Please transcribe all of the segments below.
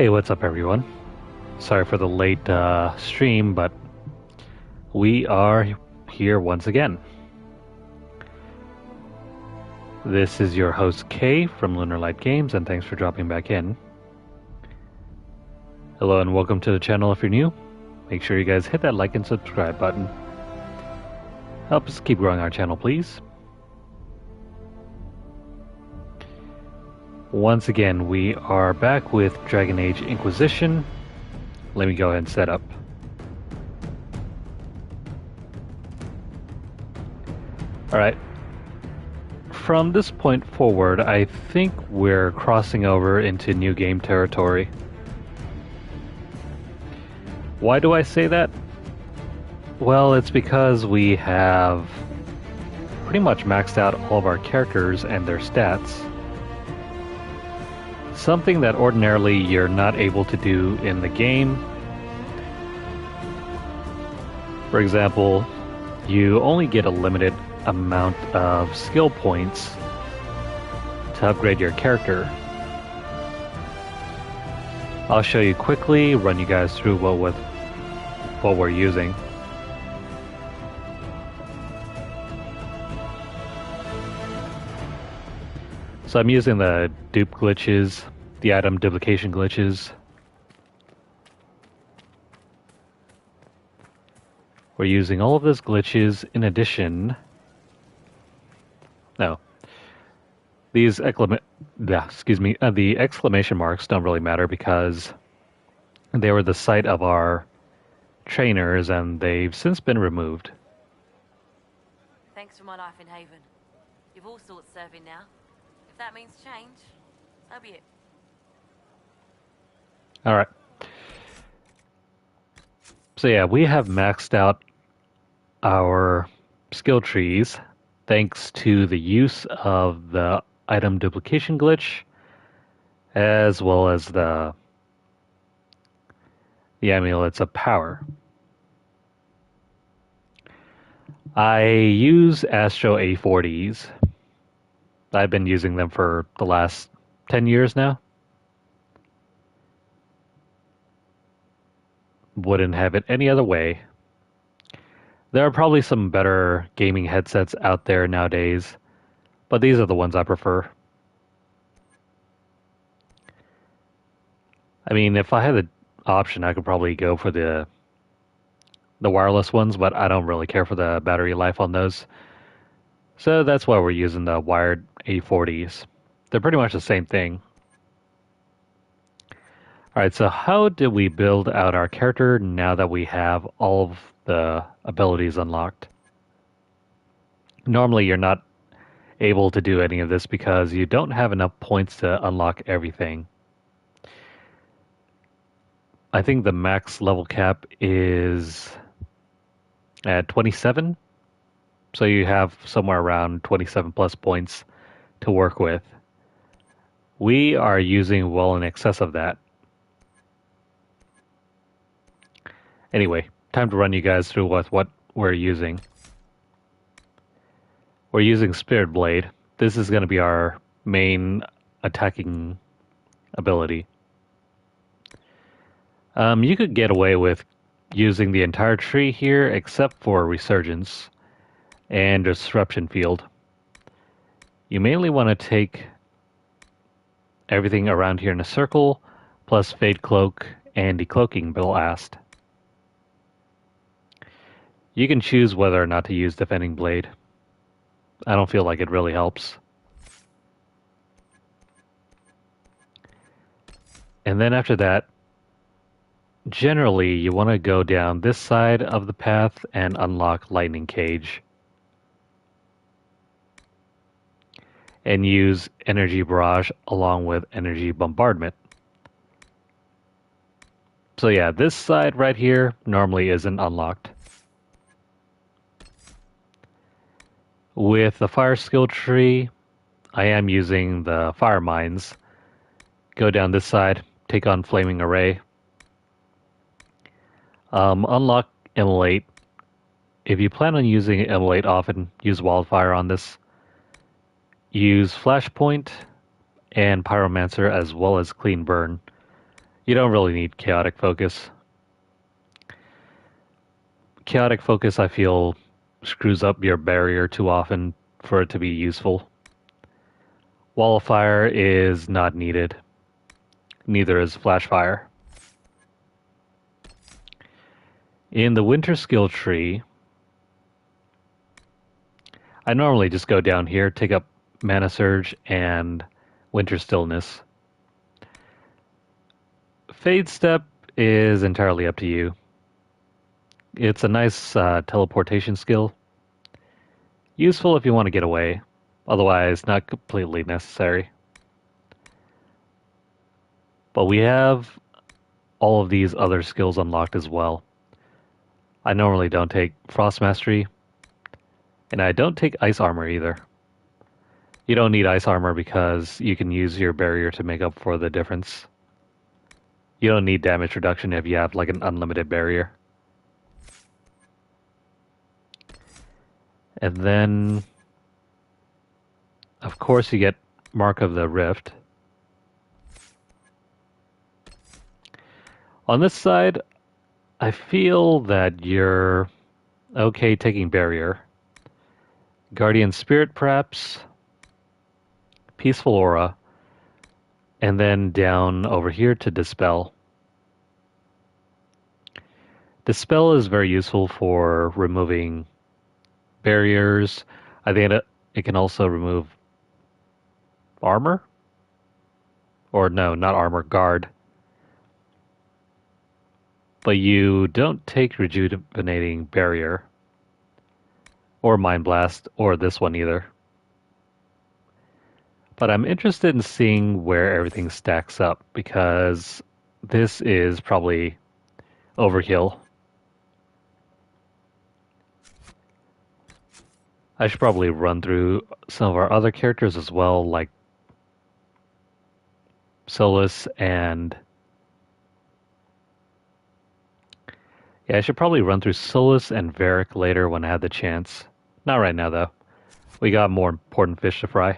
Hey, what's up, everyone? Sorry for the late stream, but we are here once again. This is your host, Kay, from Lunarlight Games, and thanks for dropping back in. Hello, and welcome to the channel if you're new. Make sure you guys hit that like and subscribe button. Help us keep growing our channel, please. Once again, we are back with Dragon Age Inquisition. Let me go ahead and set up. Alright. From this point forward, I think we're crossing over into new game territory. Why do I say that? Well, it's because we have pretty much maxed out all of our characters and their stats. Something that ordinarily you're not able to do in the game. For example, you only get a limited amount of skill points to upgrade your character. I'll show you quickly, run you guys through what we're using. So I'm using the dupe glitches, the item duplication glitches. We're using all of those glitches in addition. No. These the exclamation marks don't really matter because they were the site of our trainers and they've since been removed. Thanks for my life in Haven. You've all sorts serving now. If that means change, so be it. Alright. So yeah, we have maxed out our skill trees thanks to the use of the item duplication glitch as well as the amulets of power. I use Astro A40s. I've been using them for the last 10 years now. Wouldn't have it any other way. There are probably some better gaming headsets out there nowadays, but these are the ones I prefer. I mean, if I had the option, I could probably go for the wireless ones, but I don't really care for the battery life on those. So that's why we're using the wired A40s. They're pretty much the same thing. Alright, so how did we build out our character now that we have all of the abilities unlocked? Normally you're not able to do any of this because you don't have enough points to unlock everything. I think the max level cap is at 27. So you have somewhere around 27 plus points to work with. We are using well in excess of that. Anyway, time to run you guys through what we're using. We're using Spirit Blade. This is going to be our main attacking ability. You could get away with using the entire tree here except for Resurgence and Disruption Field. You mainly want to take everything around here in a circle, plus Fade Cloak and Decloaking Blast. You can choose whether or not to use Defending Blade. I don't feel like it really helps. And then after that, generally you want to go down this side of the path and unlock Lightning Cage. And use Energy Barrage along with Energy Bombardment. So yeah, this side right here normally isn't unlocked. With the fire skill tree, I am using the fire mines. Go down this side, take on Flaming Array. Unlock Immolate. If you plan on using Immolate often, use Wildfire on this. Use Flashpoint and Pyromancer as well as Clean Burn. You don't really need chaotic focus. Chaotic focus, I feel, screws up your barrier too often for it to be useful. Wall of fire is not needed. Neither is flash fire. In the winter skill tree, I normally just go down here, take up mana surge and winter stillness. Fade step is entirely up to you. It's a nice teleportation skill. Useful if you want to get away, otherwise not completely necessary. But we have all of these other skills unlocked as well. I normally don't take Frost Mastery, and I don't take Ice Armor either. You don't need Ice Armor because you can use your barrier to make up for the difference. You don't need damage reduction if you have like an unlimited barrier. And then, of course, you get Mark of the Rift. On this side, I feel that you're okay taking barrier. Guardian Spirit, perhaps. Peaceful Aura. And then down over here to Dispel. Dispel is very useful for removing barriers. I think it can also remove armor? Or no, not armor, guard. But you don't take Rejuvenating Barrier. Or Mind Blast, or this one either. But I'm interested in seeing where everything stacks up, because this is probably overkill. I should probably run through some of our other characters as well, like Solus and... Yeah, I should probably run through Solus and Varric later when I have the chance. Not right now, though. We got more important fish to fry.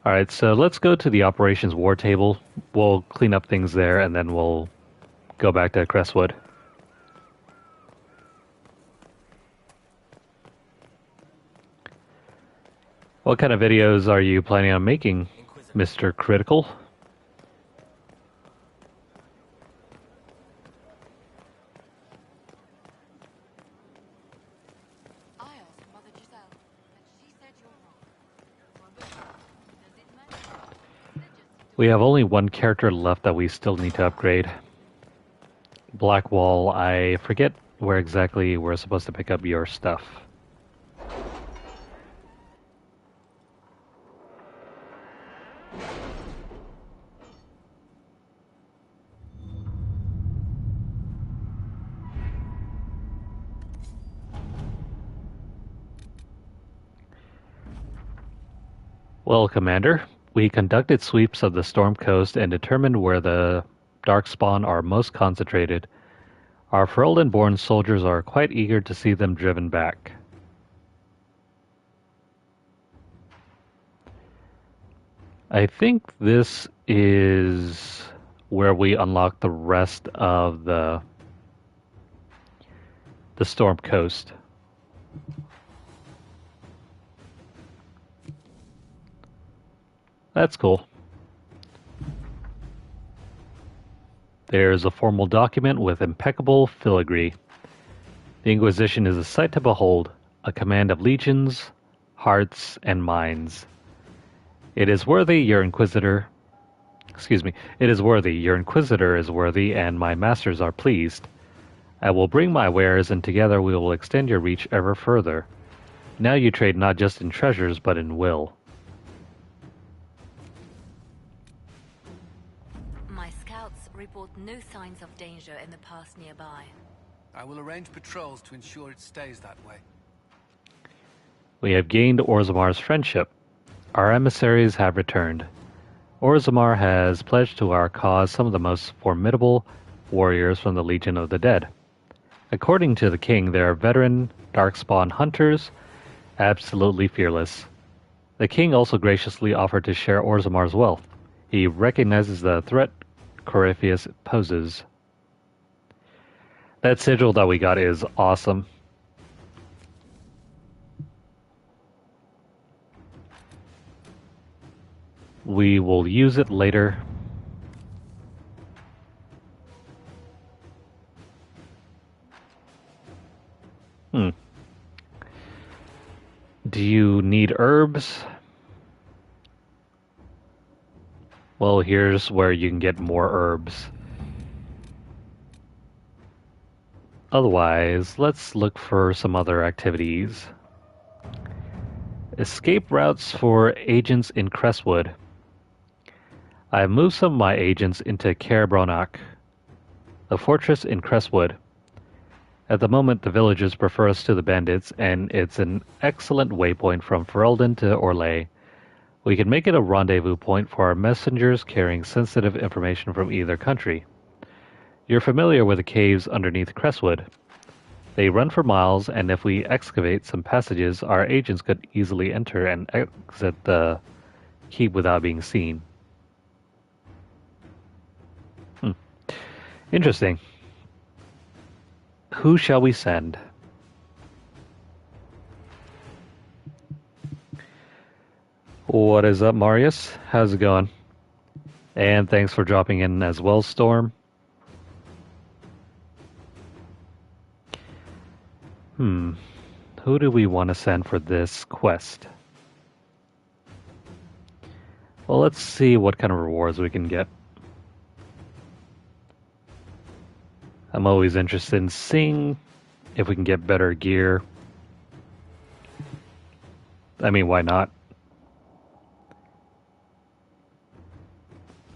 Alright, so let's go to the Operations War table. We'll clean up things there, and then we'll go back to Crestwood. What kind of videos are you planning on making, Mr. Critical? We have only one character left that we still need to upgrade. Blackwall, I forget where exactly we're supposed to pick up your stuff. Well, Commander, we conducted sweeps of the Storm Coast and determined where the Darkspawn are most concentrated. Our Ferelden-born soldiers are quite eager to see them driven back. I think this is where we unlock the rest of the Storm Coast. That's cool. There's a formal document with impeccable filigree. The Inquisition is a sight to behold, a command of legions, hearts, and minds. It is worthy, your Inquisitor is worthy, and my masters are pleased. I will bring my wares, and together we will extend your reach ever further. Now you trade not just in treasures, but in will. My scouts report no signs of danger in the pass nearby. I will arrange patrols to ensure it stays that way. We have gained Orzamar's friendship. Our emissaries have returned. Orzammar has pledged to our cause some of the most formidable warriors from the Legion of the Dead. According to the king, they are veteran Darkspawn hunters, absolutely fearless. The king also graciously offered to share Orzamar's wealth. He recognizes the threat Corypheus poses. That sigil that we got is awesome. We will use it later. Do you need herbs? Well, here's where you can get more herbs. Otherwise, let's look for some other activities. Escape routes for agents in Crestwood. I have moved some of my agents into Caer Bronach, a fortress in Crestwood. At the moment, the villagers prefer us to the bandits, and it's an excellent waypoint from Ferelden to Orlais. We can make it a rendezvous point for our messengers carrying sensitive information from either country. You're familiar with the caves underneath Crestwood. They run for miles, and if we excavate some passages, our agents could easily enter and exit the keep without being seen. Interesting. Who shall we send? What is up, Marius? How's it going? And thanks for dropping in as well, Storm. Who do we want to send for this quest? Well, let's see what kind of rewards we can get. I'm always interested in seeing if we can get better gear. I mean, why not?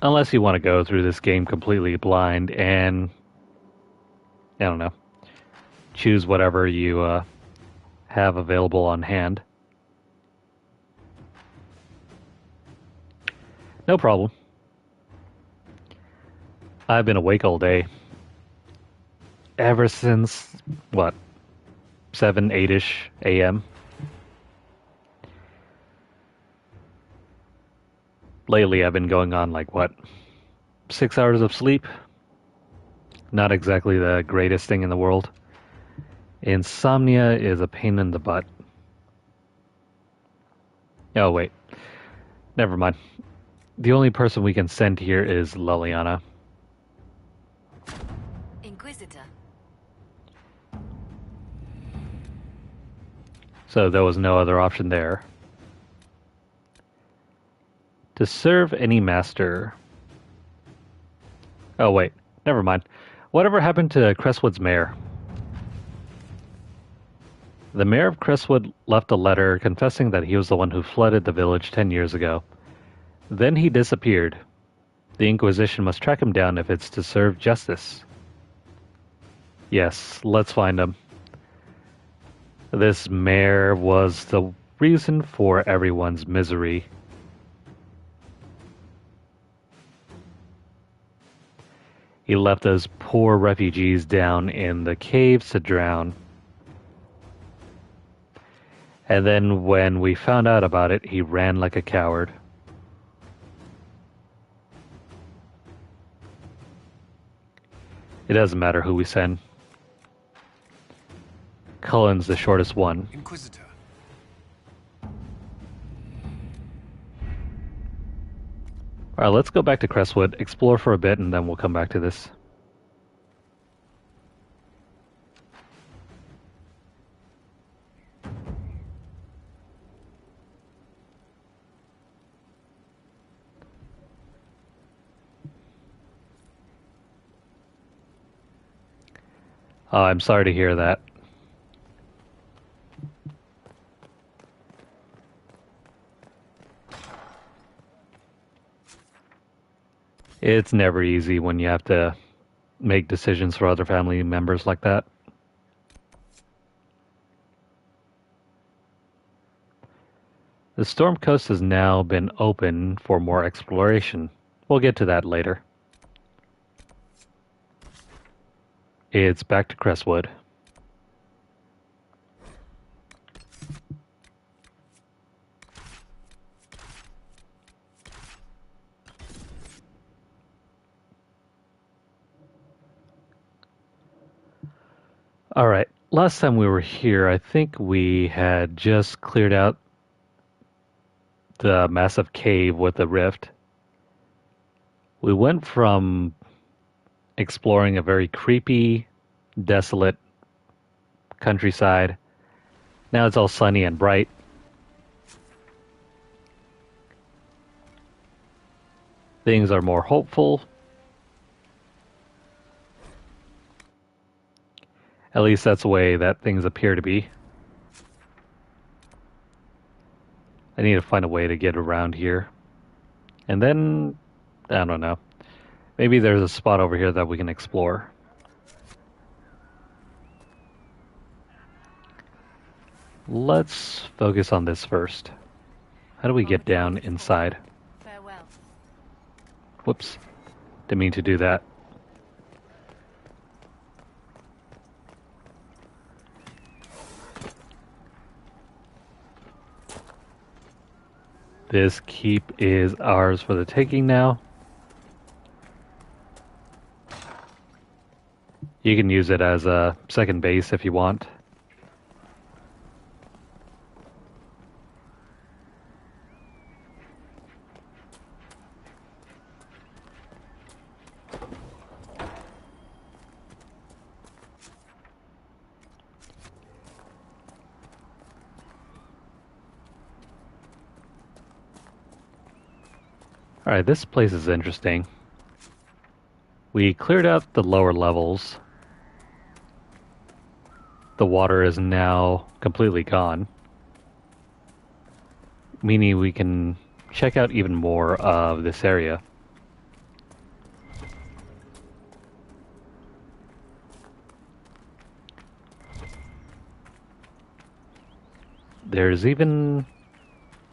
Unless you want to go through this game completely blind and, I don't know, choose whatever you have available on hand. No problem. I've been awake all day. Ever since, 7, 8-ish a.m.? Lately, I've been going on 6 hours of sleep? Not exactly the greatest thing in the world. Insomnia is a pain in the butt. Oh, wait. Never mind. The only person we can send here is Leliana. Inquisitor. So there was no other option there. To serve any master. Oh, wait. Never mind. Whatever happened to Crestwood's mayor? The mayor of Crestwood left a letter confessing that he was the one who flooded the village 10 years ago. Then he disappeared. The Inquisition must track him down if it's to serve justice. Yes, let's find him. This mayor was the reason for everyone's misery. He left those poor refugees down in the caves to drown. And then when we found out about it, he ran like a coward. It doesn't matter who we send. Cullen's the shortest one. Inquisitor. Alright, let's go back to Crestwood, explore for a bit, and then we'll come back to this. Oh, I'm sorry to hear that. It's never easy when you have to make decisions for other family members like that. The Storm Coast has now been open for more exploration. We'll get to that later. It's back to Crestwood. Alright, last time we were here, I think we had just cleared out the massive cave with the rift. We went from exploring a very creepy, desolate countryside. Now it's all sunny and bright. Things are more hopeful. At least that's the way that things appear to be. I need to find a way to get around here. And then, I don't know. Maybe there's a spot over here that we can explore. Let's focus on this first. How do we get down inside? Farewell. Whoops. Didn't mean to do that. This keep is ours for the taking now. You can use it as a second base if you want. Alright, this place is interesting. We cleared out the lower levels. The water is now completely gone, meaning we can check out even more of this area. There's even...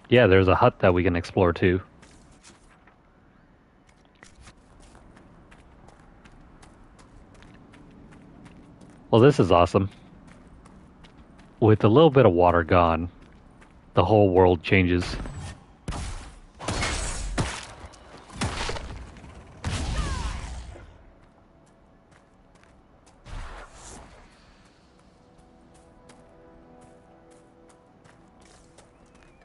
yeah, there's a hut that we can explore too. Well, this is awesome. With a little bit of water gone, the whole world changes.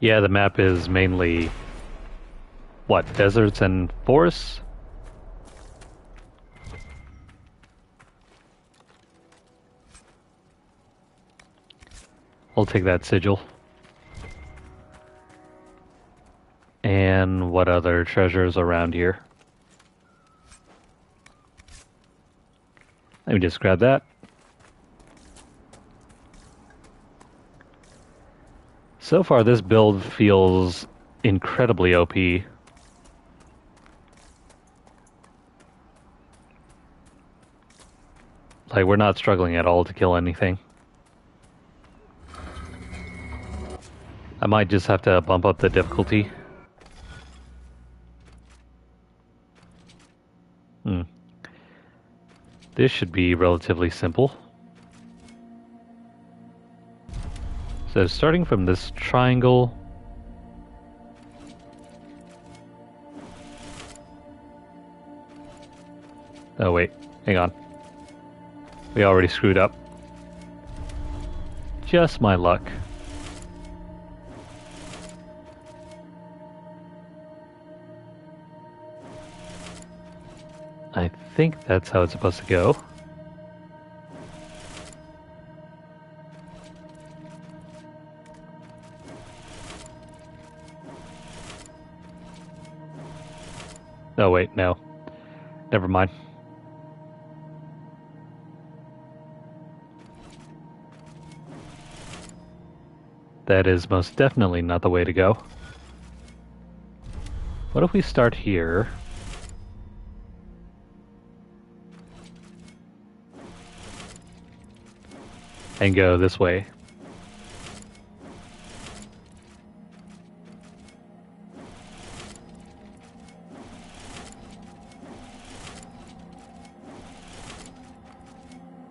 Yeah, the map is mainly, what, deserts and forests? I'll take that sigil. And what other treasures around here? Let me just grab that. So far, this build feels incredibly OP. Like, we're not struggling at all to kill anything. I might just have to bump up the difficulty. This should be relatively simple. So starting from this triangle, oh wait, hang on. We already screwed up. Just my luck. I think that's how it's supposed to go. Oh wait, no. Never mind. That is most definitely not the way to go. What if we start here? And go this way.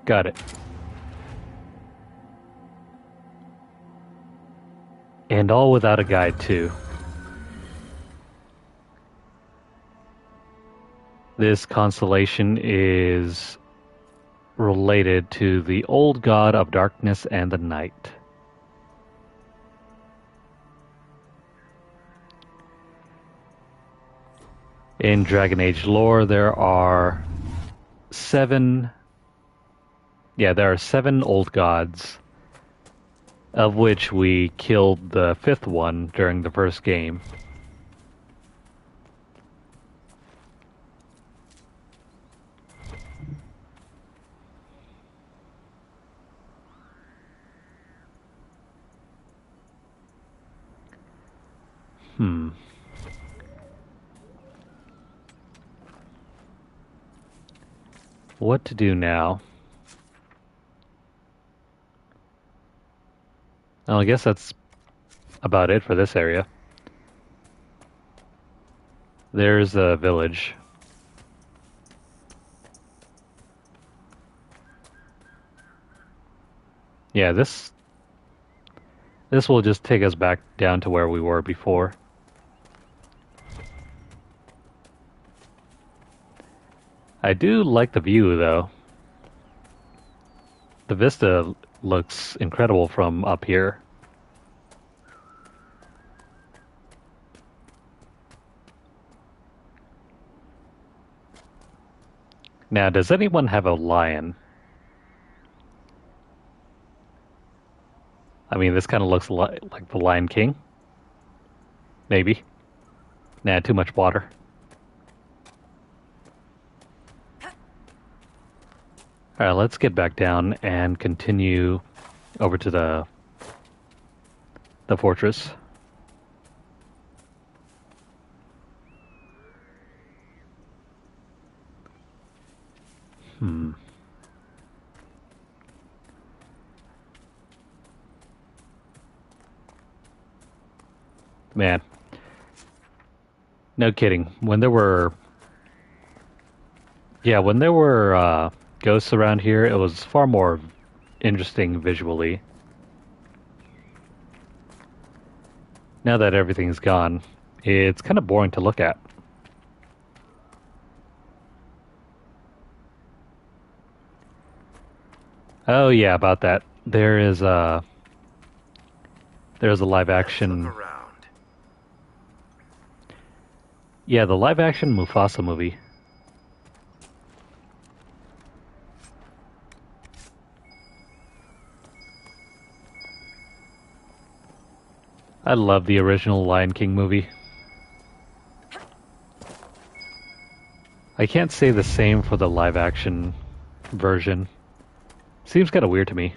Got it. And all without a guide, too. This constellation is related to the old god of darkness and the night. In Dragon Age lore, there are seven old gods, of which we killed the fifth one during the first game. What to do now? Well, I guess that's about it for this area. There's a village. Yeah, this will just take us back down to where we were before. I do like the view, though. The vista looks incredible from up here. Now, does anyone have a lion? I mean, this kind of looks like the Lion King. Maybe. Nah, too much water. Alright, let's get back down and continue over to the fortress. Man. No kidding. When there were ghosts around here, it was far more interesting visually. Now that everything's gone, it's kind of boring to look at. Oh yeah, about that. There's a live action. Yeah, the live action Mufasa movie. I love the original Lion King movie. I can't say the same for the live action version. Seems kind of weird to me.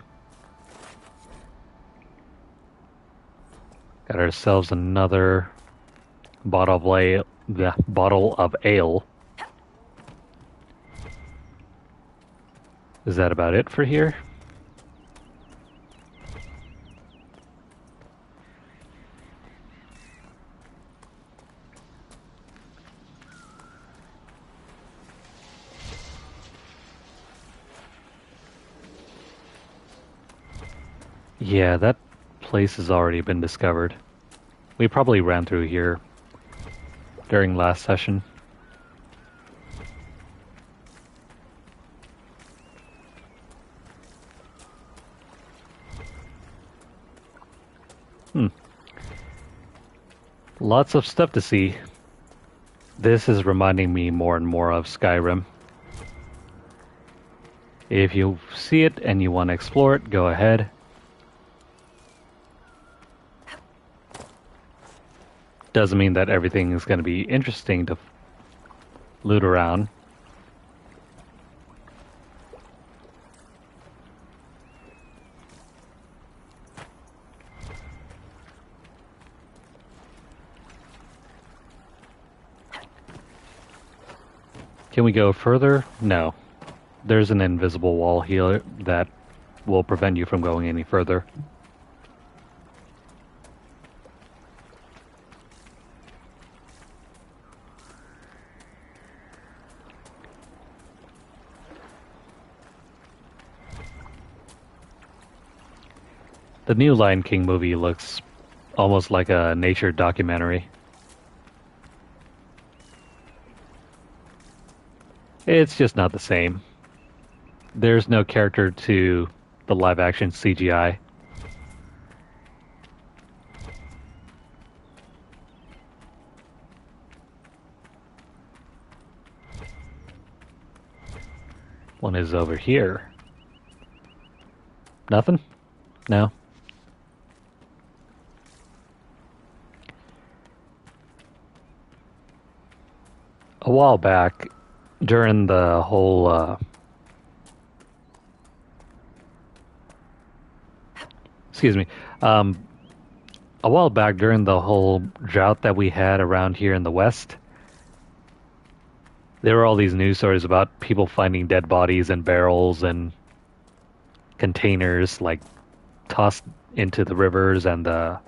Got ourselves another bottle of ale. Is that about it for here? Yeah, that place has already been discovered. We probably ran through here during last session. Lots of stuff to see. This is reminding me more and more of Skyrim. If you see it and you want to explore it, go ahead. Doesn't mean that everything is going to be interesting to loot around. Can we go further? No. There's an invisible wall here that will prevent you from going any further. The new Lion King movie looks almost like a nature documentary. It's just not the same. there's no character to the live action CGI. One is over here. Nothing? No. A while back, during the whole excuse me, a while back during the whole drought that we had around here in the West, there were all these news stories about people finding dead bodies in barrels and containers, like tossed into the rivers and the,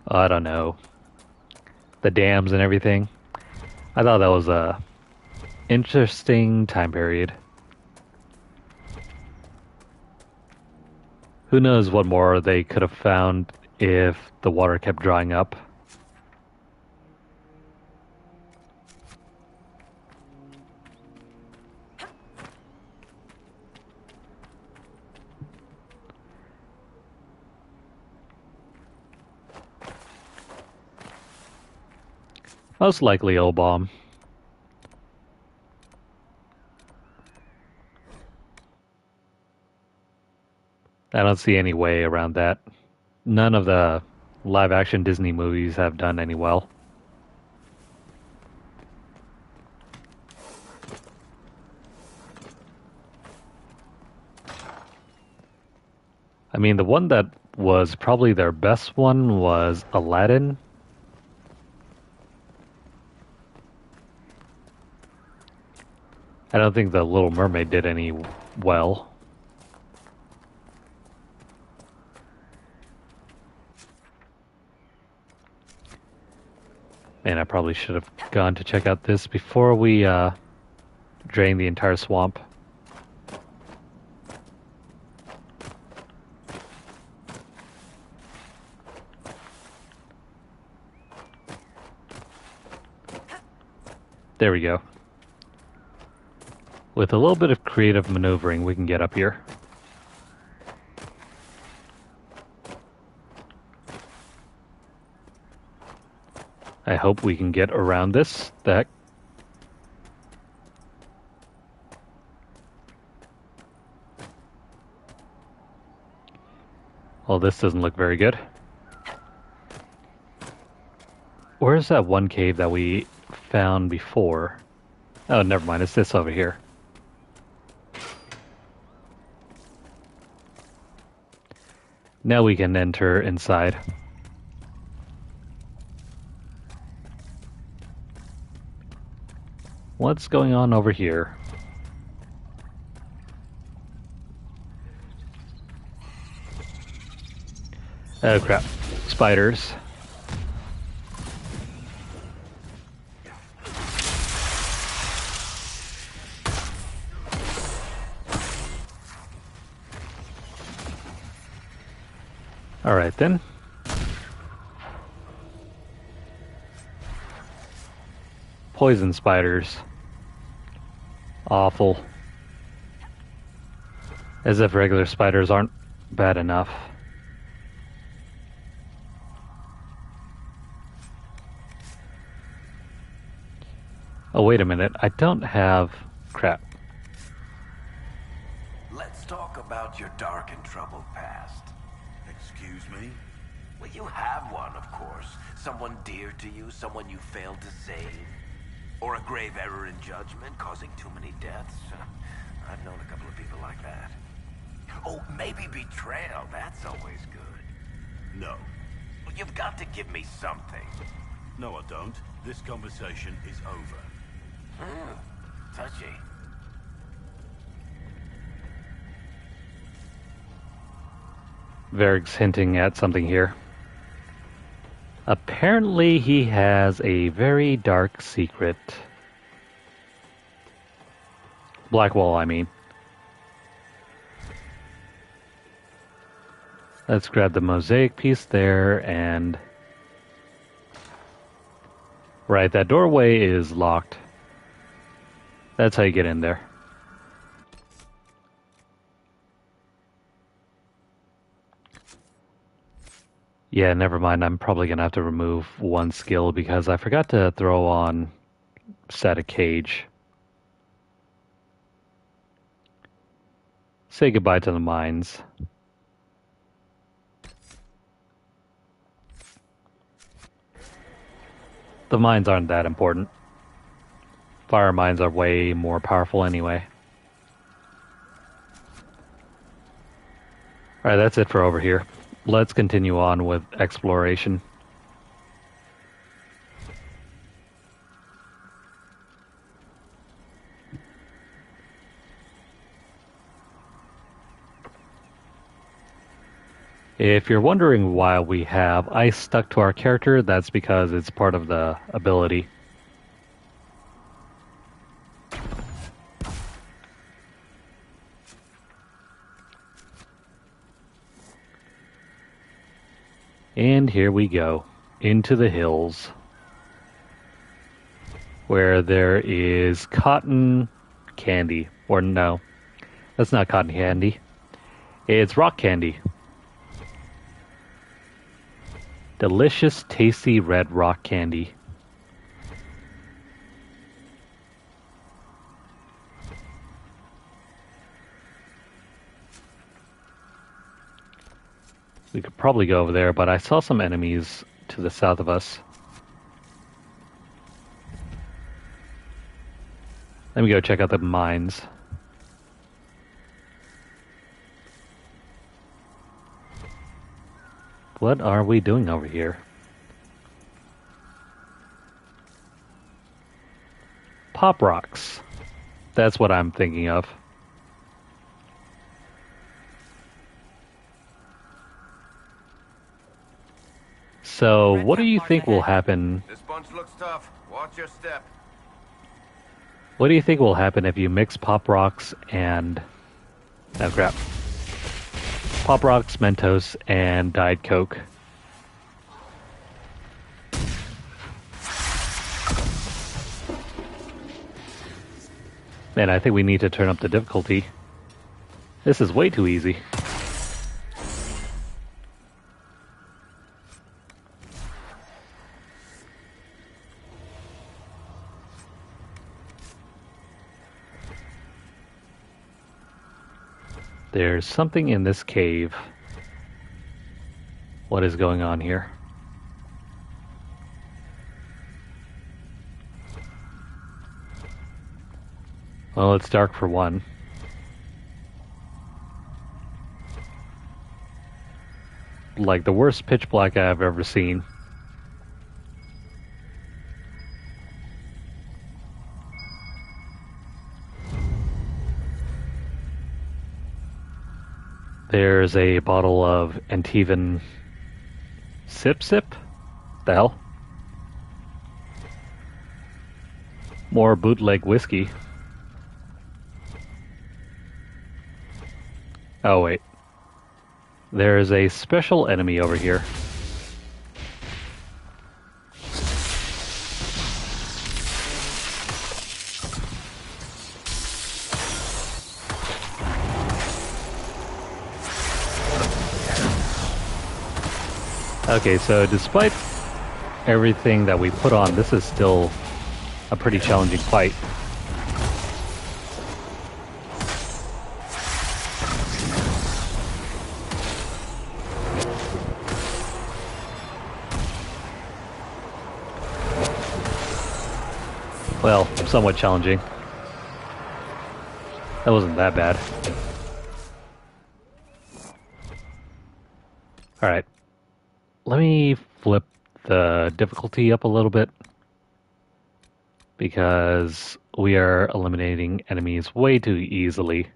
I don't know, the dams and everything. I thought that was a interesting time period. Who knows what more they could have found if the water kept drying up. Most likely O-bomb. I don't see any way around that. None of the live-action Disney movies have done any well. I mean, the one that was probably their best one was Aladdin. I don't think the Little Mermaid did any well. And I probably should have gone to check out this before we drain the entire swamp. There we go. With a little bit of creative maneuvering, we can get up here. I hope we can get around this. The heck? Well, this doesn't look very good. Where's that one cave that we found before? Oh, never mind. It's this over here. Now we can enter inside. What's going on over here? Oh crap. Spiders. Alright then. Poison spiders. Awful. As if regular spiders aren't bad enough. Oh, wait a minute. I don't have... crap. Let's talk about your dark and troubled past. Excuse me? Well, you have one, of course. Someone dear to you, someone you failed to save. Or a grave error in judgment causing too many deaths. I've known a couple of people like that. Oh, maybe betrayal. That's always good. No. Well, you've got to give me something. No, I don't. This conversation is over. Touchy. Varric's hinting at something here. Apparently he has a very dark secret. Blackwall, I mean. Let's grab the mosaic piece there and... Right, that doorway is locked. That's how you get in there. Yeah, never mind. I'm probably gonna have to remove one skill because I forgot to throw on static cage. Say goodbye to the mines. The mines aren't that important. Fire mines are way more powerful anyway. Alright, that's it for over here. Let's continue on with exploration. If you're wondering why we have ice stuck to our character, that's because it's part of the ability. And here we go, into the hills, where there is cotton candy. Or no, that's not cotton candy. It's rock candy. Delicious, tasty red rock candy. We could probably go over there, but I saw some enemies to the south of us. Let me go check out the mines. What are we doing over here? Pop rocks. That's what I'm thinking of. So, what do you think will happen? This bunch looks tough. Watch your step. What do you think will happen if you mix pop rocks and... oh crap. Pop rocks, Mentos, and Diet Coke? Man, I think we need to turn up the difficulty. This is way too easy. There's something in this cave. What is going on here? Well, it's dark for one. Like the worst pitch black I've ever seen. There's a bottle of Antivan Sip Sip? The hell? More bootleg whiskey. Oh wait. There is a special enemy over here. Okay, so despite everything that we put on, this is still a pretty challenging fight. Well, somewhat challenging. That wasn't that bad. Alright. Let me flip the difficulty up a little bit, because we are eliminating enemies way too easily.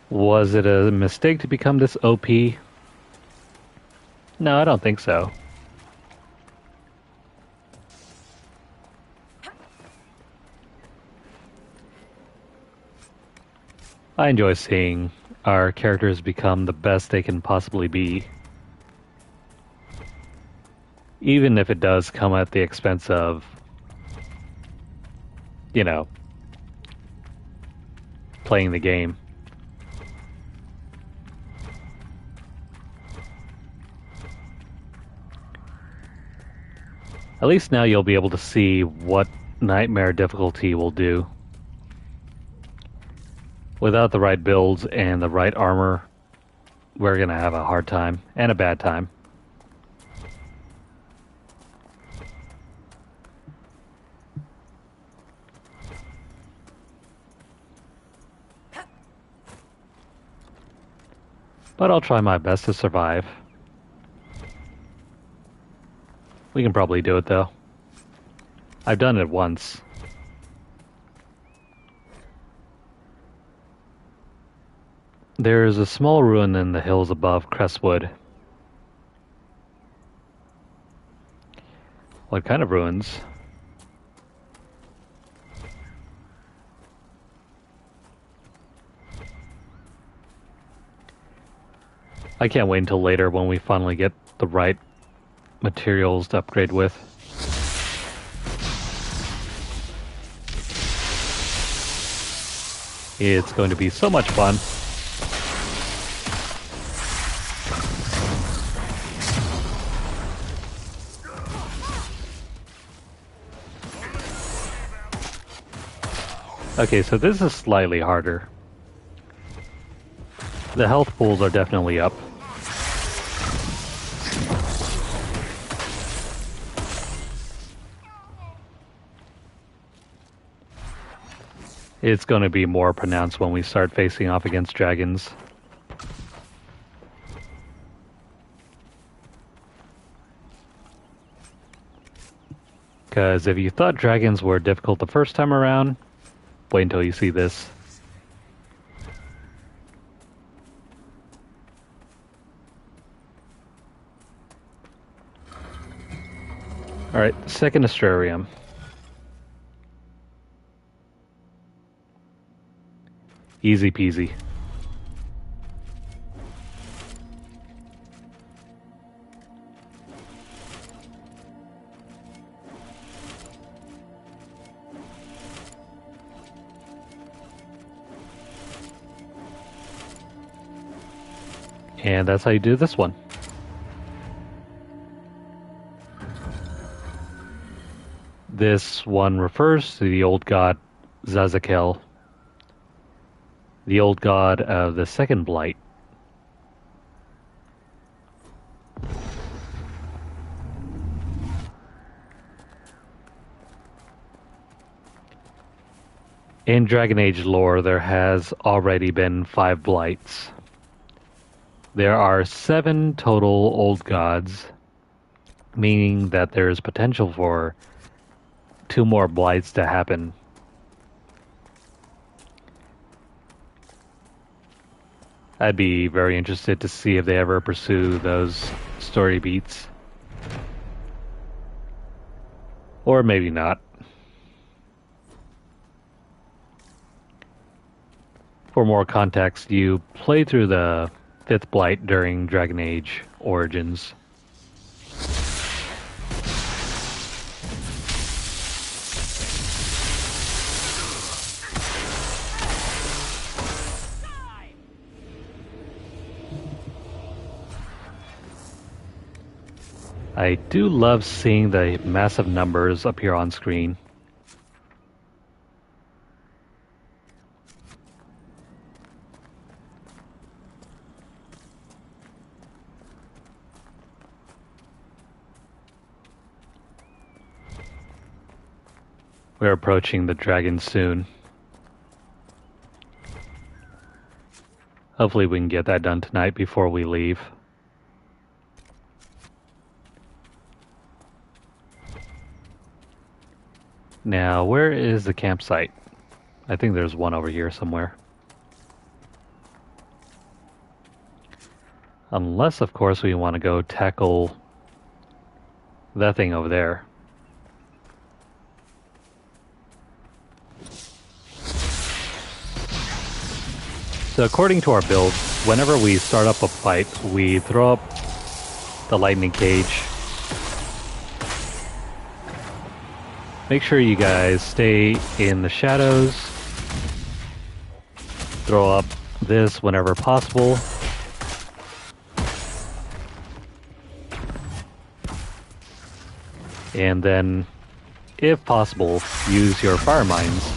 Was it a mistake to become this OP? No, I don't think so. I enjoy seeing our characters become the best they can possibly be. Even if it does come at the expense of, you know, playing the game. At least now you'll be able to see what Nightmare difficulty will do. Without the right builds and the right armor, we're gonna have a hard time and a bad time. But I'll try my best to survive. We can probably do it though. I've done it once. There is a small ruin in the hills above Crestwood. What kind of ruins? I can't wait until later when we finally get the right materials to upgrade with. It's going to be so much fun. Okay, so this is slightly harder. The health pools are definitely up. It's going to be more pronounced when we start facing off against dragons. Because if you thought dragons were difficult the first time around, wait until you see this. Alright, second Astrarium. Easy peasy. And that's how you do this one. This one refers to the old god Zazakel, the old god of the second blight. In Dragon Age lore, there has already been 5 blights. There are 7 total old gods, meaning that there is potential for 2 more blights to happen. I'd be very interested to see if they ever pursue those story beats. Or maybe not. For more context, you play through the 5th Blight during Dragon Age Origins. I do love seeing the massive numbers appear on screen. We're approaching the dragon soon. Hopefully we can get that done tonight before we leave. Now, where is the campsite? I think there's one over here somewhere. Unless, of course, we want to go tackle that thing over there. So according to our build, whenever we start up a fight, we throw up the lightning cage make sure you guys stay in the shadows. Throw up this whenever possible. And then, if possible, use your fire mines.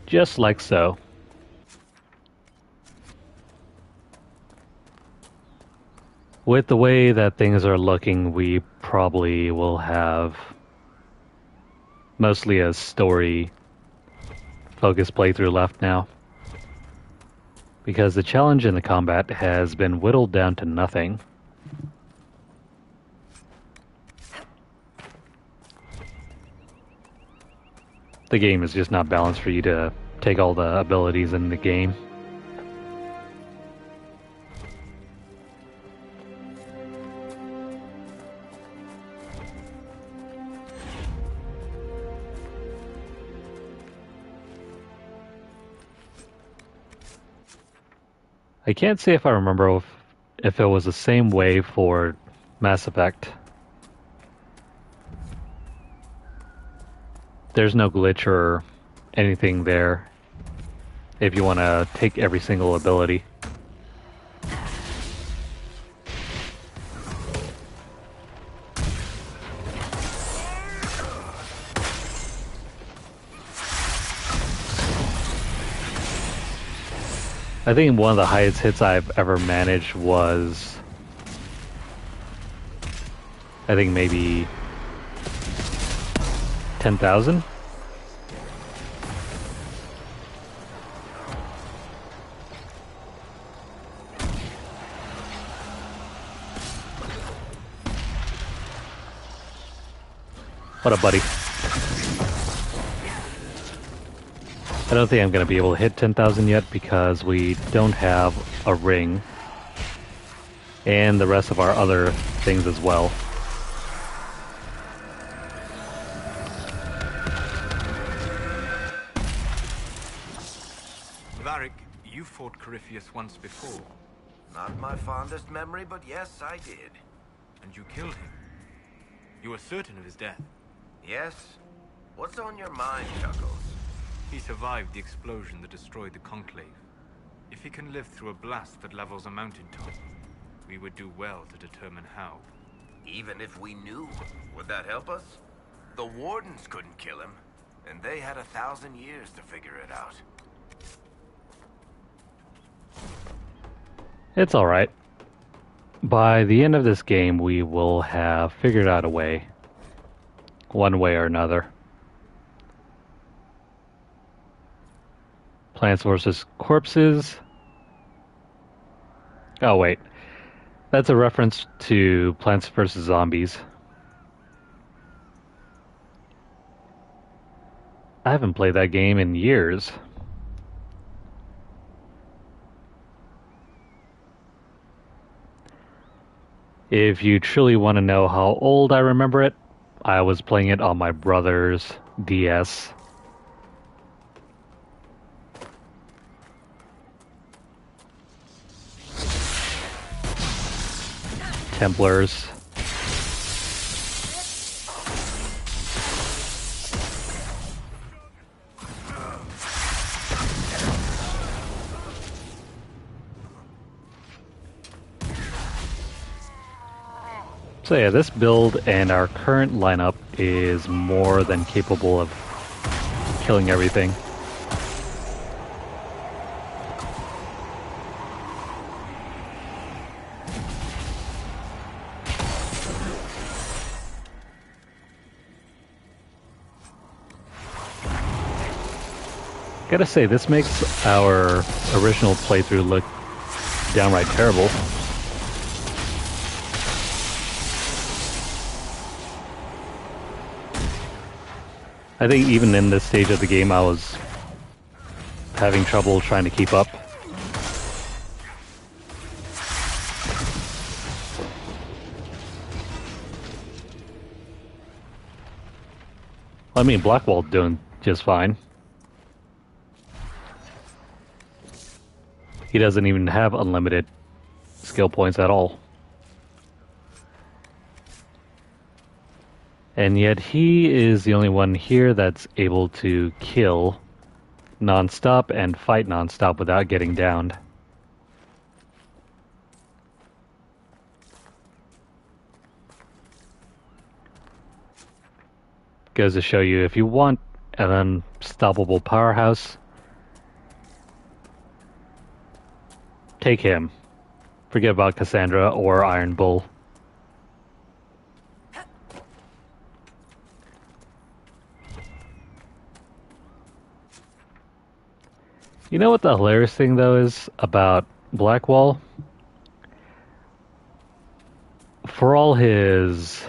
Just like so. With the way that things are looking, we probably will have mostly a story-focused playthrough left now. Because the challenge in the combat has been whittled down to nothing. The game is just not balanced for you to take all the abilities in the game. I can't say if I remember if it was the same way for Mass Effect. There's no glitch or anything there if you want to take every single ability. I think one of the highest hits I've ever managed was, I think maybe 10,000? What up, buddy? I don't think I'm going to be able to hit 10,000 yet because we don't have a ring and the rest of our other things as well. Varric, you fought Corypheus once before. Not my fondest memory, but yes, I did. And you killed him. You were certain of his death. Yes? What's on your mind, Chuckles? He survived the explosion that destroyed the Conclave. If he can live through a blast that levels a mountaintop, we would do well to determine how. Even if we knew, would that help us? The Wardens couldn't kill him, and they had 1,000 years to figure it out. It's alright. By the end of this game, we will have figured out a way. One way or another. Plants vs. Corpses. Oh, wait. That's a reference to Plants vs. Zombies. I haven't played that game in years. If you truly want to know how old I remember it, I was playing it on my brother's DS. Templars. So yeah, this build and our current lineup is more than capable of killing everything. Gotta say, this makes our original playthrough look downright terrible. I think even in this stage of the game I was having trouble trying to keep up. I mean, Blackwall's doing just fine. He doesn't even have unlimited skill points at all. And yet he is the only one here that's able to kill non-stop and fight non-stop without getting downed. Goes to show you, if you want an unstoppable powerhouse, take him. Forget about Cassandra or Iron Bull. You know what the hilarious thing, though, is about Blackwall? For all his,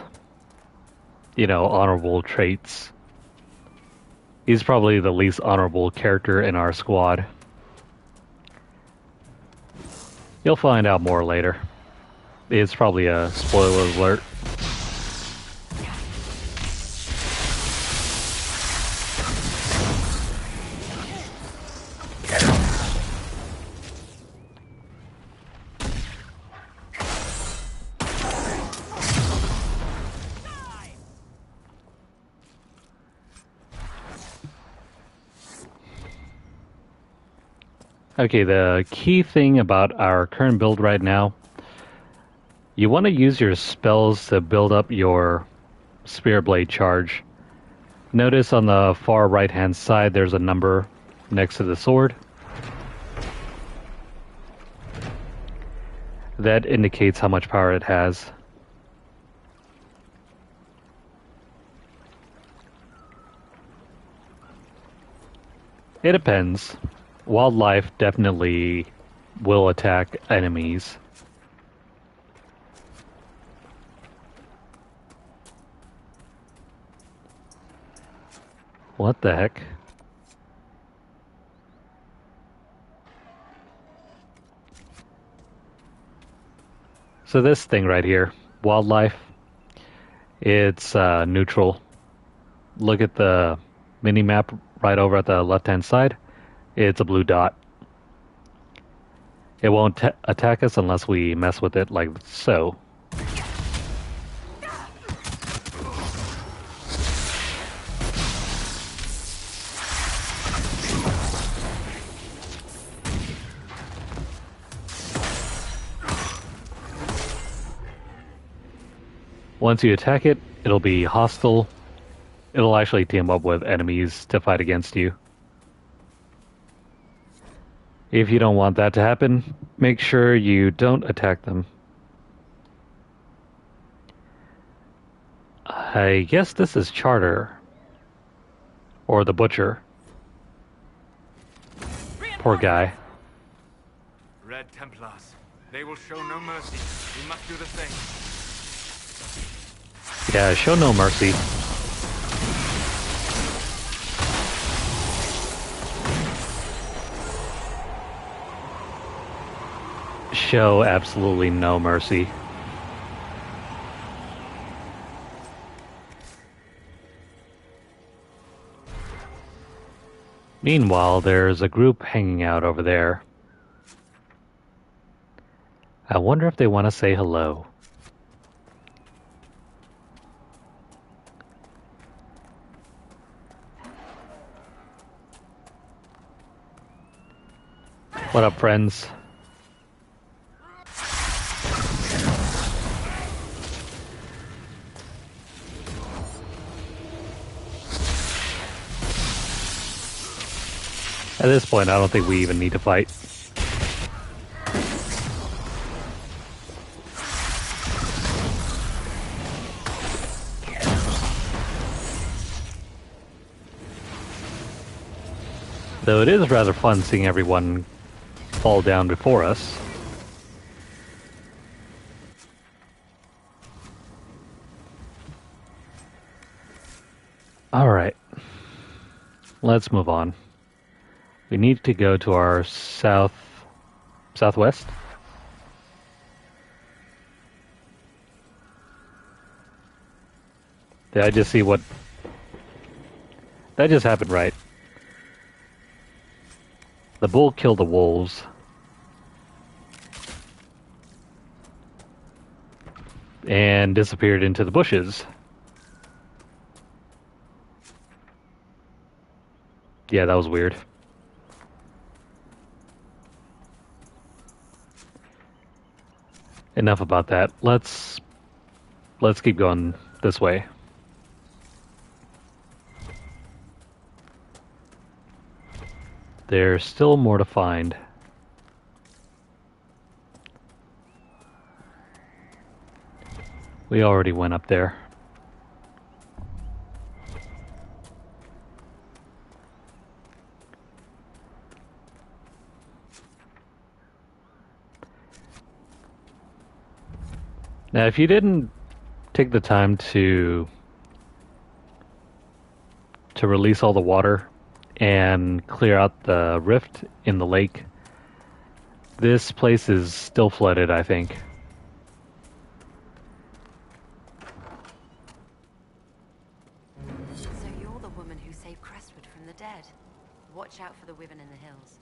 honorable traits, he's probably the least honorable character in our squad. You'll find out more later. It's probably a spoiler alert. Okay, the key thing about our current build right now, you want to use your spells to build up your Spirit Blade charge. Notice on the far right hand side there's a number next to the sword. That indicates how much power it has. It depends. Wildlife definitely will attack enemies. What the heck? So this thing right here, wildlife, it's neutral. Look at the mini-map right over at the left-hand side. It's a blue dot. It won't attack us unless we mess with it like so. Once you attack it, it'll be hostile. It'll actually team up with enemies to fight against you. If you don't want that to happen, make sure you don't attack them. I guess this is Charter. Or the Butcher. Poor guy. Red Templars. They will show no mercy. We must do the same. Yeah, show no mercy. Show absolutely no mercy. Meanwhile, there's a group hanging out over there. I wonder if they want to say hello. What up, friends? At this point, I don't think we even need to fight. Though it is rather fun seeing everyone fall down before us. Alright. Let's move on. We need to go to our southwest. Did I just see what... That just happened, right? The bull killed the wolves. and disappeared into the bushes. Yeah, that was weird. Enough about that. Let's keep going this way. There's still more to find. We already went up there. Now, if you didn't take the time to release all the water and clear out the rift in the lake, this place is still flooded, I think. So you're the woman who saved Crestwood from the dead. Watch out for the wyvern in the hills.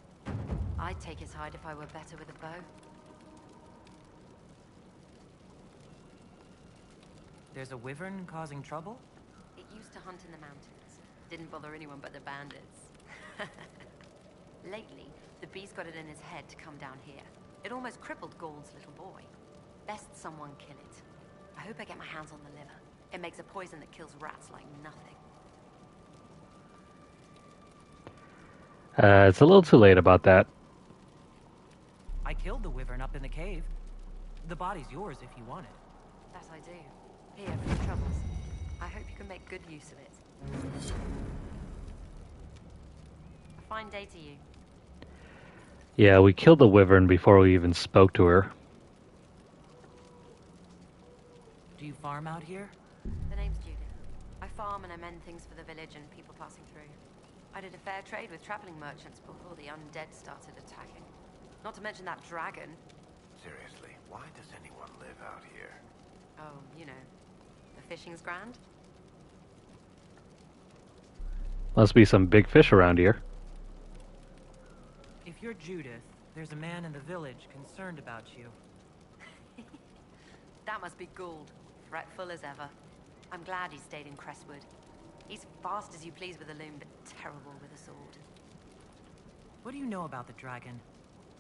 I'd take his hide if I were better with a bow. There's a wyvern causing trouble? It used to hunt in the mountains. Didn't bother anyone but the bandits. Lately, the beast got it in his head to come down here. It almost crippled Gauld's little boy. Best someone kill it. I hope I get my hands on the liver. It makes a poison that kills rats like nothing. It's a little too late about that. I killed the wyvern up in the cave. The body's yours if you want it. That I do. Here, for your troubles. I hope you can make good use of it. A fine day to you. Yeah, we killed the wyvern before we even spoke to her. Do you farm out here? The name's Judith. I farm and I mend things for the village and people passing through. I did a fair trade with traveling merchants before the undead started attacking. Not to mention that dragon. Seriously, why does anyone live out here? Oh, you know, the fishing's grand. Must be some big fish around here. If you're Judith, there's a man in the village concerned about you. That must be Gould, fretful as ever. I'm glad he stayed in Crestwood. He's fast as you please with a loom, but terrible with a sword. What do you know about the dragon?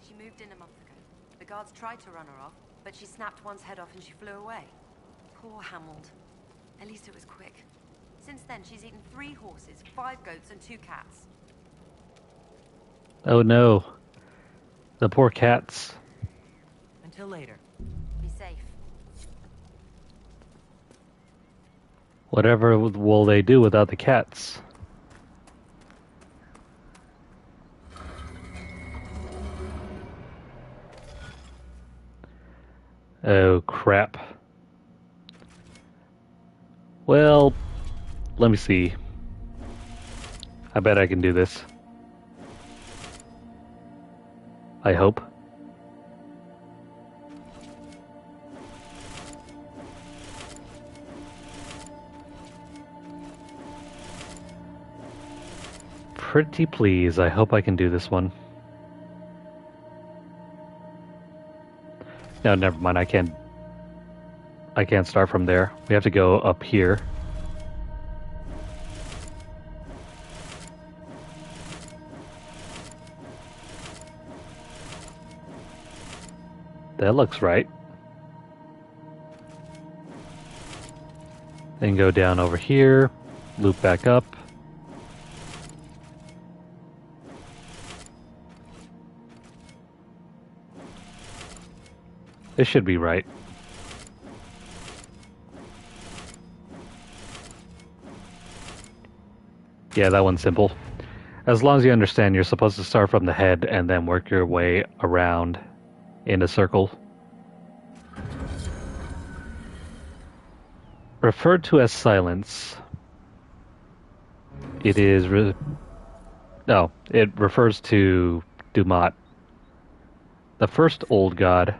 She moved in a month ago. The guards tried to run her off, but she snapped one's head off and she flew away. Poor Hamold. At least it was quick. Since then, she's eaten 3 horses, 5 goats, and 2 cats. Oh no. The poor cats. Until later. Be safe. Whatever will they do without the cats? Oh crap. Well, let me see. I bet I can do this. I hope. Pretty please, I hope I can do this one. No, never mind, I can't start from there. We have to go up here. That looks right. Then go down over here, loop back up. This should be right. Yeah, that one's simple. As long as you understand, you're supposed to start from the head and then work your way around in a circle. Referred to as silence. It is... No, it refers to Dumat, the first old god.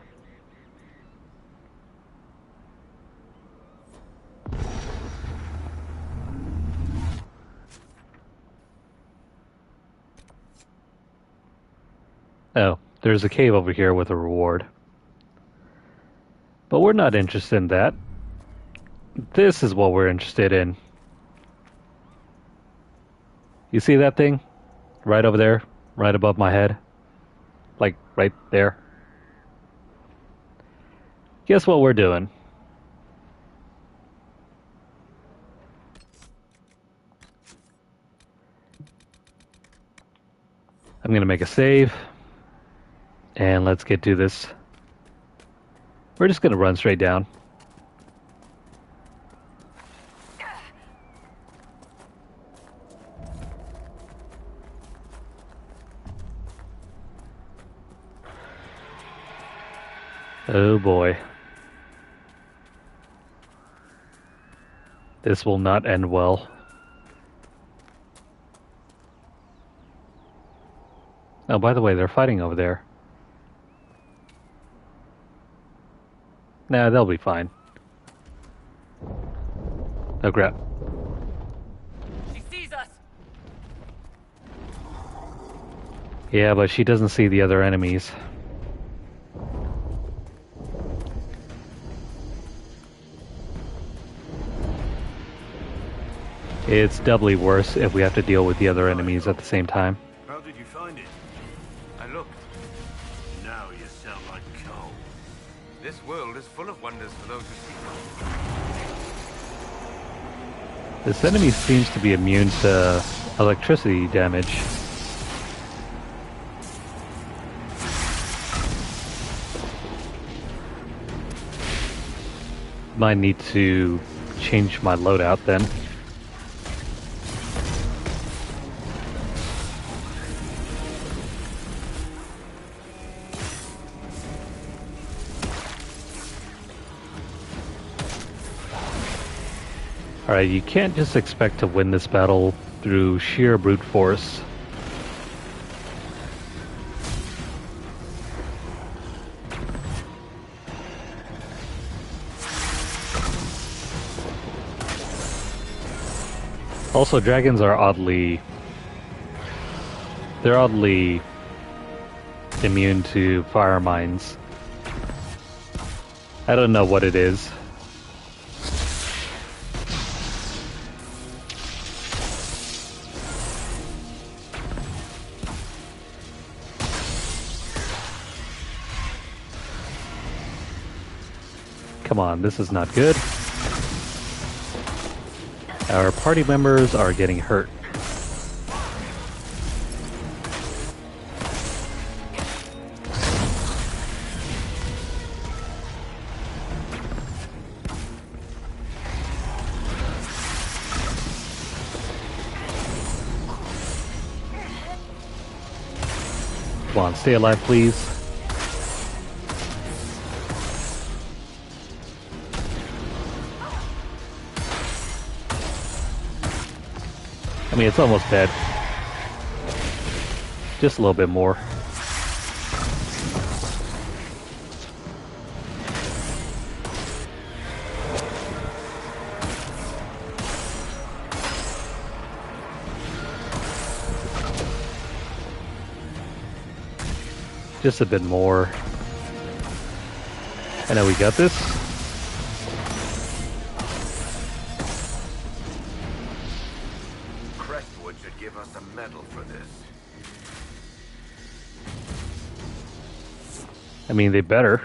Oh, there's a cave over here with a reward. But we're not interested in that. This is what we're interested in. You see that thing? Right over there? Right above my head? Like, right there. Guess what we're doing? I'm gonna make a save. And let's get to this. We're just gonna run straight down. Oh boy. This will not end well. Oh, by the way, they're fighting over there. Nah, they'll be fine. Oh crap. She sees us. Yeah, but she doesn't see the other enemies. It's doubly worse if we have to deal with the other enemies at the same time. How did you find it? I looked. Now you sound like coal. This world is full of wonders for those who seek them. This enemy seems to be immune to electricity damage. Might need to change my loadout then. Alright, you can't just expect to win this battle through sheer brute force. Also, dragons are oddly immune to fire mines. I don't know what it is. Come on, this is not good. Our party members are getting hurt. Come on, stay alive, please. I mean, it's almost dead. Just a little bit more. Just a bit more. I know we got this. Crestwood should give us a medal for this. I mean, they better.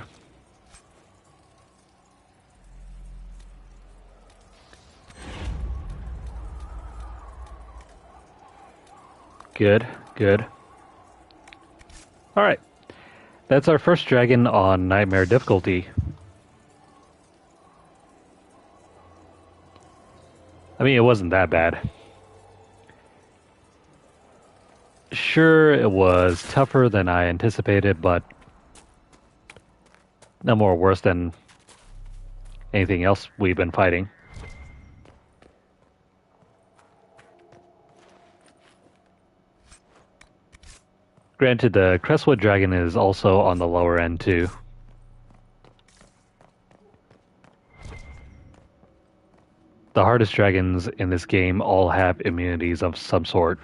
Good, good. Alright. That's our first dragon on Nightmare difficulty. I mean, it wasn't that bad. Sure, it was tougher than I anticipated, but no more worse than anything else we've been fighting. Granted, the Crestwood dragon is also on the lower end too. The hardest dragons in this game all have immunities of some sort.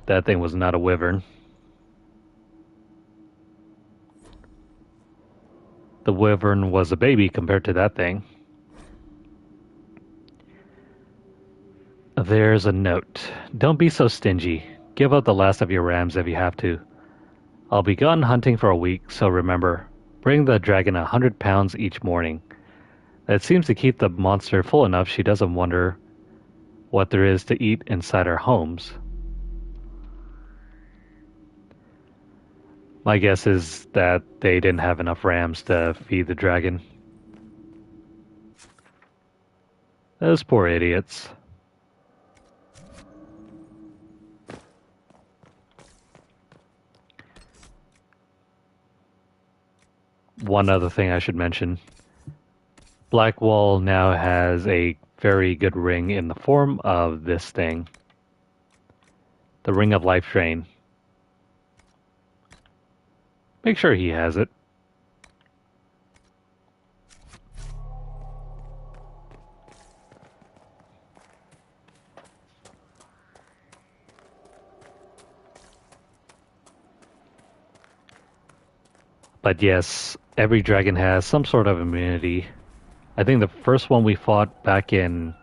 That thing was not a wyvern. The wyvern was a baby compared to that thing. There's a note. Don't be so stingy. Give up the last of your rams if you have to. I'll be gone hunting for a week, so remember, bring the dragon 100 pounds each morning. That seems to keep the monster full enough she doesn't wonder what there is to eat inside our homes. My guess is that they didn't have enough rams to feed the dragon. Those poor idiots. One other thing I should mention. Blackwall now has a very good ring in the form of this thing. The Ring of Life Drain. Make sure he has it. But yes, every dragon has some sort of immunity. I think the first one we fought back in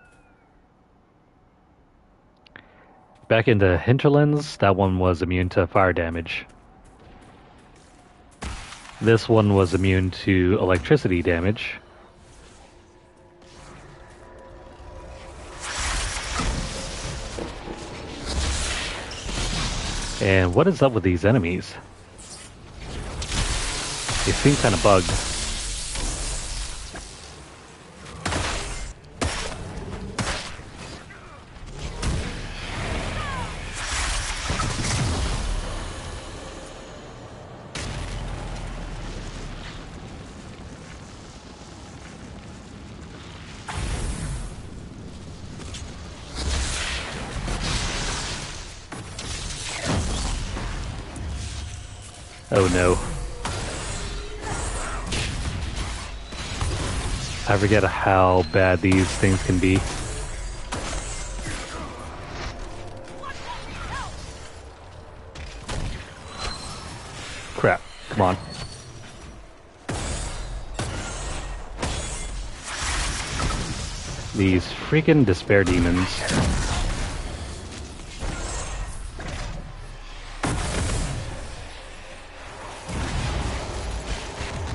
the hinterlands, that one was immune to fire damage. This one was immune to electricity damage. And what is up with these enemies? They seem kind of bugged. Oh no. I forget how bad these things can be. Crap, come on. These freaking despair demons.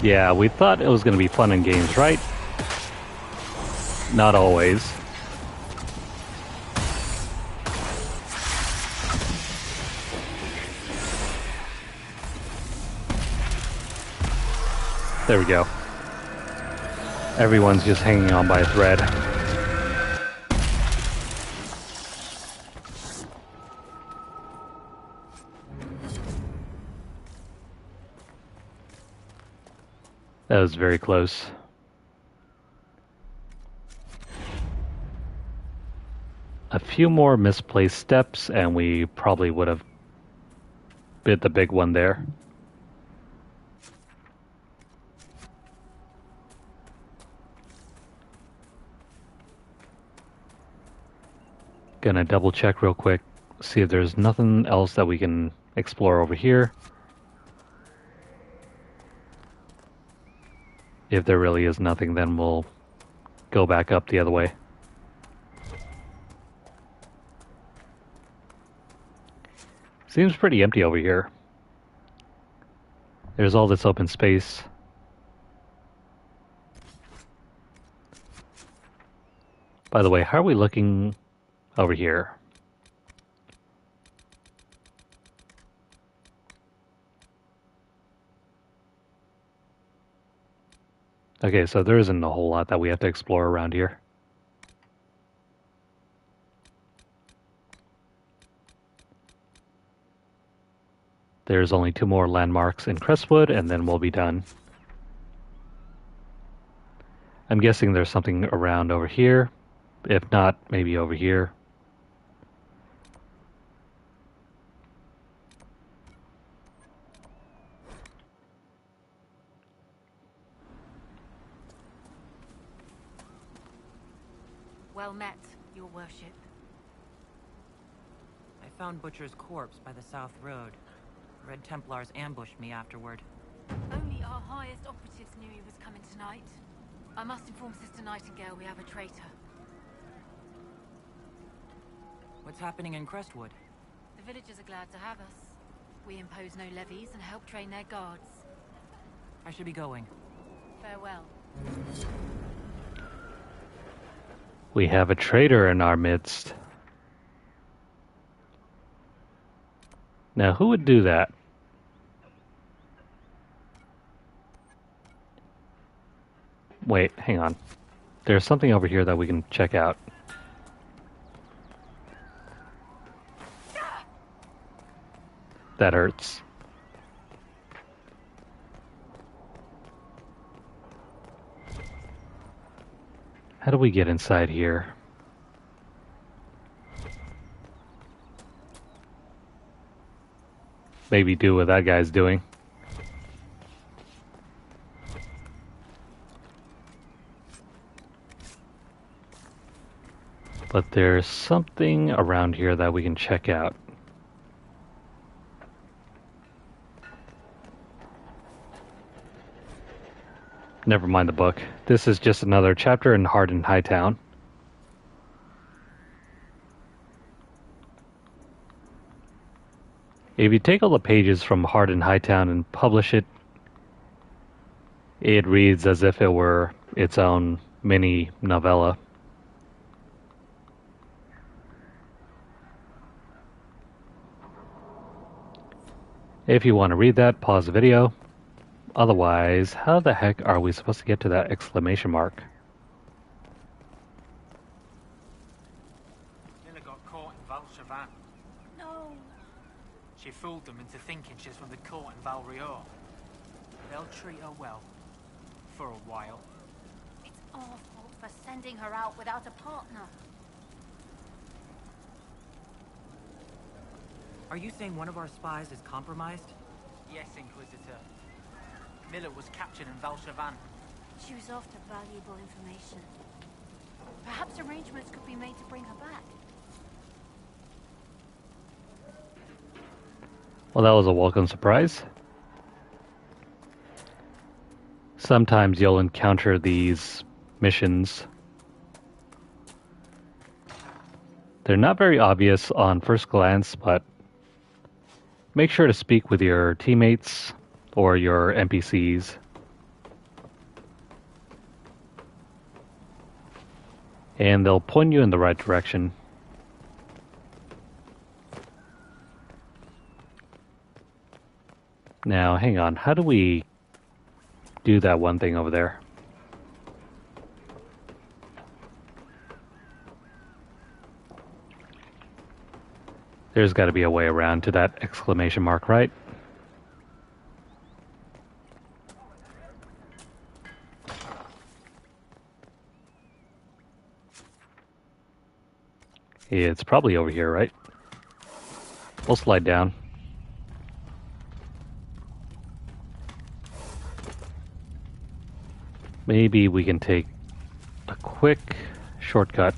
Yeah, we thought it was going to be fun and games, right? Not always. There we go. Everyone's just hanging on by a thread. That was very close. A few more misplaced steps and we probably would have bit the big one there. Gonna double check real quick, see if there's nothing else that we can explore over here. If there really is nothing, then we'll go back up the other way. Seems pretty empty over here. There's all this open space. By the way, how are we looking over here? Okay, so there isn't a whole lot that we have to explore around here. There's only 2 more landmarks in Crestwood, and then we'll be done. I'm guessing there's something around over here. If not, maybe over here. Well met, your worship. I found Butcher's corpse by the South Road. Red Templars ambushed me afterward. Only our highest operatives knew he was coming tonight. I must inform Sister Nightingale we have a traitor. What's happening in Crestwood? The villagers are glad to have us. We impose no levies and help train their guards. I should be going. Farewell. We have a traitor in our midst. Now, who would do that? Wait, hang on. There's something over here that we can check out. That hurts. How do we get inside here? Maybe do what that guy's doing. But there's something around here that we can check out. Never mind the book. This is just another chapter in Hardened Hightown. If you take all the pages from Hardened Hightown and publish it, it reads as if it were its own mini novella. If you want to read that, pause the video. Otherwise, how the heck are we supposed to get to that exclamation mark? Miller got caught in Valchavan. No. She fooled them into thinking she's from the court in Valrior. They'll treat her well. For a while. It's our fault for sending her out without a partner. Are you saying one of our spies is compromised? Yes, Inquisitor. Miller was captured in Valchavan. She was after valuable information. Perhaps arrangements could be made to bring her back. Well, that was a welcome surprise. Sometimes you'll encounter these missions. They're not very obvious on first glance, but make sure to speak with your teammates or your NPCs. And they'll point you in the right direction. Now, hang on. How do we do that one thing over there? There's got to be a way around to that exclamation mark, right? It's probably over here, right? We'll slide down. Maybe we can take a quick shortcut.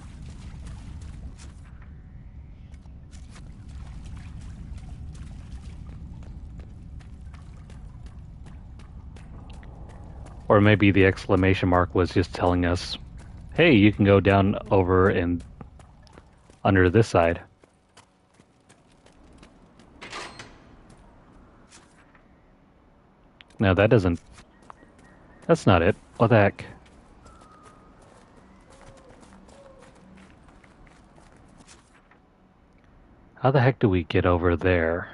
Or maybe the exclamation mark was just telling us, hey, you can go down over and under this side. No, that doesn't... That's not it. What the heck? How the heck do we get over there?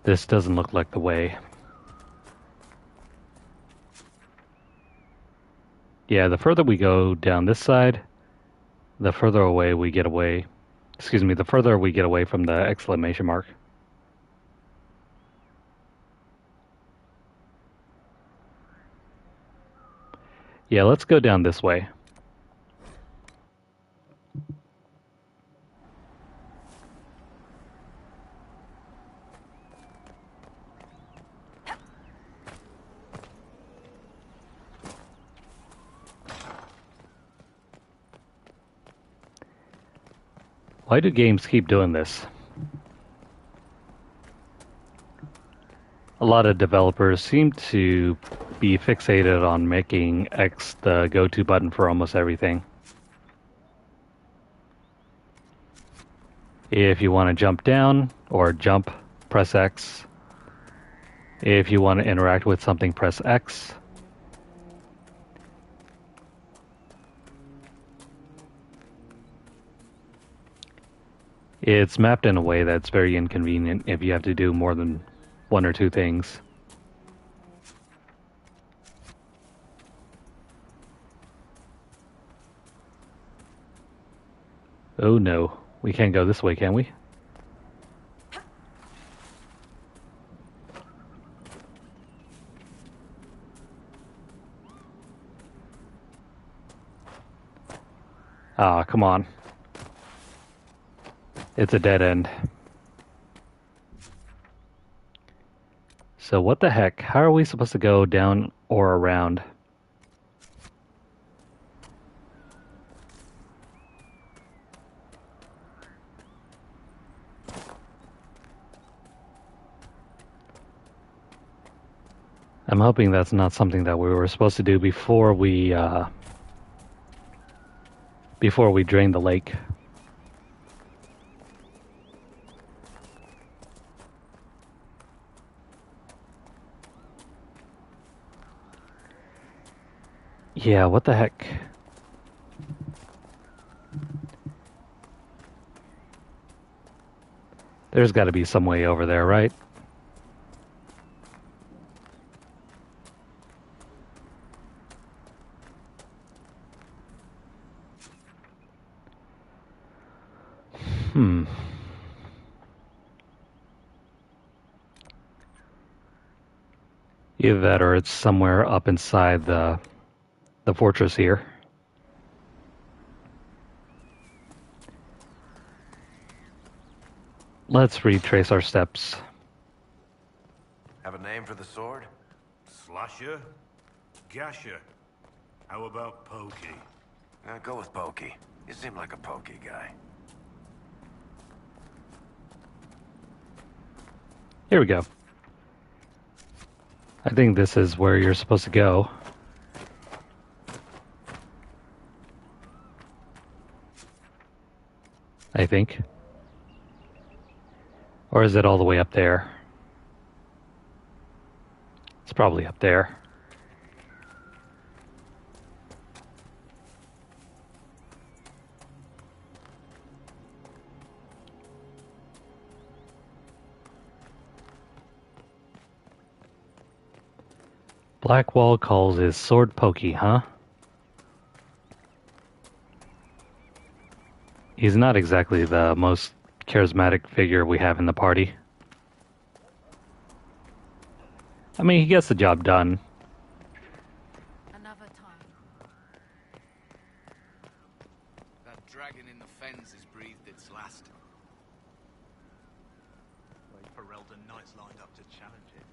This doesn't look like the way. Yeah, the further we go down this side, the further away we get away. Excuse me, the further we get away from the exclamation mark. Yeah, let's go down this way. Why do games keep doing this? A lot of developers seem to be fixated on making X the go-to button for almost everything. If you want to jump down or jump, press X. If you want to interact with something, press X. It's mapped in a way that's very inconvenient if you have to do more than one or two things. Oh no, we can't go this way, can we? Ah, come on. It's a dead end. So what the heck? How are we supposed to go down or around? I'm hoping that's not something that we were supposed to do before we drain the lake. Yeah, what the heck? There's got to be some way over there, right? Either that or it's somewhere up inside the fortress here. Let's retrace our steps. Have a name for the sword? Slasher? Gasher? How about Pokey? Go with Pokey. You seem like a Pokey guy. Here we go. I think this is where you're supposed to go. I think. Or is it all the way up there? It's probably up there. Blackwall calls his sword Pokey, huh? He's not exactly the most charismatic figure we have in the party. I mean, he gets the job done. Another time. That dragon in the fens has breathed its last. Ferelden Knights lined up to challenge it.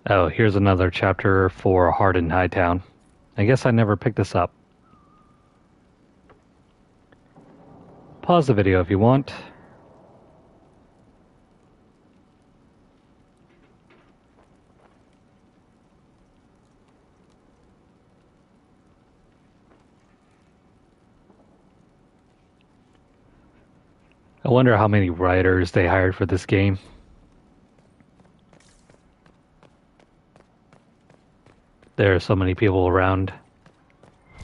Oh, here's another chapter for Hardened Hightown. I guess I never picked this up. Pause the video if you want. I wonder how many writers they hired for this game. There are so many people around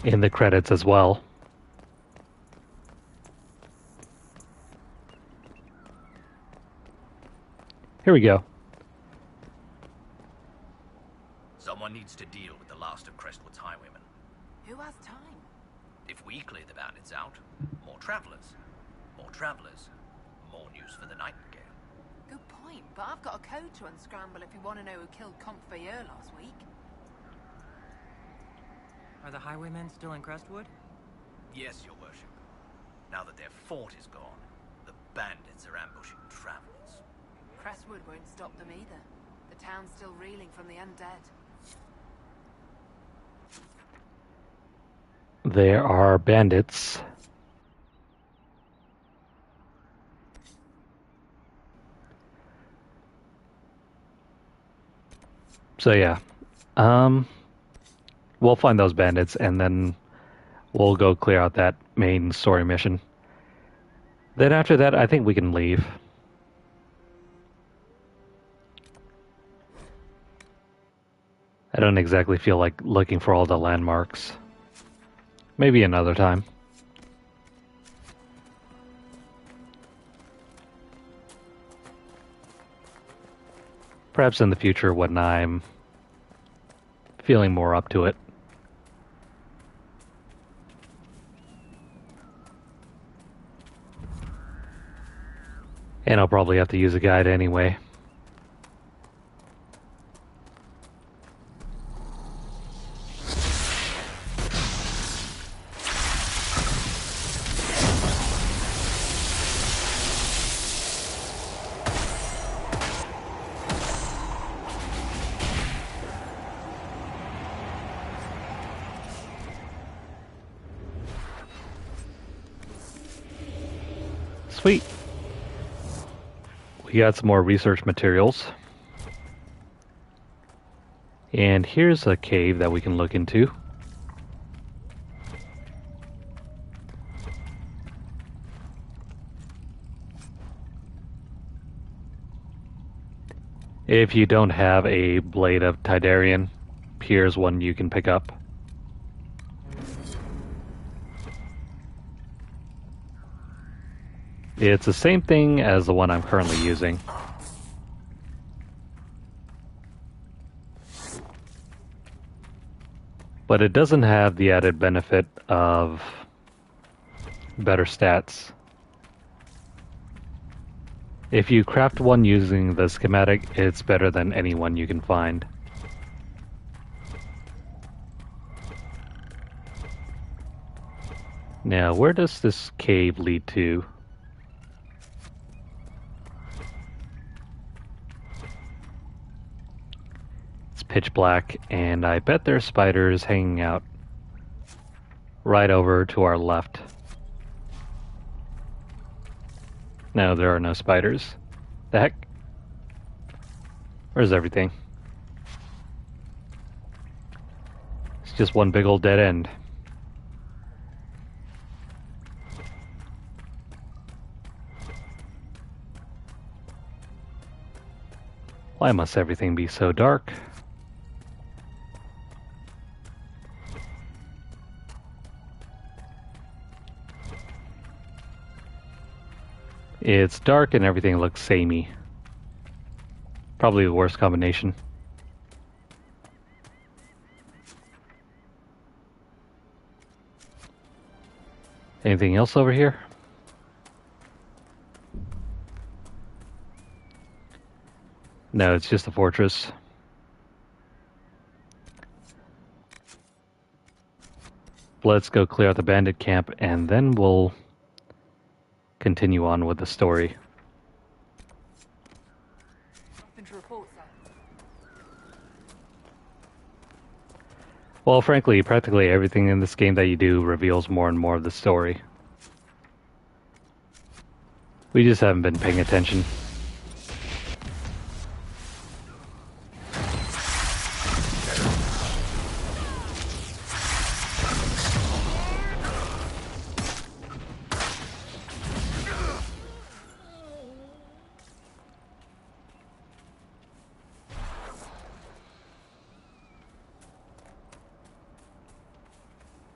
in the credits as well. Here we go. Someone needs to deal with the last of Crestwood's highwaymen. Who has time? If we clear the bandits out, more travelers. More travelers. More news for the Nightingale. Good point, but I've got a code to unscramble if you want to know who killed Conveyor last week. Are the highwaymen still in Crestwood? Yes, your worship. Now that their fort is gone, the bandits are ambushing travelers. Crestwood won't stop them either. The town's still reeling from the undead. there are bandits. So yeah, we'll find those bandits and then we'll go clear out that main story mission. Then after that, I think we can leave. I don't exactly feel like looking for all the landmarks. Maybe another time. Perhaps in the future when I'm feeling more up to it. And I'll probably have to use a guide anyway. Sweet. We got some more research materials. And here's a cave that we can look into. If you don't have a blade of Tidarian, here's one you can pick up. It's the same thing as the one I'm currently using. But it doesn't have the added benefit of better stats. If you craft one using the schematic, it's better than any one you can find. Now, where does this cave lead to? It's pitch black, and I bet there are spiders hanging out right over to our left. No, there are no spiders. The heck? Where's everything? It's just one big old dead end. Why must everything be so dark? It's dark and everything looks samey. Probably the worst combination. Anything else over here? No, it's just a fortress. Let's go clear out the bandit camp and then we'll continue on with the story. Well, frankly, practically everything in this game that you do reveals more and more of the story. We just haven't been paying attention.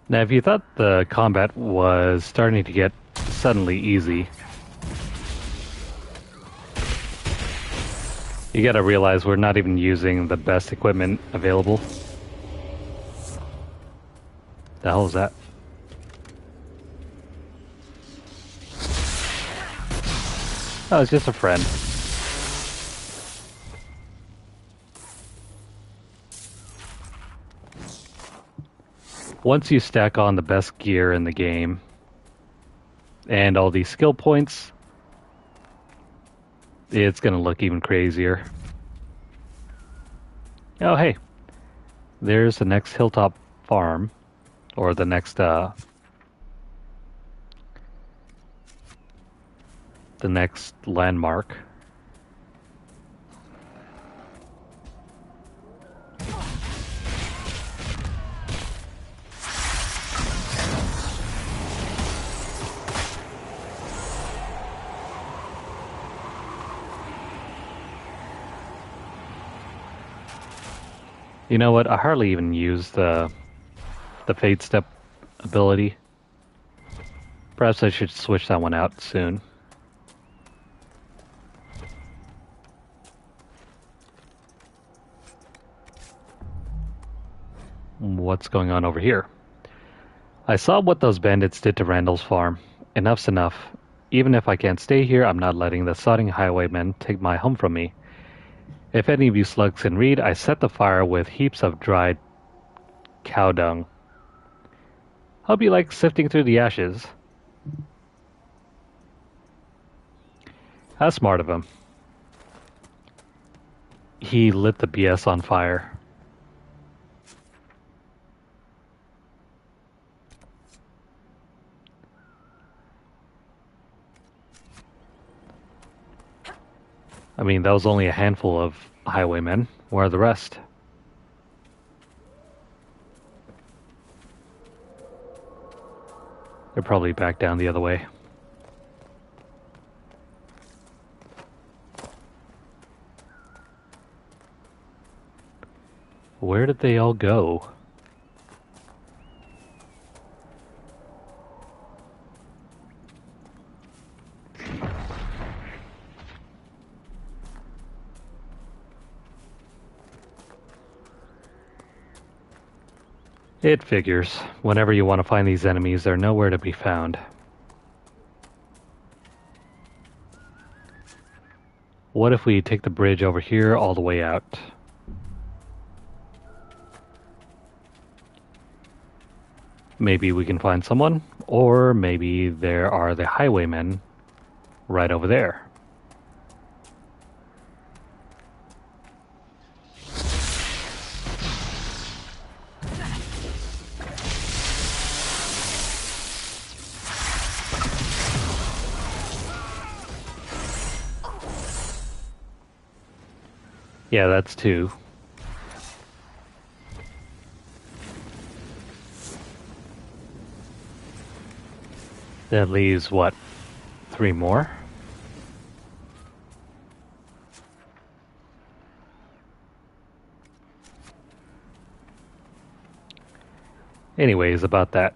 Now, if you thought the combat was starting to get suddenly easy, you gotta realize we're not even using the best equipment available. The hell is that? Oh, it's just a friend. Once you stack on the best gear in the game and all these skill points, it's gonna look even crazier. Oh hey, there's the next hilltop farm, or the next landmark. You know what? I hardly even use the Fade Step ability. Perhaps I should switch that one out soon. What's going on over here? I saw what those bandits did to Randall's farm. Enough's enough. Even if I can't stay here, I'm not letting the sodding highwaymen take my home from me. If any of you slugs can read, I set the fire with heaps of dried cow dung. Hope you like sifting through the ashes. How smart of him. He lit the BS on fire. I mean, that was only a handful of highwaymen. Where are the rest? They're probably back down the other way. Where did they all go? It figures. Whenever you want to find these enemies, they're nowhere to be found. What if we take the bridge over here all the way out? Maybe we can find someone, or maybe there are the highwaymen right over there. Yeah, that's two. That leaves, what, 3 more? Anyways, about that.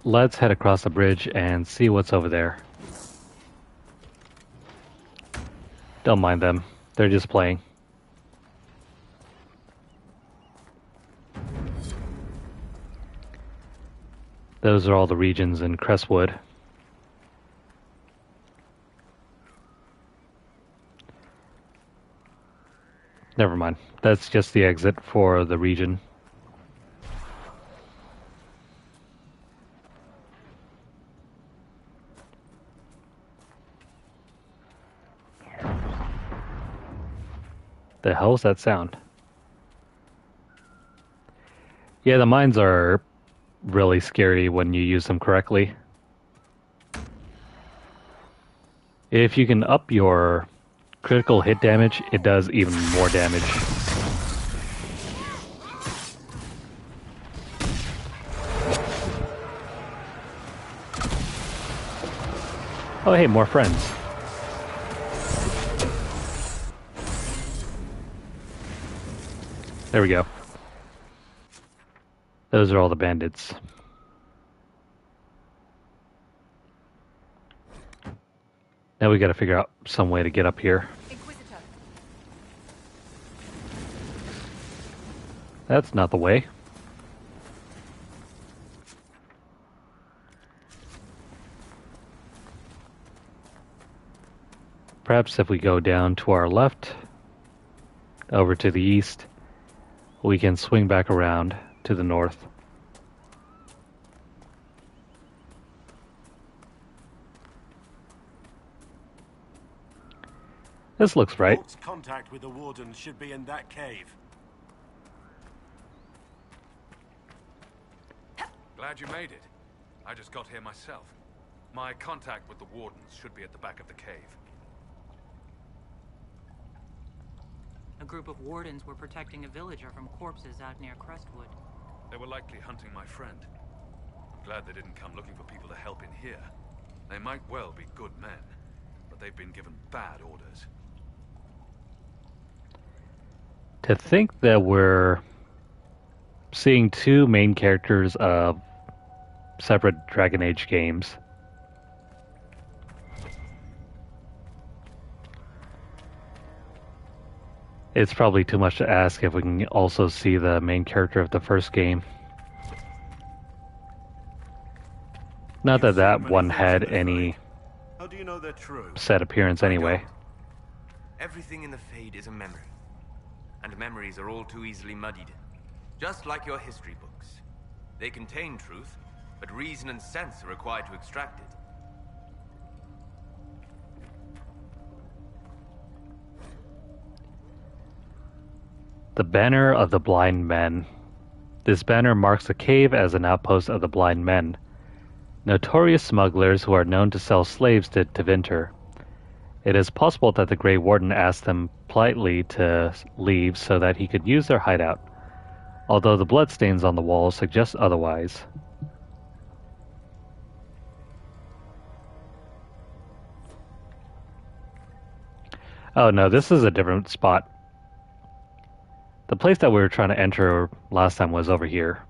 Let's head across the bridge and see what's over there. Don't mind them. They're just playing. Those are all the regions in Crestwood. Never mind. That's just the exit for the region. The hell's that sound? Yeah, the mines are really scary when you use them correctly. If you can up your critical hit damage, it does even more damage. Oh hey, more friends. There we go. Those are all the bandits. Now we gotta figure out some way to get up here. Inquisitor. That's not the way. Perhaps if we go down to our left, over to the east, we can swing back around to the north. This looks right. Bolt's contact with the Warden should be in that cave. Glad you made it. I just got here myself. My contact with the wardens should be at the back of the cave. A group of wardens were protecting a villager from corpses out near Crestwood. They were likely hunting my friend. I'm glad they didn't come looking for people to help in here. They might well be good men, but they've been given bad orders. To think that we're seeing two main characters of separate Dragon Age games. It's probably too much to ask if we can also see the main character of the first game. Not that that one had any How do you know they're true? set appearance anyway. Everything in the Fade is a memory. And memories are all too easily muddied. Just like your history books. They contain truth, but reason and sense are required to extract it. The Banner of the Blind Men. This banner marks the cave as an outpost of the Blind Men, notorious smugglers who are known to sell slaves to Tevinter. It is possible that the Grey Warden asked them politely to leave so that he could use their hideout, although the bloodstains on the walls suggest otherwise. Oh no, this is a different spot. The place that we were trying to enter last time was over here.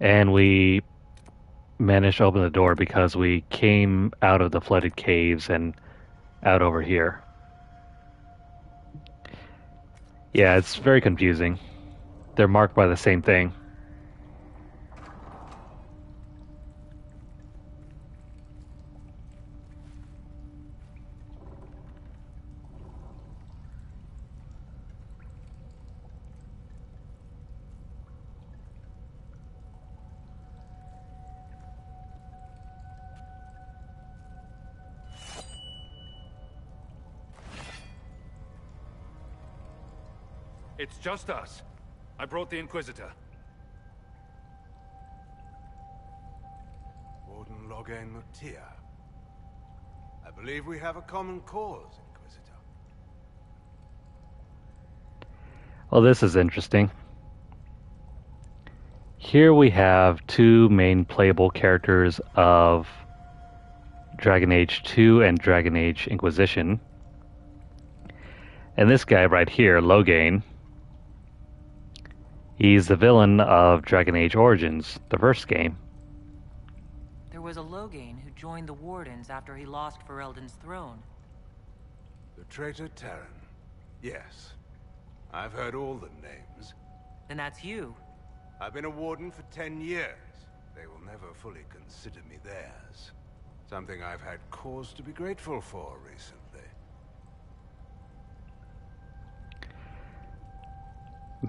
And we managed to open the door because we came out of the flooded caves and out over here. Yeah, it's very confusing. They're marked by the same thing. It's just us. I brought the Inquisitor. Warden Logain Mutia. I believe we have a common cause, Inquisitor. Well, this is interesting. Here we have two main playable characters of Dragon Age 2 and Dragon Age Inquisition. And this guy right here, Logain, he's the villain of Dragon Age Origins, the first game. There was a Logain who joined the Wardens after he lost Ferelden's throne. The traitor Terran. Yes. I've heard all the names. Then that's you. I've been a warden for 10 years. They will never fully consider me theirs. Something I've had cause to be grateful for recently.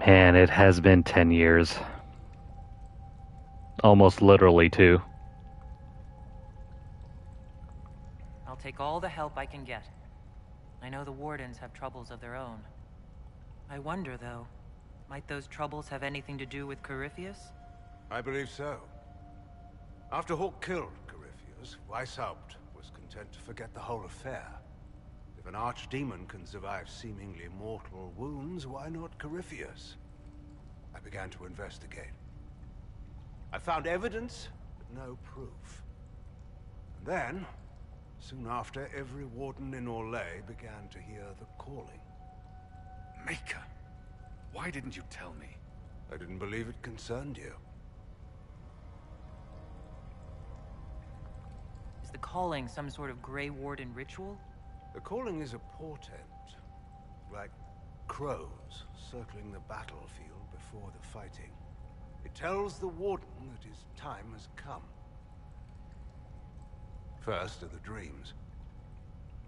Man, it has been 10 years. Almost literally, too. I'll take all the help I can get. I know the Wardens have troubles of their own. I wonder, though, might those troubles have anything to do with Corypheus? I believe so. After Hawk killed Corypheus, Weishaupt was content to forget the whole affair. If an archdemon can survive seemingly mortal wounds, why not Corypheus? I began to investigate. I found evidence, but no proof. And then, soon after, every warden in Orlais began to hear the calling. Maker, why didn't you tell me? I didn't believe it concerned you. Is the calling some sort of Grey Warden ritual? The calling is a portent, like crows circling the battlefield before the fighting. It tells the Warden that his time has come. First are the dreams,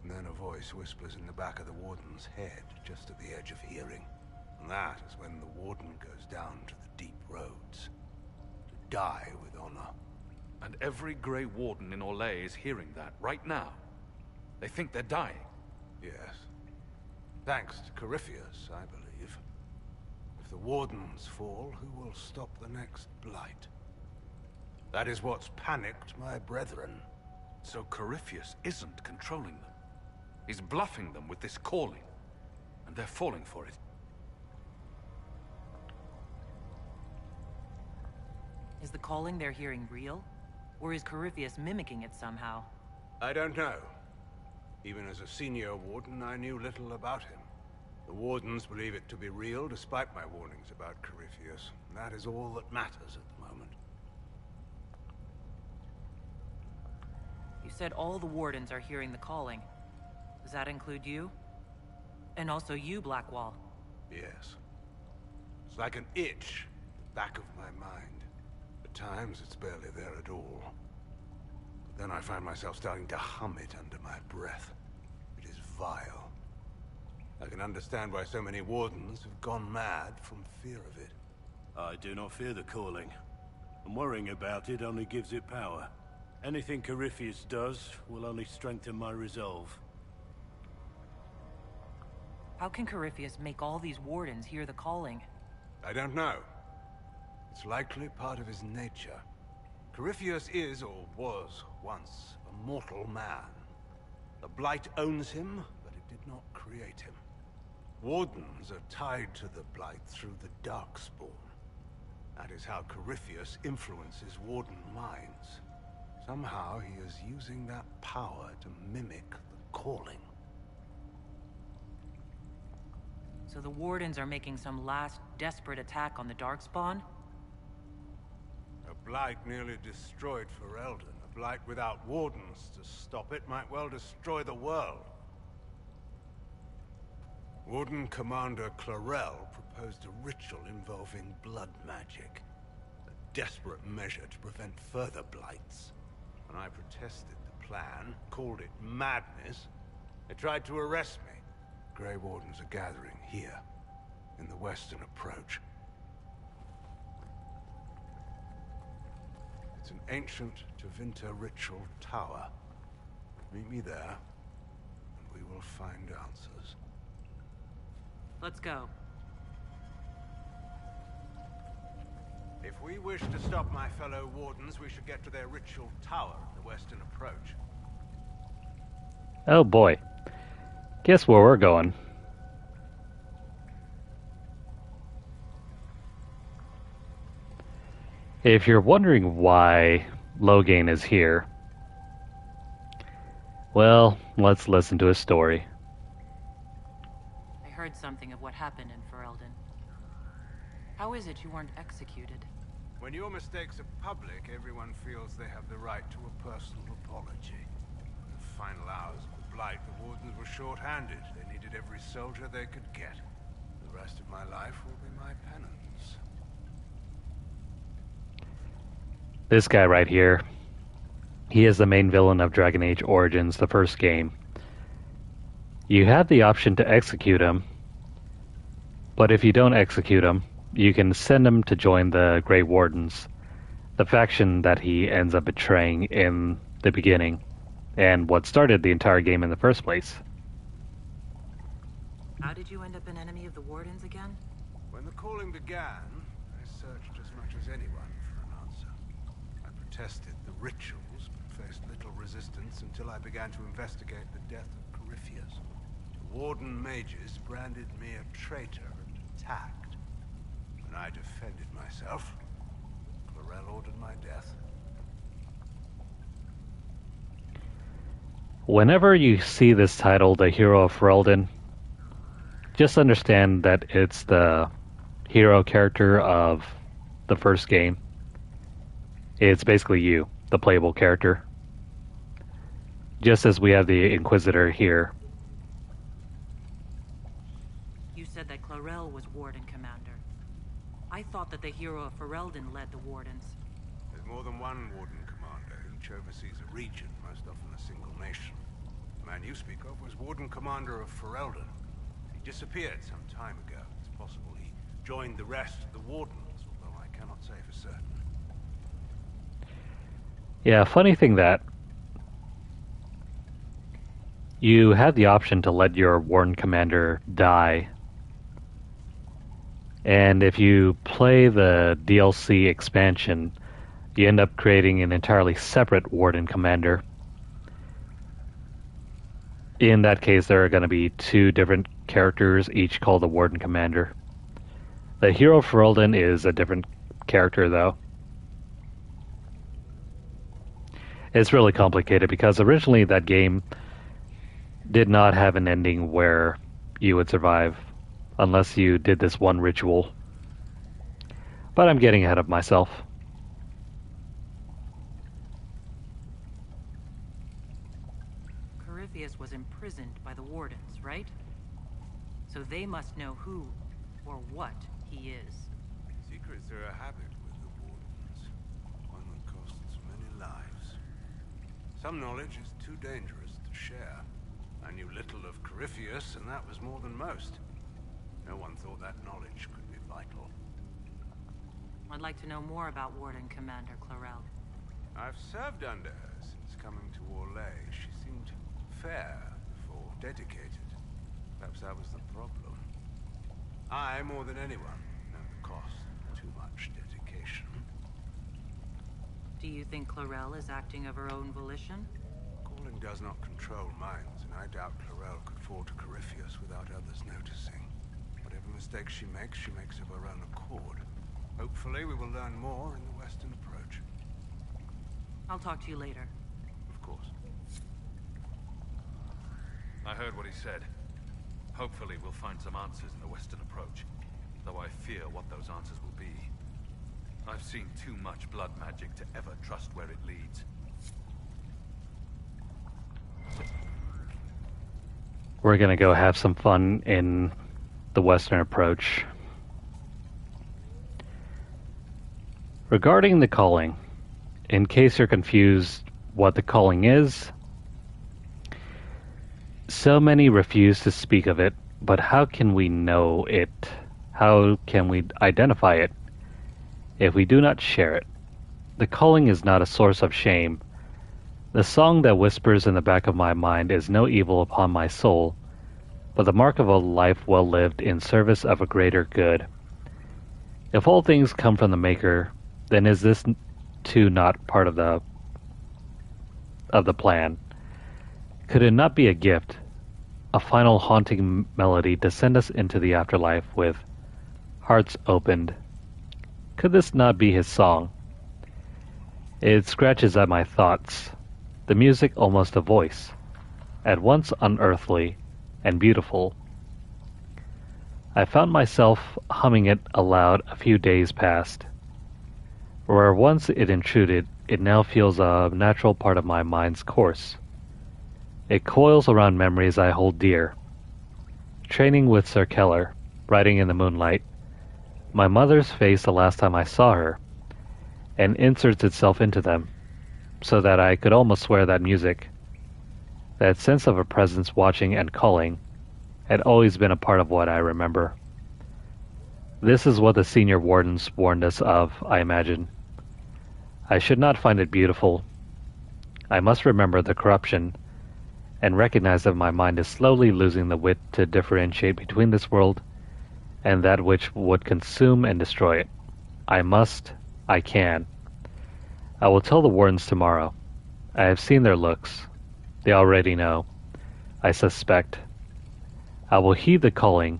and then a voice whispers in the back of the Warden's head, just at the edge of hearing. And that is when the Warden goes down to the deep roads, to die with honor. And every Grey Warden in Orlais is hearing that right now. They think they're dying. Yes. Thanks to Corypheus, I believe. If the Wardens fall, who will stop the next blight? That is what's panicked my brethren. So Corypheus isn't controlling them. He's bluffing them with this calling. And they're falling for it. Is the calling they're hearing real? Or is Corypheus mimicking it somehow? I don't know. Even as a senior Warden, I knew little about him. The Wardens believe it to be real, despite my warnings about Corypheus. That is all that matters at the moment. You said all the Wardens are hearing the calling. Does that include you? And also you, Blackwall? Yes. It's like an itch at the back of my mind. At times, it's barely there at all. But then I find myself starting to hum it under my breath. It is vile. I can understand why so many Wardens have gone mad from fear of it. I do not fear the calling. And worrying about it only gives it power. Anything Corypheus does will only strengthen my resolve. How can Corypheus make all these Wardens hear the calling? I don't know. It's likely part of his nature. Corypheus is, or was, once a mortal man. The Blight owns him, but it did not create him. Wardens are tied to the Blight through the Darkspawn. That is how Corypheus influences Warden minds. Somehow he is using that power to mimic the calling. So the Wardens are making some last desperate attack on the Darkspawn? A Blight nearly destroyed Ferelden. A Blight without Wardens to stop it might well destroy the world. Warden Commander Clarel proposed a ritual involving blood magic. A desperate measure to prevent further blights. When I protested the plan, called it madness, they tried to arrest me. Grey Wardens are gathering here, in the western approach. It's an ancient Tevinter ritual tower. Meet me there, and we will find answers. Let's go. If we wish to stop my fellow Wardens, we should get to their ritual tower in the western approach. Oh boy. Guess where we're going. If you're wondering why Loghain is here, well, let's listen to his story. I heard something of what happened in Ferelden. How is it you weren't executed? When your mistakes are public, everyone feels they have the right to a personal apology. In the final hours of the Blight, the Wardens were short-handed. They needed every soldier they could get. The rest of my life will be my penance. This guy right here, he is the main villain of Dragon Age Origins, the first game. You have the option to execute him, but if you don't execute him, you can send him to join the Grey Wardens, the faction that he ends up betraying in the beginning, and what started the entire game in the first place. How did you end up an enemy of the Wardens again? When the calling began, I searched as much as anyone for an answer. I protested the rituals, but faced little resistance until I began to investigate the death of Corypheus. The Warden mages branded me a traitor and attacked. When I defended myself, Clarel ordered my death. Whenever you see this title, The Hero of Ferelden, just understand that it's the hero character of the first game. It's basically you, the playable character. Just as we have the Inquisitor here. You said that Clarel was Warden Commander. I thought that the hero of Ferelden led the Wardens. There's more than one Warden Commander. Each oversees a region, most often a single nation. The man you speak of was Warden Commander of Ferelden. He disappeared some time ago. It's possible he joined the rest of the Wardens, although I cannot say for certain. Yeah, funny thing that you have the option to let your Warden Commander die. And if you play the DLC expansion, you end up creating an entirely separate Warden Commander. In that case, there are going to be two different characters, each called the Warden Commander. The Hero Ferelden is a different character, though. It's really complicated because originally that game did not have an ending where you would survive unless you did this one ritual. But I'm getting ahead of myself. Corypheus was imprisoned by the Wardens, right? So they must know who or what he is. Secrets are a habit with the Wardens. One that costs many lives. Some knowledge is too dangerous to share. I knew little of Corypheus, and that was more than most. No one thought that knowledge could be vital. I'd like to know more about Warden Commander Clarel. I've served under her since coming to Orlais. She seemed fair before dedicated. Perhaps that was the problem. I, more than anyone, know the cost of too much dedication. Do you think Clarel is acting of her own volition? Calling does not control minds, and I doubt Clarel could fall to Corypheus without others noticing. Whatever mistakes she makes of her own accord. Hopefully we will learn more in the Western approach. I'll talk to you later. Of course. I heard what he said. Hopefully we'll find some answers in the Western approach, though I fear what those answers will be. I've seen too much blood magic to ever trust where it leads. We're gonna go have some fun in the Western approach. Regarding the calling, in case you're confused what the calling is, so many refuse to speak of it, but how can we know it? How can we identify it if we do not share it? The calling is not a source of shame. The song that whispers in the back of my mind is no evil upon my soul, but the mark of a life well lived in service of a greater good. If all things come from the Maker, then is this too not part of the plan? Could it not be a gift, a final haunting melody to send us into the afterlife with hearts opened? Could this not be his song? It scratches at my thoughts, the music almost a voice, at once unearthly and beautiful. I found myself humming it aloud a few days past. Where once it intruded, it now feels a natural part of my mind's course. It coils around memories I hold dear. Training with Sir Keller, riding in the moonlight, my mother's face the last time I saw her, and inserts itself into them, so that I could almost swear that music, that sense of a presence watching and calling, had always been a part of what I remember. This is what the senior wardens warned us of, I imagine. I should not find it beautiful. I must remember the corruption, and recognize that my mind is slowly losing the wit to differentiate between this world and that which would consume and destroy it. I can. I will tell the wardens tomorrow. I have seen their looks. They already know. I suspect. I will heed the calling,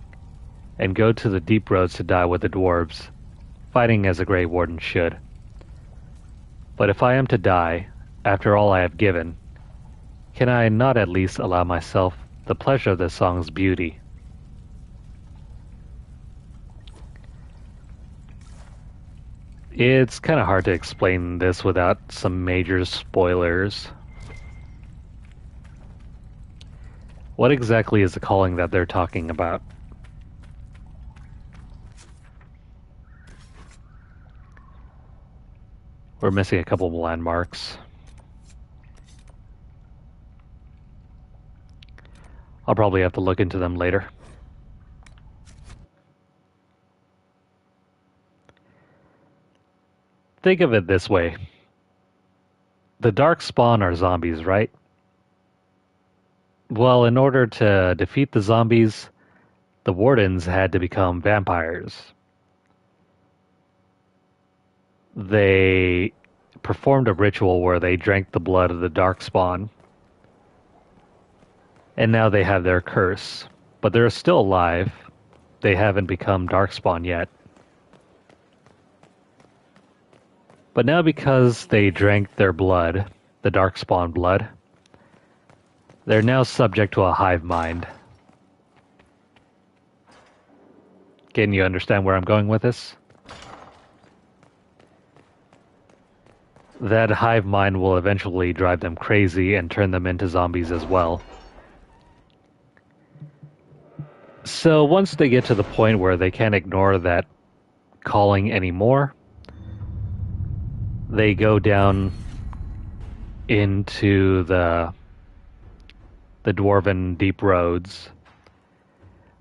and go to the deep roads to die with the dwarves, fighting as a Grey Warden should. But if I am to die, after all I have given, can I not at least allow myself the pleasure of the song's beauty? It's kind of hard to explain this without some major spoilers. What exactly is the calling that they're talking about? We're missing a couple of landmarks. I'll probably have to look into them later. Think of it this way. The Darkspawn are zombies, right? Well, in order to defeat the zombies, the Wardens had to become vampires. they performed a ritual where they drank the blood of the Darkspawn. And now they have their curse. But they're still alive. They haven't become Darkspawn yet. But now because they drank their blood, the Darkspawn blood, they're now subject to a hive mind. Can you understand where I'm going with this? That hive mind will eventually drive them crazy and turn them into zombies as well. So once they get to the point where they can't ignore that calling anymore, they go down into the dwarven deep roads,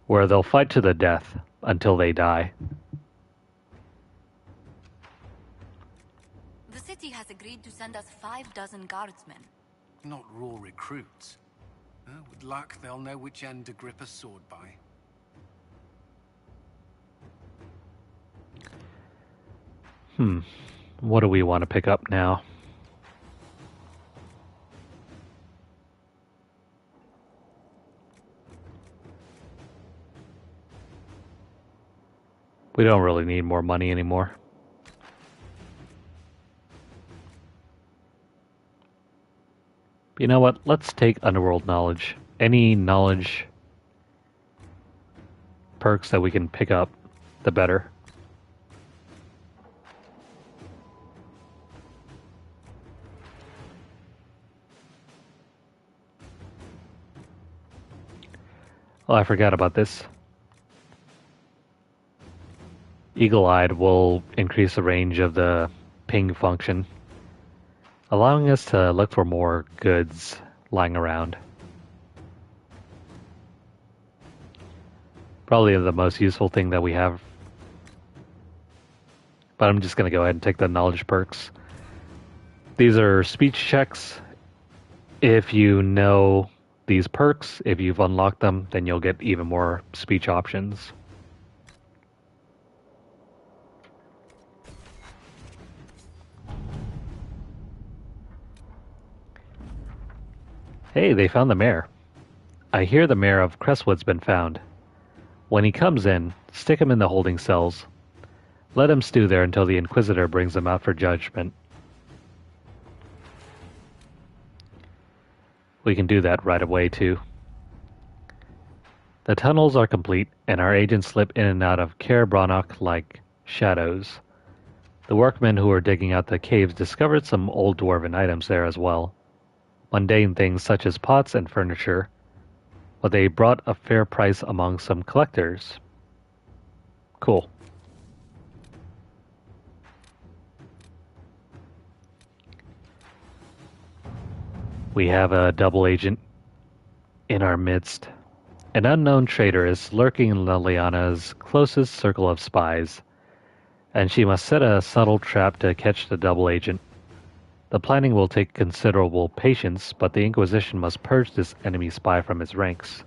where they'll fight to the death until they die. The city has agreed to send us 5 dozen guardsmen. Not raw recruits. With luck, they'll know which end to grip a sword by. What do we want to pick up now? We don't really need more money anymore. You know what? Let's take Underworld Knowledge. Any knowledge perks that we can pick up, the better. Oh, I forgot about this. Eagle-eyed will increase the range of the ping function, allowing us to look for more goods lying around. Probably the most useful thing that we have. But I'm just going to go ahead and take the knowledge perks. These are speech checks. If you know these perks, if you've unlocked them, then you'll get even more speech options. Hey, they found the mayor. I hear the mayor of Crestwood's been found. When he comes in, stick him in the holding cells. Let him stew there until the Inquisitor brings him out for judgment. We can do that right away, too. The tunnels are complete, and our agents slip in and out of Caer Bronach like shadows. The workmen who were digging out the caves discovered some old dwarven items there as well. Mundane things such as pots and furniture, but they brought a fair price among some collectors. Cool. We have a double agent in our midst. An unknown traitor is lurking in Leliana's closest circle of spies, and she must set a subtle trap to catch the double agent. The planning will take considerable patience, but the Inquisition must purge this enemy spy from his ranks.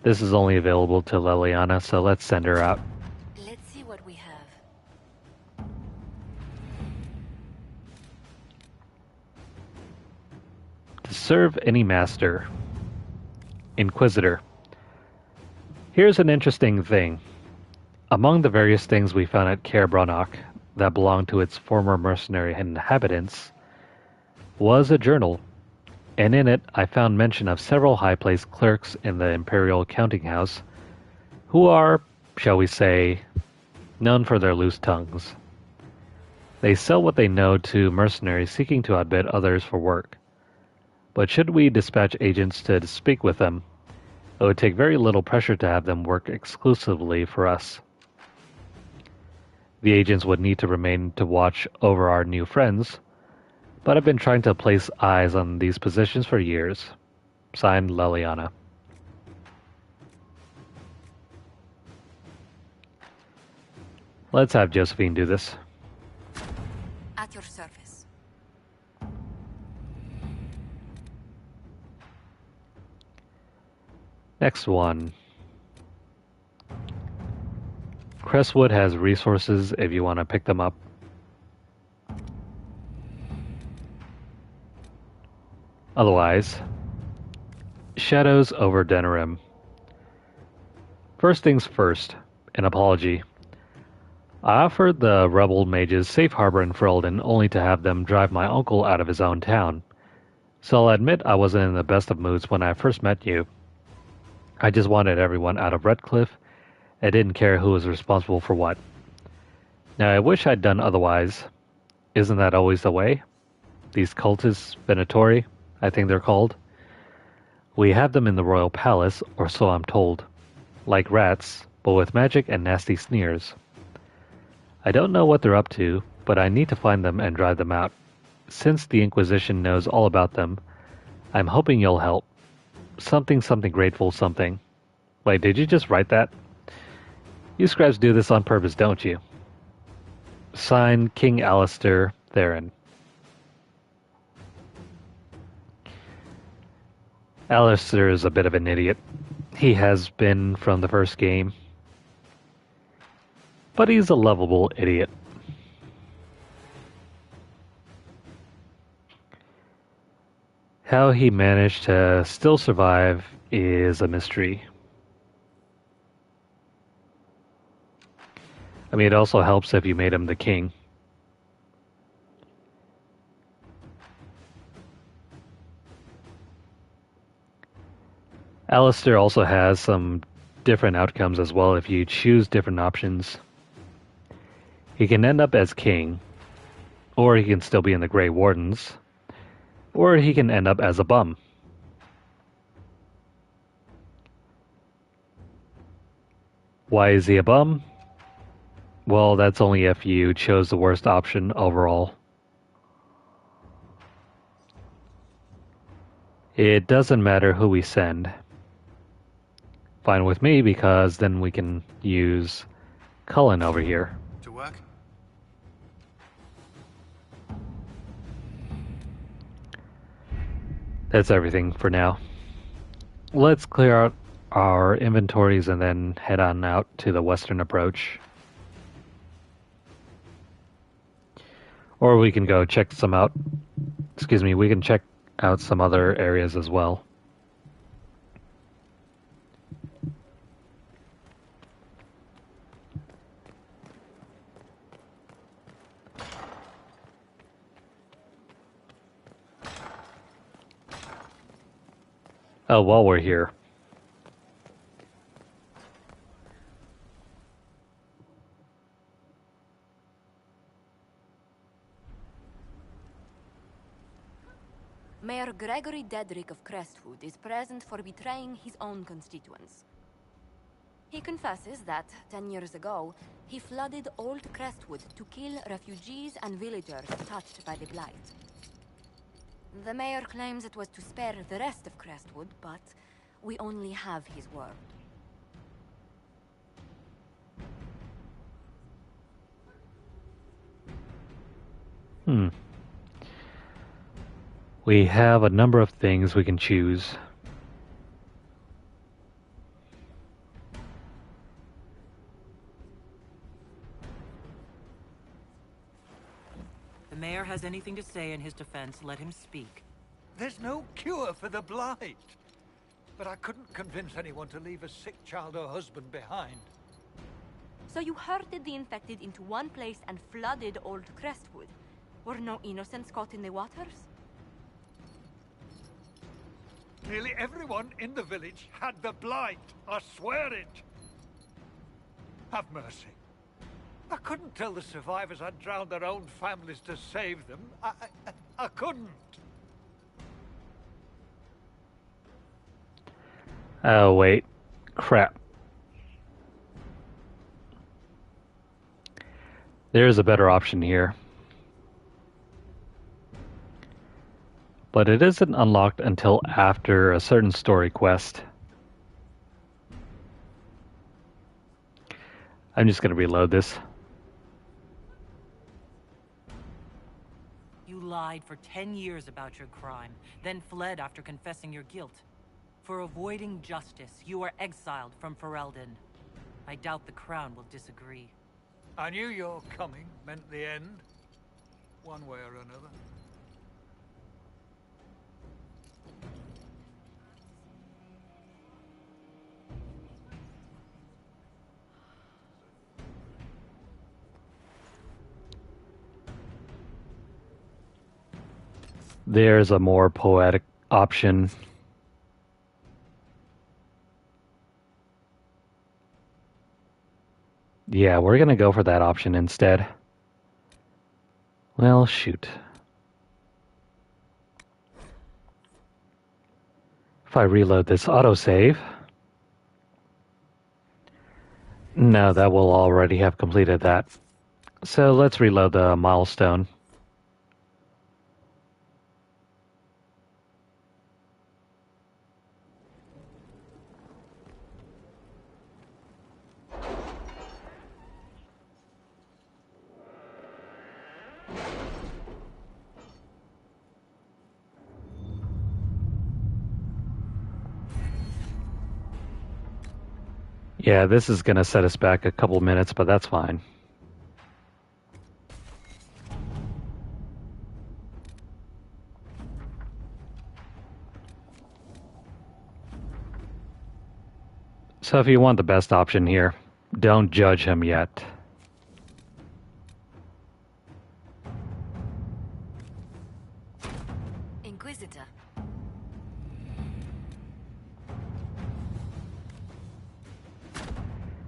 This is only available to Leliana, so let's send her out. Let's see what we have. To serve any master. Inquisitor. Here's an interesting thing. Among the various things we found at Caer Bronach that belonged to its former mercenary inhabitants was a journal, and in it I found mention of several high-placed clerks in the Imperial Counting House who are, shall we say, known for their loose tongues. They sell what they know to mercenaries seeking to outbid others for work. But should we dispatch agents to speak with them, it would take very little pressure to have them work exclusively for us. The agents would need to remain to watch over our new friends, but I've been trying to place eyes on these positions for years. Signed, Leliana. Let's have Josephine do this. At your service. Crestwood has resources if you want to pick them up. Otherwise, shadows over Denerim. First things first, an apology. I offered the rebel mages safe harbor in Ferelden only to have them drive my uncle out of his own town. So I'll admit I wasn't in the best of moods when I first met you. I just wanted everyone out of Redcliffe and didn't care who was responsible for what. Now I wish I'd done otherwise. Isn't that always the way? These cultists, Venatori, I think they're called. We have them in the royal palace, or so I'm told. Like rats, but with magic and nasty sneers. I don't know what they're up to, but I need to find them and drive them out. Since the Inquisition knows all about them, I'm hoping you'll help. Something grateful something. Wait, did you just write that? You scribes do this on purpose, don't you? Signed, King Alistair Theron. Alistair is a bit of an idiot. He has been from the first game. But he's a lovable idiot. How he managed to still survive is a mystery. I mean, it also helps if you made him the king. Alistair also has some different outcomes as well if you choose different options. He can end up as king, or he can still be in the Grey Wardens, or he can end up as a bum. Why is he a bum? Well, that's only if you chose the worst option overall. It doesn't matter who we send. Fine with me, because then we can use Cullen over here. To work? That's everything for now. Let's clear out our inventories and then head on out to the western approach. Or we can go check some out. Excuse me, we can check out some other areas as well. Oh, while we're here. Mayor Gregory Dedrick of Crestwood is present for betraying his own constituents. He confesses that, 10 years ago, he flooded Old Crestwood to kill refugees and villagers touched by the Blight. The mayor claims it was to spare the rest of Crestwood, but we only have his word. We have a number of things we can choose. The mayor has anything to say in his defense, let him speak. There's no cure for the Blight. But I couldn't convince anyone to leave a sick child or husband behind. So you herded the infected into one place and flooded Old Crestwood? Were no innocents caught in the waters? Nearly everyone in the village had the Blight. I swear it. Have mercy. I couldn't tell the survivors I'd drowned their own families to save them. I couldn't. Oh, wait. Crap. There's a better option here. But it isn't unlocked until after a certain story quest. I'm just going to reload this. You lied for 10 years about your crime, then fled after confessing your guilt. For avoiding justice, you were exiled from Ferelden. I doubt the Crown will disagree. I knew your coming meant the end, one way or another. There's a more poetic option. Yeah, we're gonna go for that option instead. Well, shoot. If I reload this autosave... No, that will already have completed that. So let's reload the milestone. Yeah, this is going to set us back a couple minutes, but that's fine. So if you want the best option here, don't judge him yet. Inquisitor.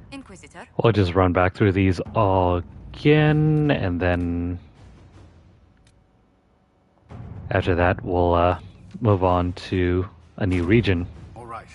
Inquisitor. We'll just run back through these all again, and then after that we'll move on to a new region. All right.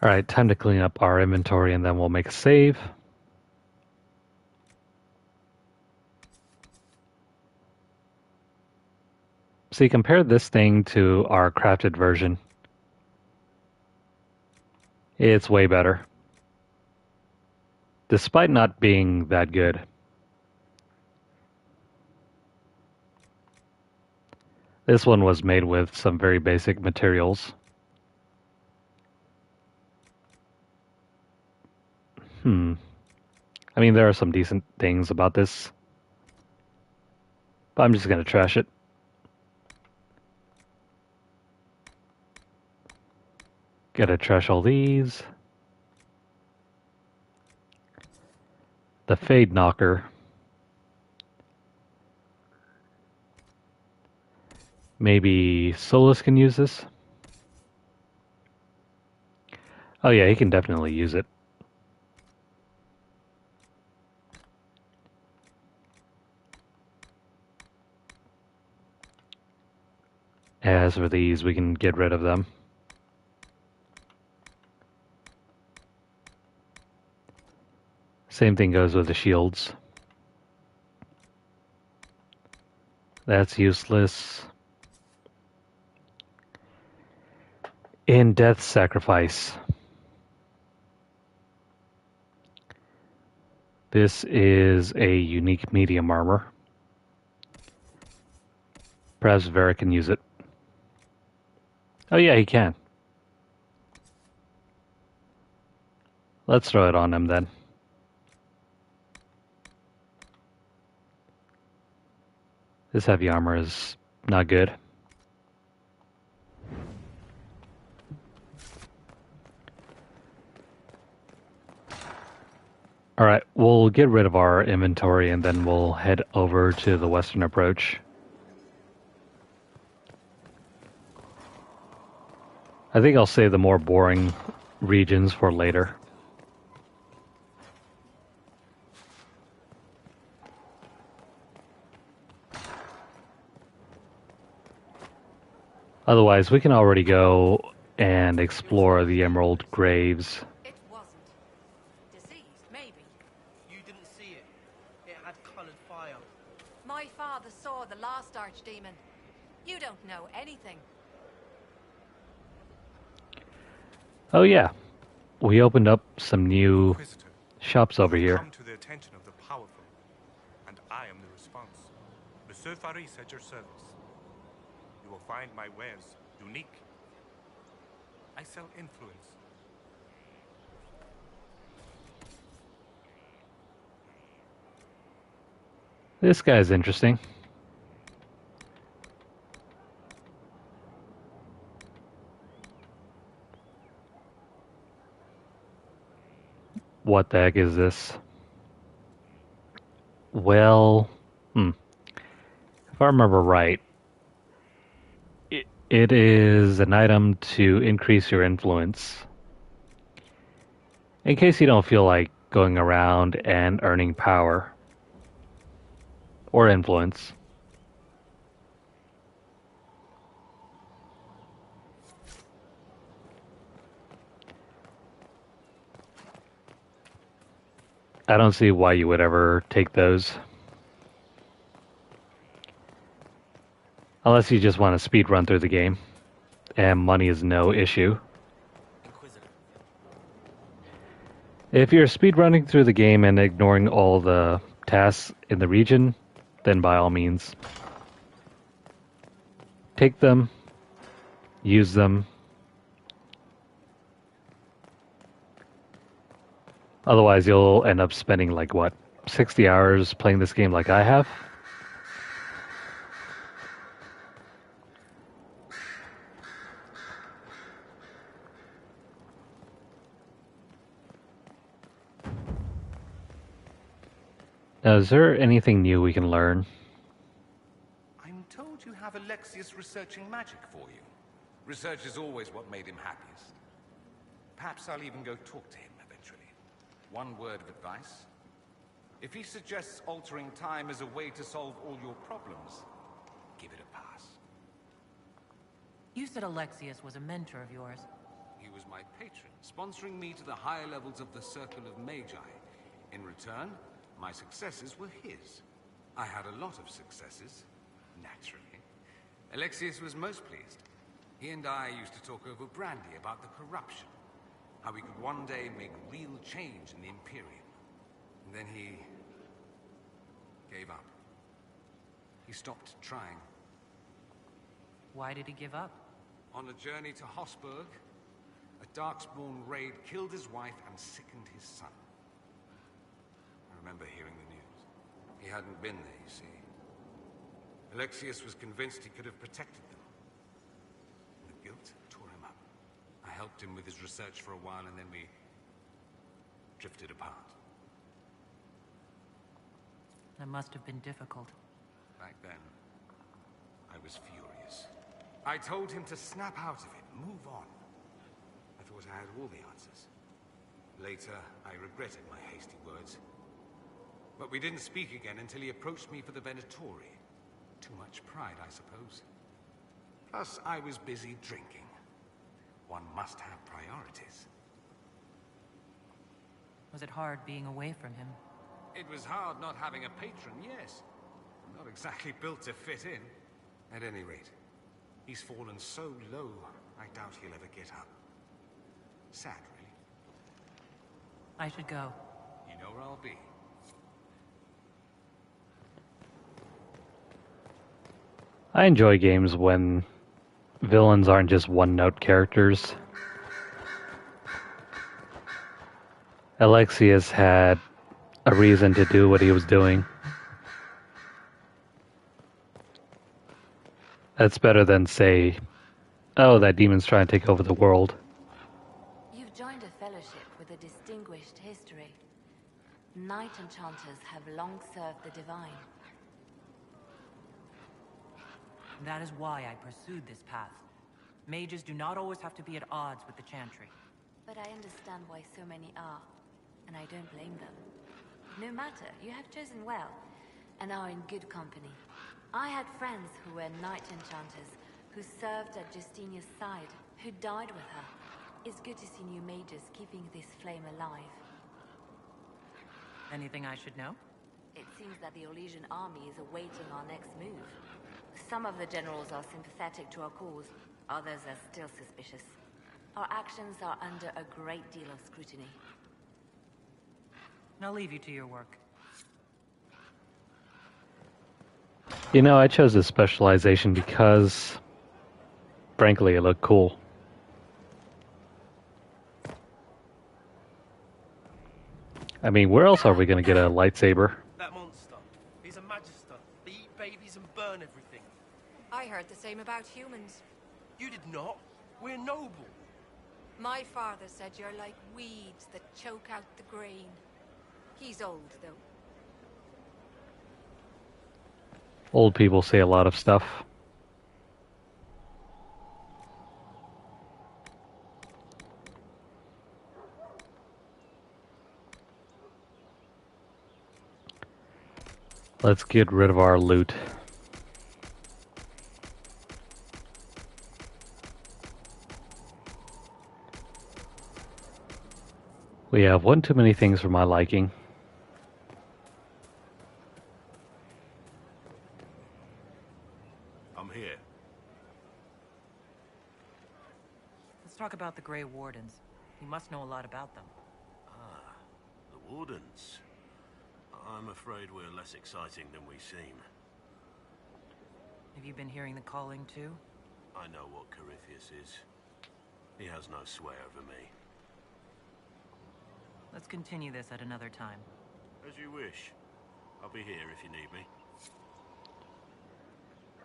Alright, time to clean up our inventory and then we'll make a save. See, compare this thing to our crafted version. It's way better. Despite not being that good. This one was made with some very basic materials. I mean, there are some decent things about this, but I'm just going to trash it. Gotta trash all these. The Fade Knocker. Maybe Solus can use this? Oh yeah, he can definitely use it. As for these, we can get rid of them. Same thing goes with the shields. That's useless. In Death Sacrifice. This is a unique medium armor. Perhaps Vera can use it. Oh yeah, he can. Let's throw it on him then. This heavy armor is not good. Alright, we'll get rid of our inventory and then we'll head over to the western approach. I think I'll save the more boring regions for later. Otherwise, we can already go and explore the Emerald Graves. It wasn't. Diseased, maybe. You didn't see it. It had colored fire. My father saw the last archdemon. You don't know anything. Oh yeah, we opened up some new shops over here. Come to the attention of the powerful, and I am the response. Monsieur Faris at your service. You will find my wares unique. I sell influence. This guy's interesting. What the heck is this? Well, if I remember right, it is an item to increase your influence. In case you don't feel like going around and earning power or influence. I don't see why you would ever take those. Unless you just want to speed run through the game. And money is no issue. If you're speed running through the game and ignoring all the tasks in the region, then by all means, take them, use them. Otherwise, you'll end up spending like, what, 60 hours playing this game like I have? Now, is there anything new we can learn? I'm told you have Alexius researching magic for you. Research is always what made him happiest. Perhaps I'll even go talk to him eventually. One word of advice. If he suggests altering time as a way to solve all your problems, give it a pass. You said Alexius was a mentor of yours. He was my patron, sponsoring me to the higher levels of the Circle of Magi. In return, my successes were his. I had a lot of successes, naturally. Alexius was most pleased. He and I used to talk over brandy about the corruption, how we could one day make real change in the Imperium. And then he gave up. He stopped trying. Why did he give up? On a journey to Hossberg, a Darkspawn raid killed his wife and sickened his son. I remember hearing the news. He hadn't been there, you see. Alexius was convinced he could have protected them. The guilt tore him up. I helped him with his research for a while, and then we drifted apart. That must have been difficult. Back then, I was furious. I told him to snap out of it, move on. I thought I had all the answers. Later, I regretted my hasty words. But we didn't speak again until he approached me for the Venatori. Too much pride, I suppose. Plus, I was busy drinking. One must have priorities. Was it hard being away from him? It was hard not having a patron, yes. Not exactly built to fit in. At any rate, he's fallen so low, I doubt he'll ever get up. Sad, really. I should go. You know where I'll be. I enjoy games when villains aren't just one-note characters. Alexius had a reason to do what he was doing. That's better than, say, oh, that demon's trying to take over the world. You've joined a fellowship with a distinguished history. Knight enchanters have long served the divine. That is why I pursued this path. Mages do not always have to be at odds with the Chantry. But I understand why so many are, and I don't blame them. No matter, you have chosen well, and are in good company. I had friends who were knight enchanters, who served at Justinia's side, who died with her. It's good to see new mages keeping this flame alive. Anything I should know? It seems that the Orlesian army is awaiting our next move. Some of the generals are sympathetic to our cause, others are still suspicious. Our actions are under a great deal of scrutiny. I'll leave you to your work. You know, I chose this specialization because, frankly, it looked cool. I mean, where else are we going to get a lightsaber? That monster. He's a magister. They eat babies and burn everything. I heard the same about humans. You did not. We're noble. My father said you're like weeds that choke out the grain. He's old, though. Old people say a lot of stuff. Let's get rid of our loot. We have one too many things for my liking. I'm here. Let's talk about the Grey Wardens. You must know a lot about them. Ah, the Wardens. I'm afraid we're less exciting than we seem. Have you been hearing the calling too? I know what Corypheus is. He has no sway over me. Let's continue this at another time. As you wish. I'll be here if you need me.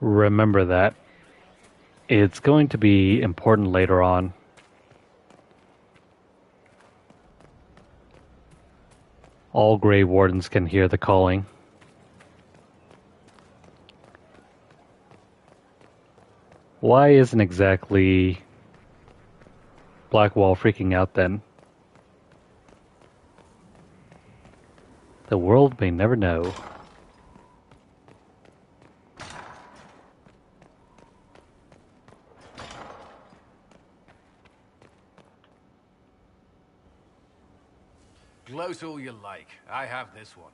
Remember that. It's going to be important later on. All Grey Wardens can hear the calling. Why isn't exactly Blackwall freaking out then? The world may never know. Gloat all you like. I have this one.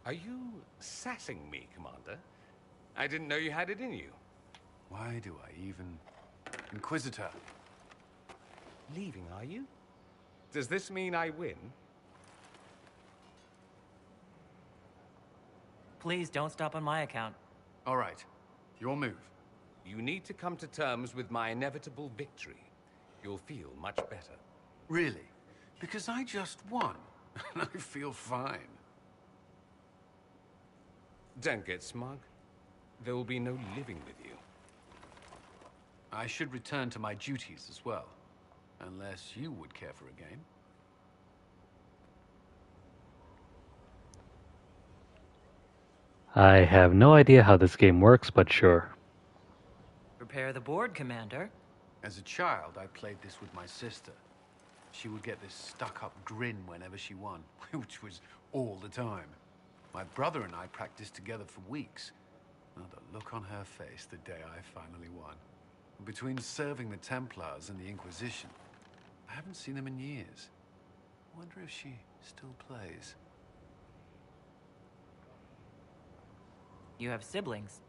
Are you sassing me, Commander? I didn't know you had it in you. Why do I even... Inquisitor. Leaving, are you? Does this mean I win? Please don't stop on my account. All right. Your move. You need to come to terms with my inevitable victory. You'll feel much better. Really? Because I just won, and I feel fine. Don't get smug. There will be no living with you. I should return to my duties as well. Unless you would care for a game. I have no idea how this game works, but sure. Prepare the board, Commander. As a child, I played this with my sister. She would get this stuck-up grin whenever she won, which was all the time. My brother and I practiced together for weeks. Oh, the look on her face the day I finally won. Between serving the Templars and the Inquisition, I haven't seen them in years. I wonder if she still plays. You have siblings.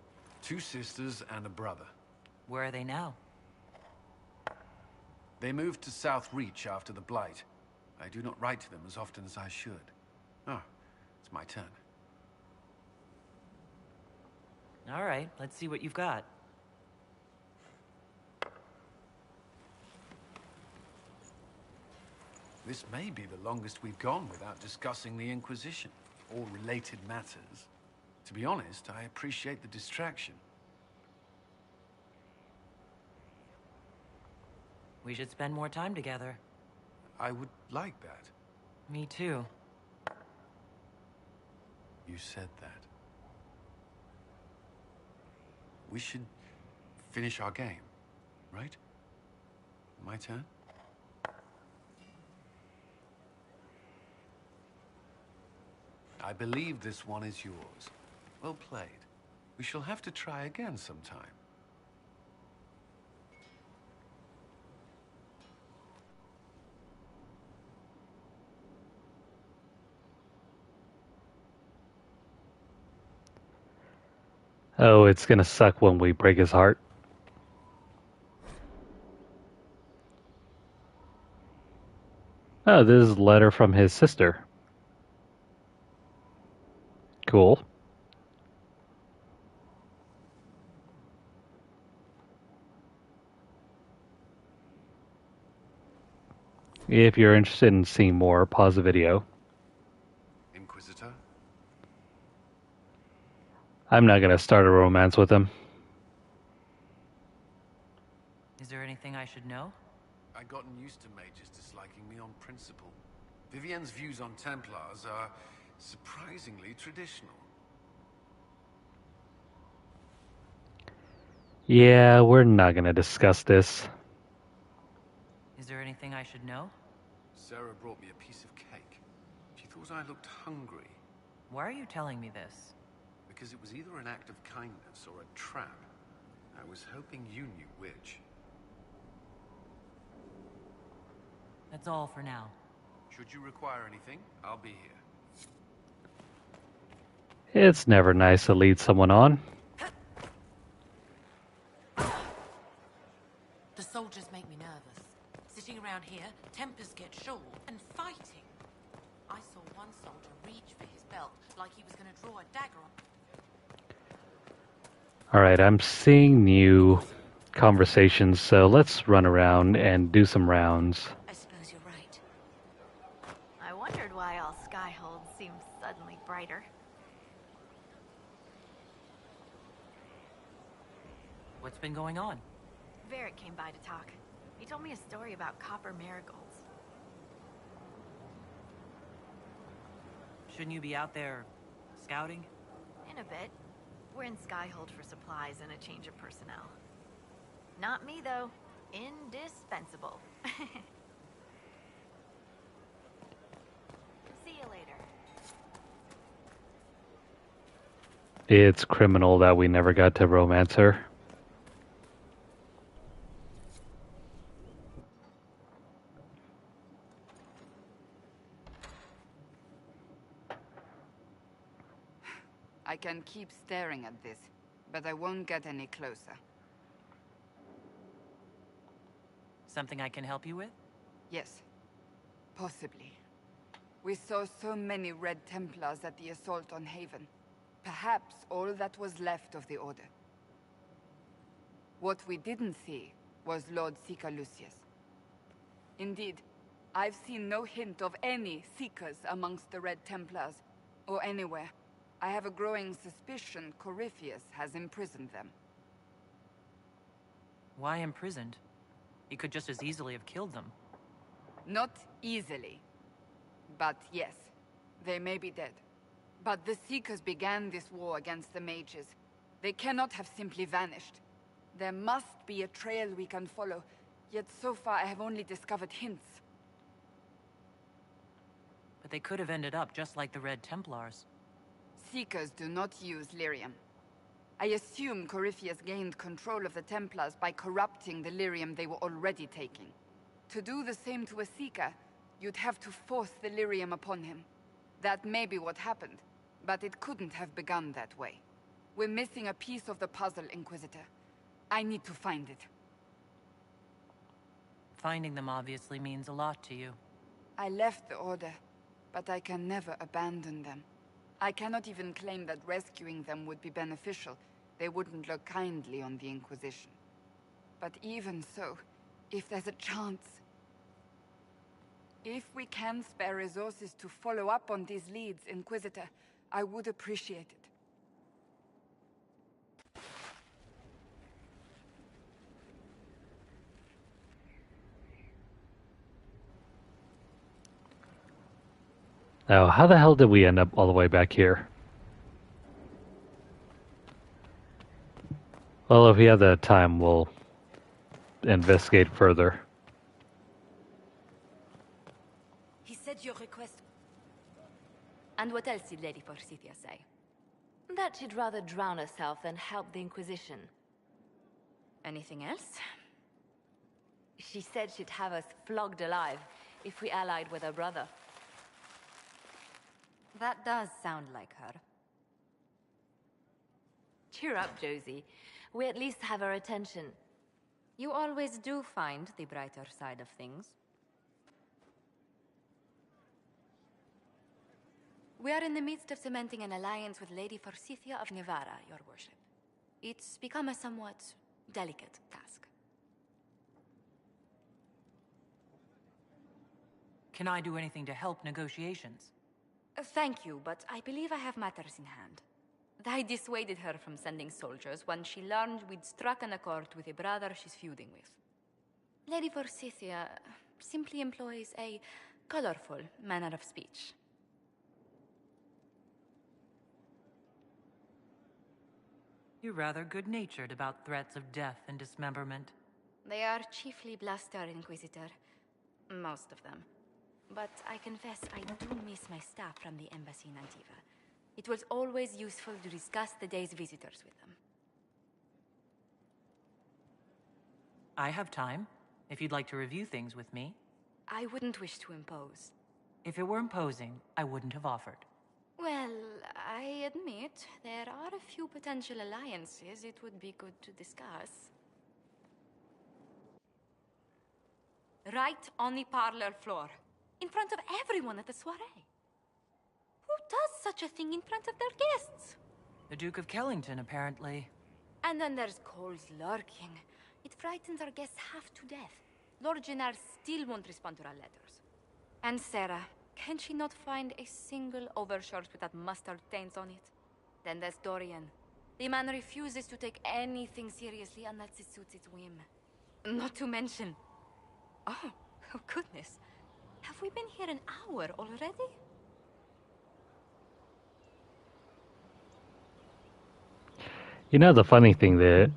2 sisters and a brother. Where are they now? They moved to South Reach after the Blight. I do not write to them as often as I should. Oh, it's my turn. All right, let's see what you've got. This may be the longest we've gone without discussing the Inquisition, or related matters. To be honest, I appreciate the distraction. We should spend more time together. I would like that. Me too. You said that. We should finish our game, right? My turn? I believe this one is yours. Well played. We shall have to try again sometime. Oh, it's gonna suck when we break his heart. Oh, this is a letter from his sister. Cool. If you're interested in seeing more, pause the video. Inquisitor? I'm not going to start a romance with him. Is there anything I should know? I've gotten used to mages disliking me on principle. Vivienne's views on Templars are surprisingly traditional. Yeah, we're not going to discuss this. Is there anything I should know? Sarah brought me a piece of cake. She thought I looked hungry. Why are you telling me this? Because it was either an act of kindness or a trap. I was hoping you knew which. That's all for now. Should you require anything, I'll be here. It's never nice to lead someone on. The soldiers make me nervous. Sitting around here, tempers get short, and fighting. I saw one soldier reach for his belt like he was going to draw a dagger on. Alright, I'm seeing new conversations, so let's run around and do some rounds. I suppose you're right. I wondered why all Skyhold seemed suddenly brighter. What's been going on? Varric came by to talk. He told me a story about copper marigolds. Shouldn't you be out there scouting? In a bit. We're in Skyhold for supplies and a change of personnel. Not me, though. Indispensable. See you later. It's criminal that we never got to romance her. I can keep staring at this, but I won't get any closer. Something I can help you with? Yes. Possibly. We saw so many Red Templars at the assault on Haven. Perhaps all that was left of the Order. What we didn't see was Lord Seeker Lucius. Indeed, I've seen no hint of any Seekers amongst the Red Templars, or anywhere. I have a growing suspicion Corypheus has imprisoned them. Why imprisoned? He could just as easily have killed them. Not easily. But yes, they may be dead. But the Seekers began this war against the mages. They cannot have simply vanished. There must be a trail we can follow, yet so far I have only discovered hints. But they could have ended up just like the Red Templars. Seekers do not use lyrium. I assume Corypheus gained control of the Templars by corrupting the lyrium they were already taking. To do the same to a Seeker, you'd have to force the lyrium upon him. That may be what happened, but it couldn't have begun that way. We're missing a piece of the puzzle, Inquisitor. I need to find it. Finding them obviously means a lot to you. I left the Order, but I can never abandon them. I cannot even claim that rescuing them would be beneficial. They wouldn't look kindly on the Inquisition. But even so, if there's a chance... If we can spare resources to follow up on these leads, Inquisitor, I would appreciate it. Now, how the hell did we end up all the way back here? Well, if we have the time, we'll investigate further. He said your request... And what else did Lady Forsythia say? That she'd rather drown herself than help the Inquisition. Anything else? She said she'd have us flogged alive if we allied with her brother. That does sound like her. Cheer up, Josie. We at least have her attention. You always do find the brighter side of things. We are in the midst of cementing an alliance with Lady Forsythia of Nevada, your worship. It's become a somewhat delicate task. Can I do anything to help negotiations? Thank you, but I believe I have matters in hand. I dissuaded her from sending soldiers when she learned we'd struck an accord with a brother she's feuding with. Lady Forsythia simply employs a colorful manner of speech. You're rather good-natured about threats of death and dismemberment. They are chiefly bluster, Inquisitor. Most of them. But I confess I do miss my staff from the embassy in Antiva. It was always useful to discuss the day's visitors with them. I have time, if you'd like to review things with me. I wouldn't wish to impose. If it were imposing, I wouldn't have offered. Well, I admit there are a few potential alliances it would be good to discuss. Right on the parlor floor, in front of everyone at the soiree. Who does such a thing in front of their guests? The Duke of Kellington, apparently. And then there's Cole's lurking. It frightens our guests half to death. Lord Gennard still won't respond to our letters. And Sarah, can she not find a single overshirt with that mustard taint on it? Then there's Dorian. The man refuses to take anything seriously unless it suits its whim. Not to mention... Oh goodness. Have we been here an hour already? You know, the funny thing that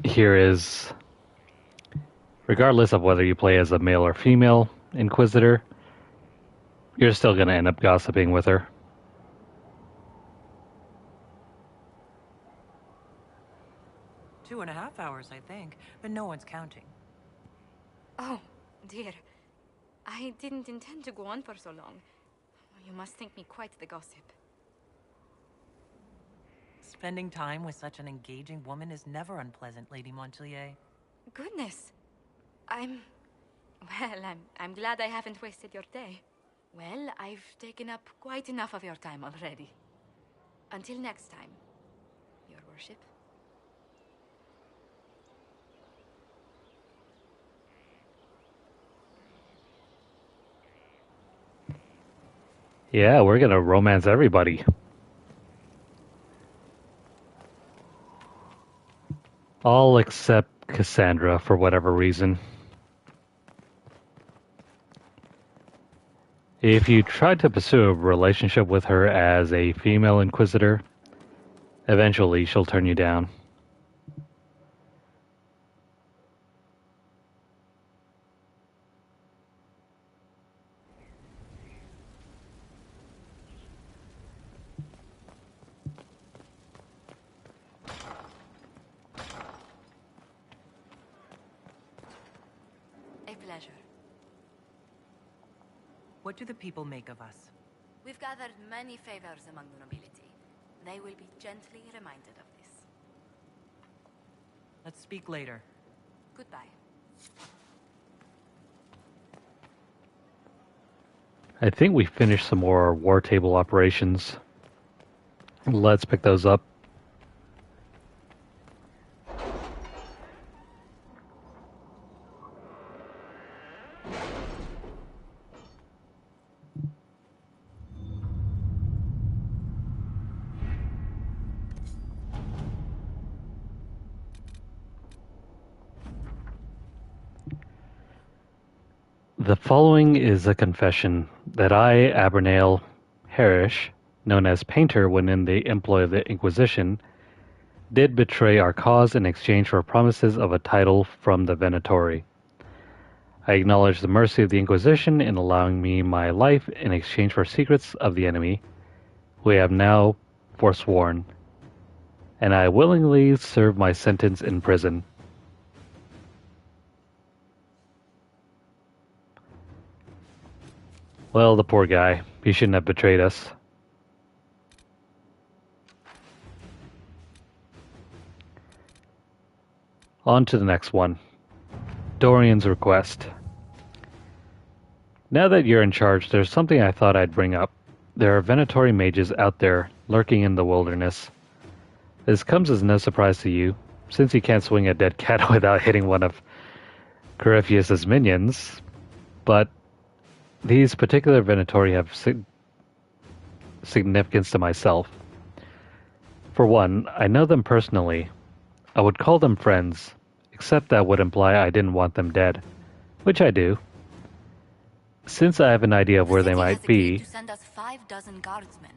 here is, regardless of whether you play as a male or female Inquisitor, you're still going to end up gossiping with her. Two 2.5 hours, I think, but no one's counting. Oh, dear. I didn't intend to go on for so long. You must think me quite the gossip. Spending time with such an engaging woman is never unpleasant, Lady Montelier. Goodness. I'm glad I haven't wasted your day. Well, I've taken up quite enough of your time already. Until next time, Your Worship. Yeah, we're gonna romance everybody. All except Cassandra, for whatever reason. If you try to pursue a relationship with her as a female Inquisitor, eventually she'll turn you down. A pleasure. What do the people make of us? We've gathered many favors among the nobility. They will be gently reminded of this. Let's speak later. Goodbye. I think we finished some more war table operations. Let's pick those up. The following is a confession that I, Abernail Harish, known as Painter when in the employ of the Inquisition, did betray our cause in exchange for promises of a title from the Venatori. I acknowledge the mercy of the Inquisition in allowing me my life in exchange for secrets of the enemy, who I have now forsworn, and I willingly serve my sentence in prison. Well, the poor guy. He shouldn't have betrayed us. On to the next one. Dorian's request. Now that you're in charge, there's something I thought I'd bring up. there are Venatori mages out there lurking in the wilderness. This comes as no surprise to you, since you can't swing a dead cat without hitting one of Corypheus's minions, but these particular Venatori have significance to myself. For one, I know them personally. I would call them friends, except that would imply I didn't want them dead, which I do. Since I have an idea of where they might be, to send us 6 guardsmen.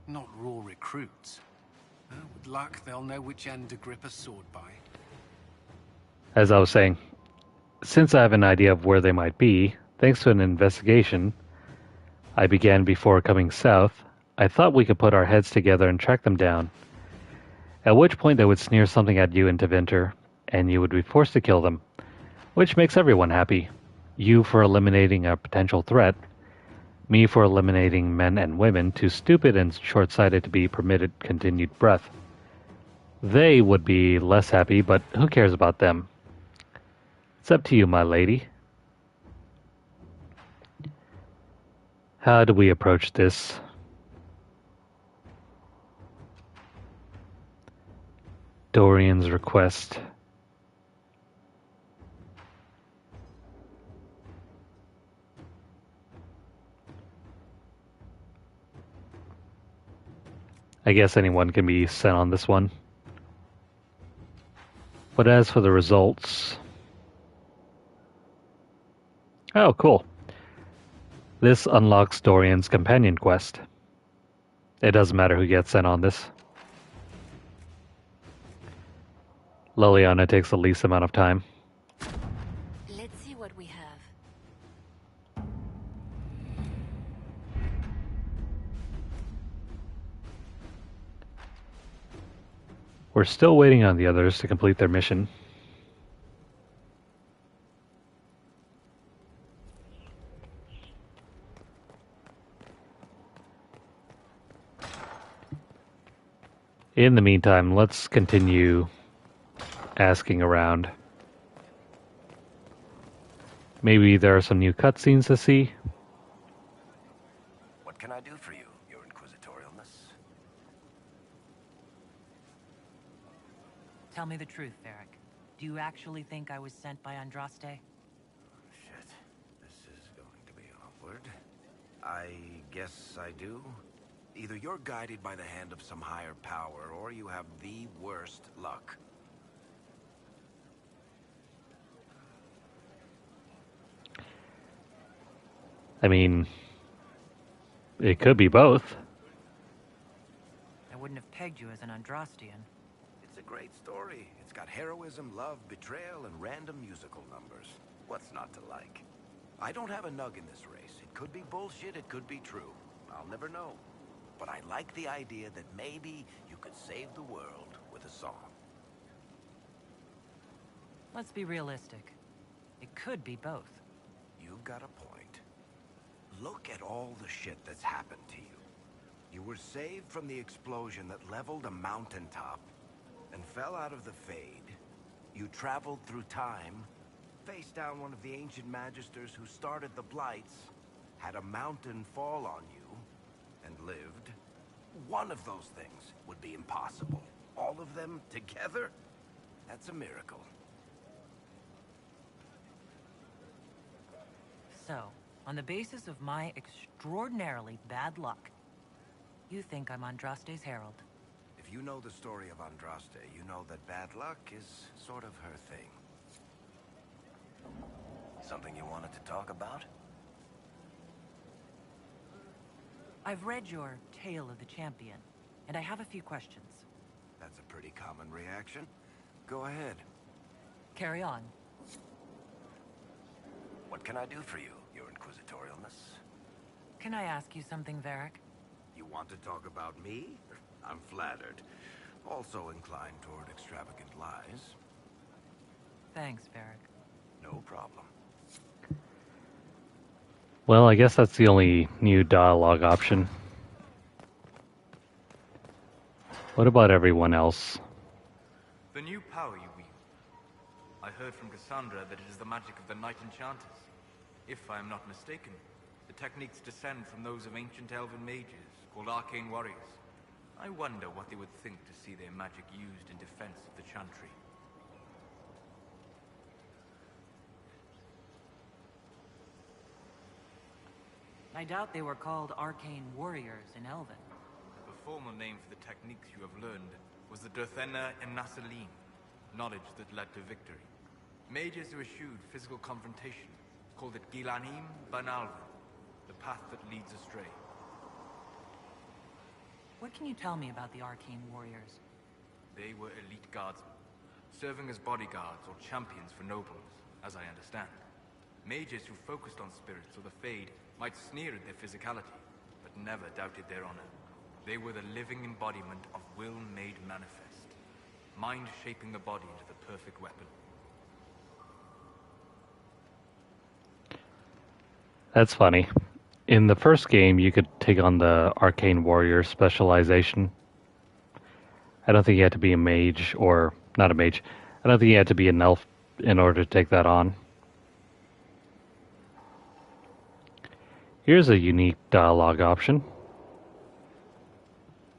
Not raw recruits. With luck, they'll know which end to grip a sword by. as I was saying, since I have an idea of where they might be, thanks to an investigation I began before coming south, I thought we could put our heads together and track them down. At which point they would sneer something at you in Tevinter, and you would be forced to kill them, which makes everyone happy. You for eliminating a potential threat, me for eliminating men and women too stupid and short-sighted to be permitted continued breath. They would be less happy, but who cares about them? It's up to you, my lady. How do we approach this? Dorian's request. I guess anyone can be sent on this one. But as for the results... Oh, cool. This unlocks Dorian's companion quest. It doesn't matter who gets sent on this. Liliana takes the least amount of time. Let's see what we have. We're still waiting on the others to complete their mission. In the meantime, let's continue asking around. Maybe there are some new cutscenes to see. What can I do for you, your inquisitorialness? Tell me the truth, Varric. Do you actually think I was sent by Andraste? Shit. This is going to be awkward. I guess I do. Either you're guided by the hand of some higher power, or you have the worst luck. I mean, it could be both. I wouldn't have pegged you as an Andrastian. It's a great story. It's got heroism, love, betrayal, and random musical numbers. What's not to like? I don't have a nug in this race. It could be bullshit, it could be true. I'll never know. But I like the idea that maybe you could save the world with a song. Let's be realistic. It could be both. You've got a point. Look at all the shit that's happened to you. You were saved from the explosion that leveled a mountaintop and fell out of the Fade. You traveled through time, faced down one of the ancient magisters who started the Blights, had a mountain fall on you, and lived. One of those things would be impossible. All of them together? That's a miracle. So, on the basis of my extraordinarily bad luck, you think I'm Andraste's herald? If you know the story of Andraste, you know that bad luck is sort of her thing. Something you wanted to talk about? I've read your Tale of the Champion, and I have a few questions. That's a pretty common reaction. Go ahead. Carry on. What can I do for you, your inquisitorialness? Can I ask you something, Varric? You want to talk about me? I'm flattered. Also inclined toward extravagant lies. Thanks, Varric. No problem. Well, I guess that's the only new dialogue option. What about everyone else? The new power you wield. I heard from Cassandra that it is the magic of the Knight Enchanters. If I am not mistaken, the techniques descend from those of ancient elven mages, called arcane warriors. I wonder what they would think to see their magic used in defense of the Chantry. I doubt they were called arcane warriors in Elven. The formal name for the techniques you have learned was the Durthena Emnasalim, knowledge that led to victory. Mages who eschewed physical confrontation called it Gilanim Banalvan, the path that leads astray. What can you tell me about the arcane warriors? They were elite guardsmen, serving as bodyguards or champions for nobles, as I understand. Mages who focused on spirits or the Fade might sneer at their physicality, but never doubted their honor. They were the living embodiment of will made manifest, mind shaping the body into the perfect weapon. That's funny. In the first game, you could take on the Arcane Warrior specialization. I don't think you had to be a mage, or not a mage. I don't think you had to be an elf in order to take that on. Here's a unique dialogue option.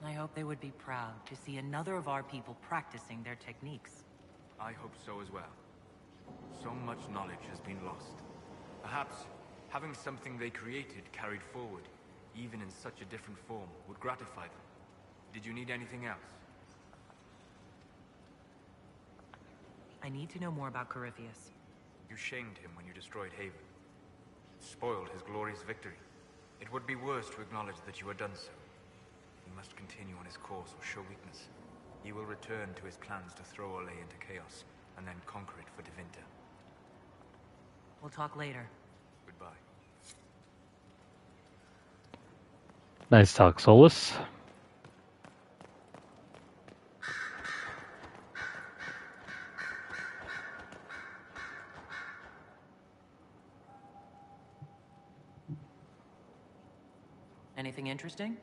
I hope they would be proud to see another of our people practicing their techniques. I hope so as well. So much knowledge has been lost. Perhaps having something they created carried forward, even in such a different form, would gratify them. Did you need anything else? I need to know more about Corypheus. You shamed him when you destroyed Haven. Spoiled his glorious victory. It would be worse to acknowledge that you had done so. He must continue on his course or show weakness. He will return to his plans to throw Ole into chaos, and then conquer it for Devinter. We'll talk later. Goodbye. Nice talk, Solus. Anything interesting?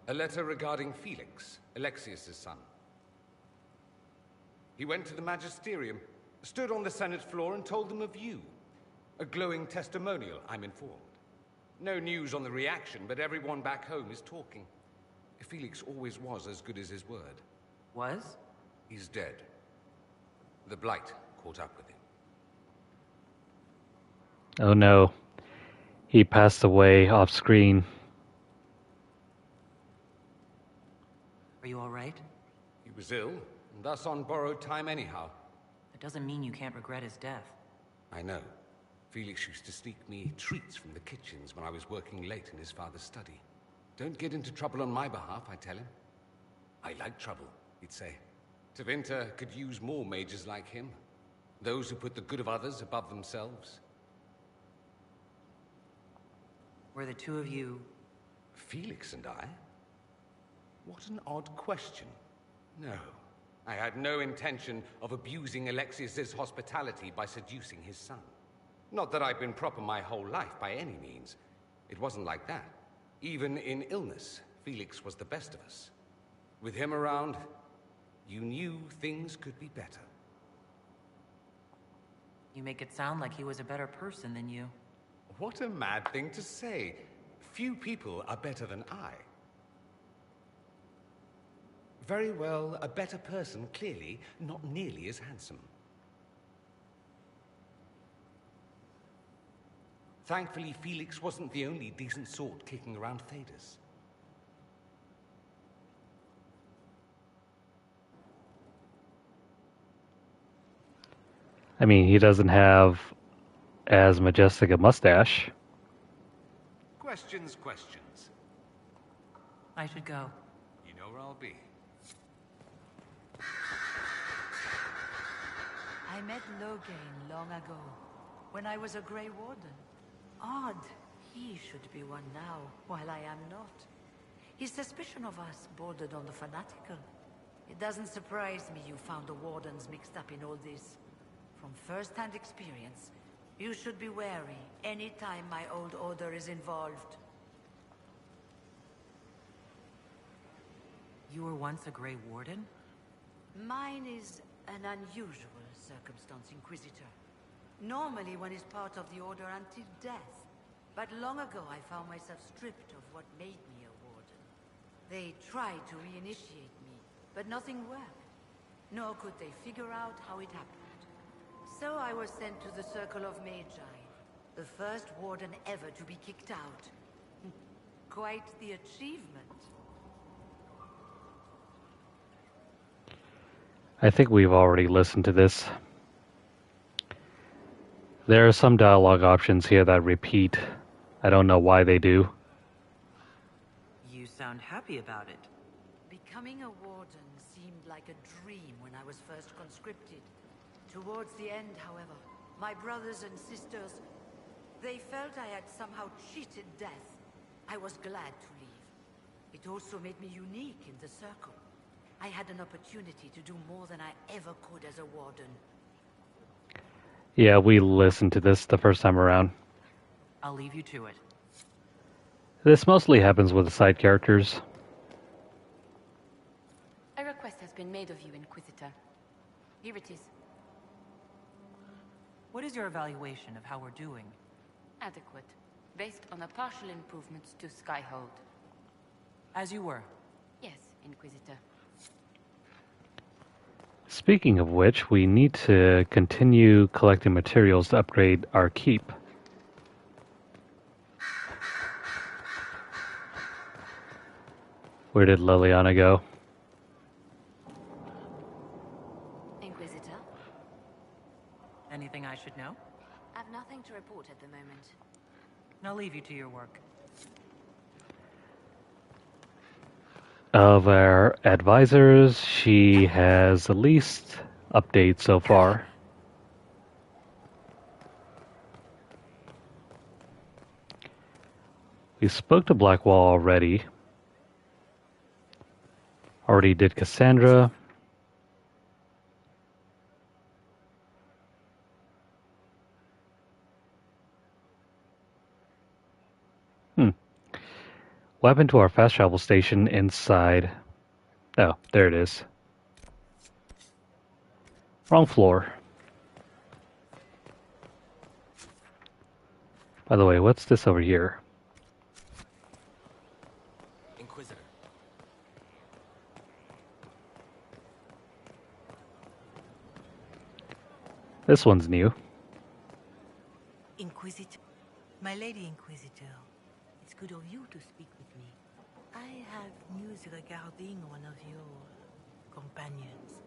A letter regarding Felix, Alexius' son. He went to the Magisterium, stood on the Senate floor and told them of you. A glowing testimonial, I'm informed. No news on the reaction, but everyone back home is talking. Felix always was as good as his word. Was? He's dead. The Blight caught up with him. Oh no. He passed away off screen. Are you alright? He was ill, and thus on borrowed time anyhow. That doesn't mean you can't regret his death. I know. Felix used to sneak me treats from the kitchens when I was working late in his father's study. Don't get into trouble on my behalf, I tell him. I like trouble, he'd say. Tevinter could use more mages like him. Those who put the good of others above themselves. Were the two of you... Felix and I? What an odd question. No. I had no intention of abusing Alexius's hospitality by seducing his son. Not that I've been proper my whole life, by any means. It wasn't like that. Even in illness, Felix was the best of us. With him around, you knew things could be better. You make it sound like he was a better person than you. What a mad thing to say. Few people are better than I. Very well, a better person, clearly, not nearly as handsome. Thankfully, Felix wasn't the only decent sort kicking around Thedas. I mean, he doesn't have as majestic a mustache. Questions. I should go. You know where I'll be. I met Loghain long ago, when I was a Grey Warden. Odd, he should be one now, while I am not. His suspicion of us bordered on the fanatical. It doesn't surprise me you found the Wardens mixed up in all this. From first-hand experience, you should be wary any time my old order is involved. You were once a Grey Warden? Mine is an unusual circumstance, Inquisitor. Normally one is part of the Order until death. But long ago I found myself stripped of what made me a warden. They tried to reinitiate me, but nothing worked. Nor could they figure out how it happened. So I was sent to the Circle of Magi, the first warden ever to be kicked out. Quite the achievement. I think we've already listened to this. There are some dialogue options here that repeat. I don't know why they do. You sound happy about it. Becoming a warden seemed like a dream when I was first conscripted. Towards the end, however, my brothers and sisters, they felt I had somehow cheated death. I was glad to leave. It also made me unique in the circle. I had an opportunity to do more than I ever could as a warden. Yeah, we listened to this the first time around. I'll leave you to it. This mostly happens with the side characters. A request has been made of you, Inquisitor. Here it is. What is your evaluation of how we're doing? Adequate, based on the partial improvements to Skyhold. As you were. Yes, Inquisitor. Speaking of which, we need to continue collecting materials to upgrade our keep. Where did Liliana go? Inquisitor? Anything I should know? I've nothing to report at the moment. I'll leave you to your work. Of our advisors, she has the least updates so far. We spoke to Blackwall already. Already did Cassandra. What happened to our fast travel station inside? Oh, there it is. Wrong floor. By the way, what's this over here? Inquisitor. This one's new. Inquisitor. My Lady Inquisitor, it's good of you to speak with me. I have news regarding one of your companions,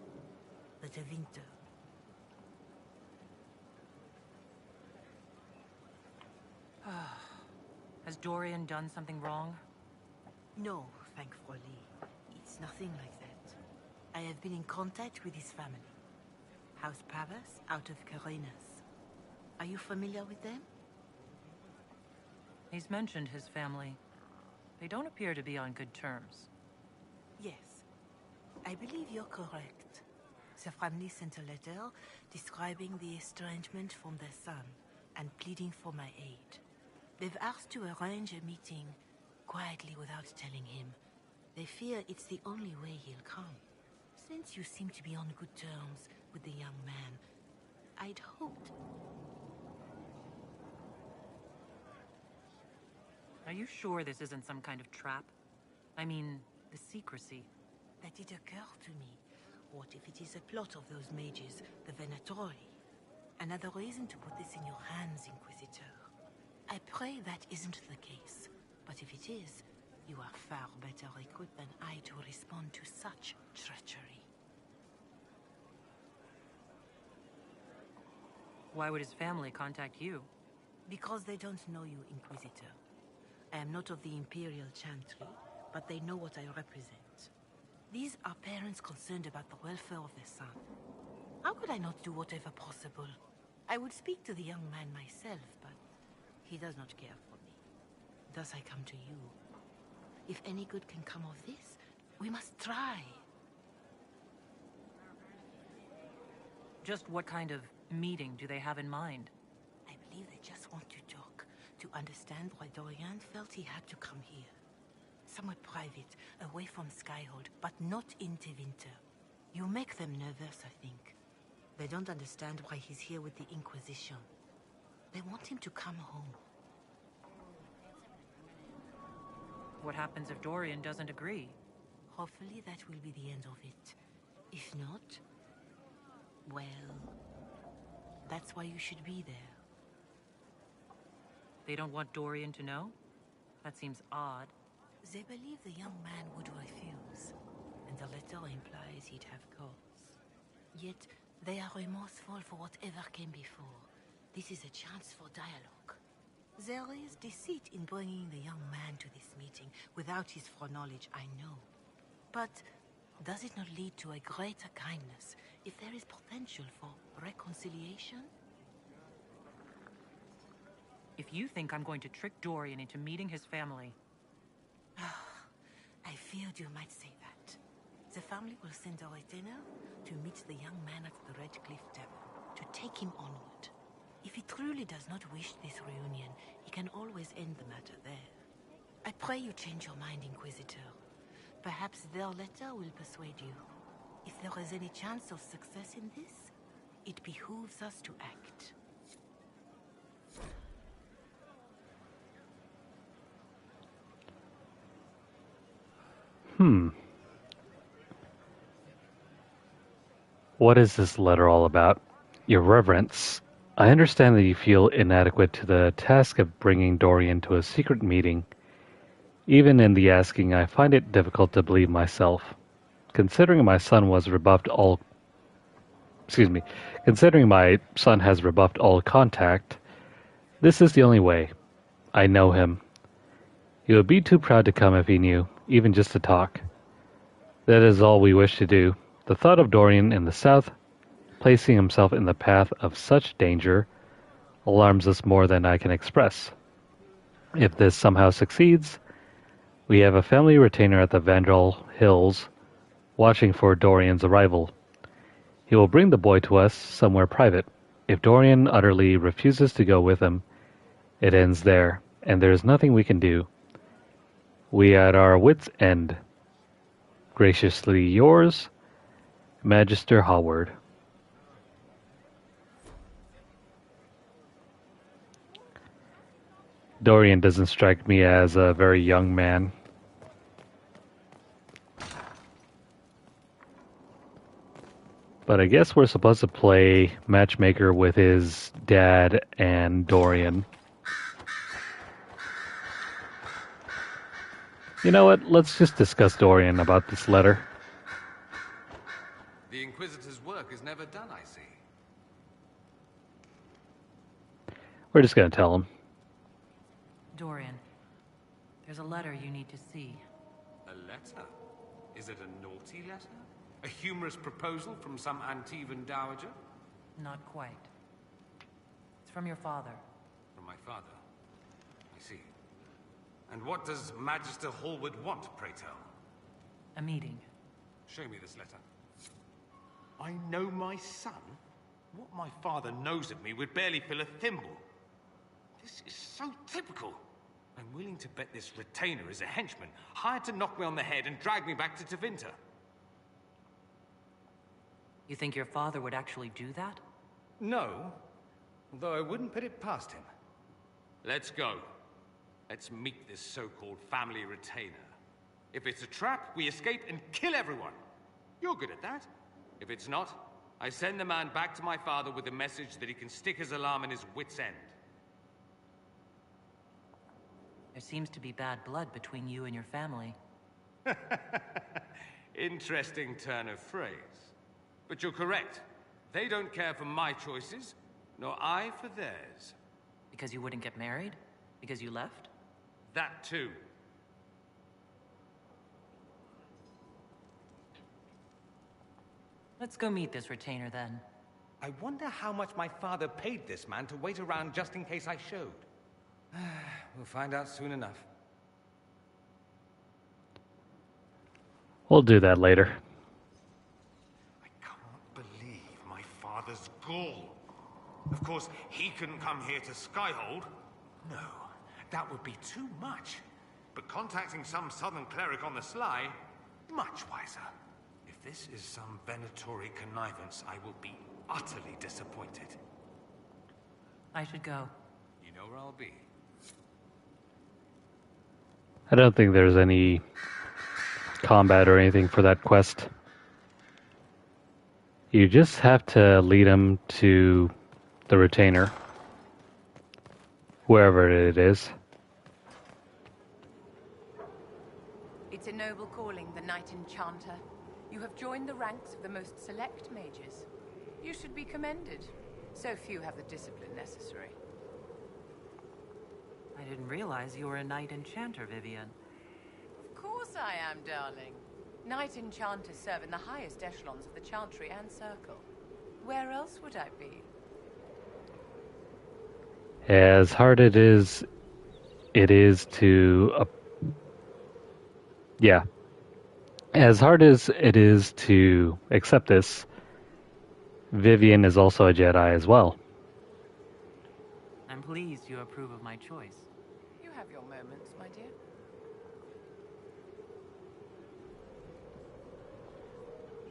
the Tevinter. Has Dorian done something wrong? No, thankfully. It's nothing like that. I have been in contact with his family. House Paris out of Carenas. Are you familiar with them? He's mentioned his family. They don't appear to be on good terms. Yes. I believe you're correct. The family sent a letter describing the estrangement from their son and pleading for my aid. They've asked to arrange a meeting quietly without telling him. They fear it's the only way he'll come. Since you seem to be on good terms with the young man, I'd hoped... Are you sure this isn't some kind of trap? I mean, the secrecy. That did occur to me. What if it is a plot of those mages, the Venatori? Another reason to put this in your hands, Inquisitor. I pray that isn't the case. But if it is, you are far better equipped than I to respond to such treachery. Why would his family contact you? Because they don't know you, Inquisitor. I am not of the Imperial Chantry, but they know what I represent. These are parents concerned about the welfare of their son. How could I not do whatever possible? I would speak to the young man myself, but he does not care for me. Thus I come to you. If any good can come of this, we must try. Just what kind of meeting do they have in mind? I believe they just want to talk, to understand why Dorian felt he had to come here. Somewhere private, away from Skyhold, but not in Tevinter. You make them nervous, I think. They don't understand why he's here with the Inquisition. They want him to come home. What happens if Dorian doesn't agree? Hopefully that will be the end of it. If not, well, that's why you should be there. They don't want Dorian to know? That seems odd. They believe the young man would refuse, and the letter implies he'd have cause. Yet, they are remorseful for whatever came before. This is a chance for dialogue. There is deceit in bringing the young man to this meeting without his foreknowledge, I know. But does it not lead to a greater kindness if there is potential for reconciliation? If you think I'm going to trick Dorian into meeting his family... I feared you might say that. The family will send a retainer to meet the young man at the Red Cliff Tavern, to take him onward. If he truly does not wish this reunion, he can always end the matter there. I pray you change your mind, Inquisitor. Perhaps their letter will persuade you. If there is any chance of success in this, it behooves us to act. What is this letter all about? Your Reverence, I understand that you feel inadequate to the task of bringing Dorian to a secret meeting. Even in the asking, I find it difficult to believe myself. Considering my son has rebuffed all contact, this is the only way. I know him. He would be too proud to come if he knew, even just to talk. That is all we wish to do. The thought of Dorian in the south, placing himself in the path of such danger, alarms us more than I can express. If this somehow succeeds, we have a family retainer at the Vandal Hills, watching for Dorian's arrival. He will bring the boy to us somewhere private. If Dorian utterly refuses to go with him, it ends there, and there is nothing we can do. We are at our wits' end. Graciously yours, Magister Howard. Dorian doesn't strike me as a very young man. But I guess we're supposed to play matchmaker with his dad and Dorian. You know what? Let's just discuss Dorian about this letter. The Inquisitor's work is never done, I see. We're just going to tell him. Dorian, there's a letter you need to see. A letter? Is it a naughty letter? A humorous proposal from some Antivan dowager? Not quite. It's from your father. From my father? I see. And what does Magister Hallward want, pray tell? A meeting. Show me this letter. I know my son? What my father knows of me would barely fill a thimble. This is so typical. I'm willing to bet this retainer is a henchman, hired to knock me on the head and drag me back to Tevinter. You think your father would actually do that? No, although I wouldn't put it past him. Let's go. Let's meet this so-called family retainer. If it's a trap, we escape and kill everyone. You're good at that. If it's not, I send the man back to my father with a message that he can stick his alarm in his wit's end. There seems to be bad blood between you and your family. Interesting turn of phrase. But you're correct. They don't care for my choices, nor I for theirs. Because you wouldn't get married? Because you left? That too. Let's go meet this retainer then. I wonder how much my father paid this man to wait around just in case I showed. We'll find out soon enough. We'll do that later. I can't believe my father's gall. Of course, he couldn't come here to Skyhold. No, that would be too much. But contacting some southern cleric on the sly, much wiser. If this is some Venatori connivance, I will be utterly disappointed. I should go. You know where I'll be. I don't think there's any combat or anything for that quest. You just have to lead him to the retainer, wherever it is. It's a noble calling, the Knight Enchanter. You have joined the ranks of the most select mages. You should be commended. So few have the discipline necessary. I didn't realize you were a Knight Enchanter, Vivian. Of course I am, darling. Knight Enchanters serve in the highest echelons of the Chantry and Circle. Where else would I be? As hard it is to... yeah. As hard as it is to accept this, Vivian is also a Jedi as well. I'm pleased you approve of my choice. You have your moments, my dear.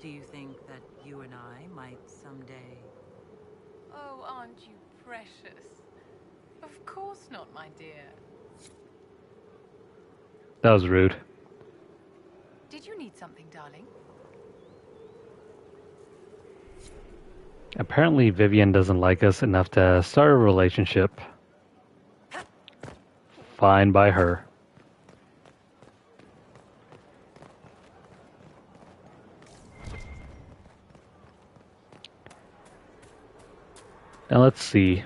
Do you think that you and I might someday... Oh, aren't you precious? Of course not, my dear. That was rude. Did you need something, darling? Apparently Vivian doesn't like us enough to start a relationship. Fine by her. Now let's see.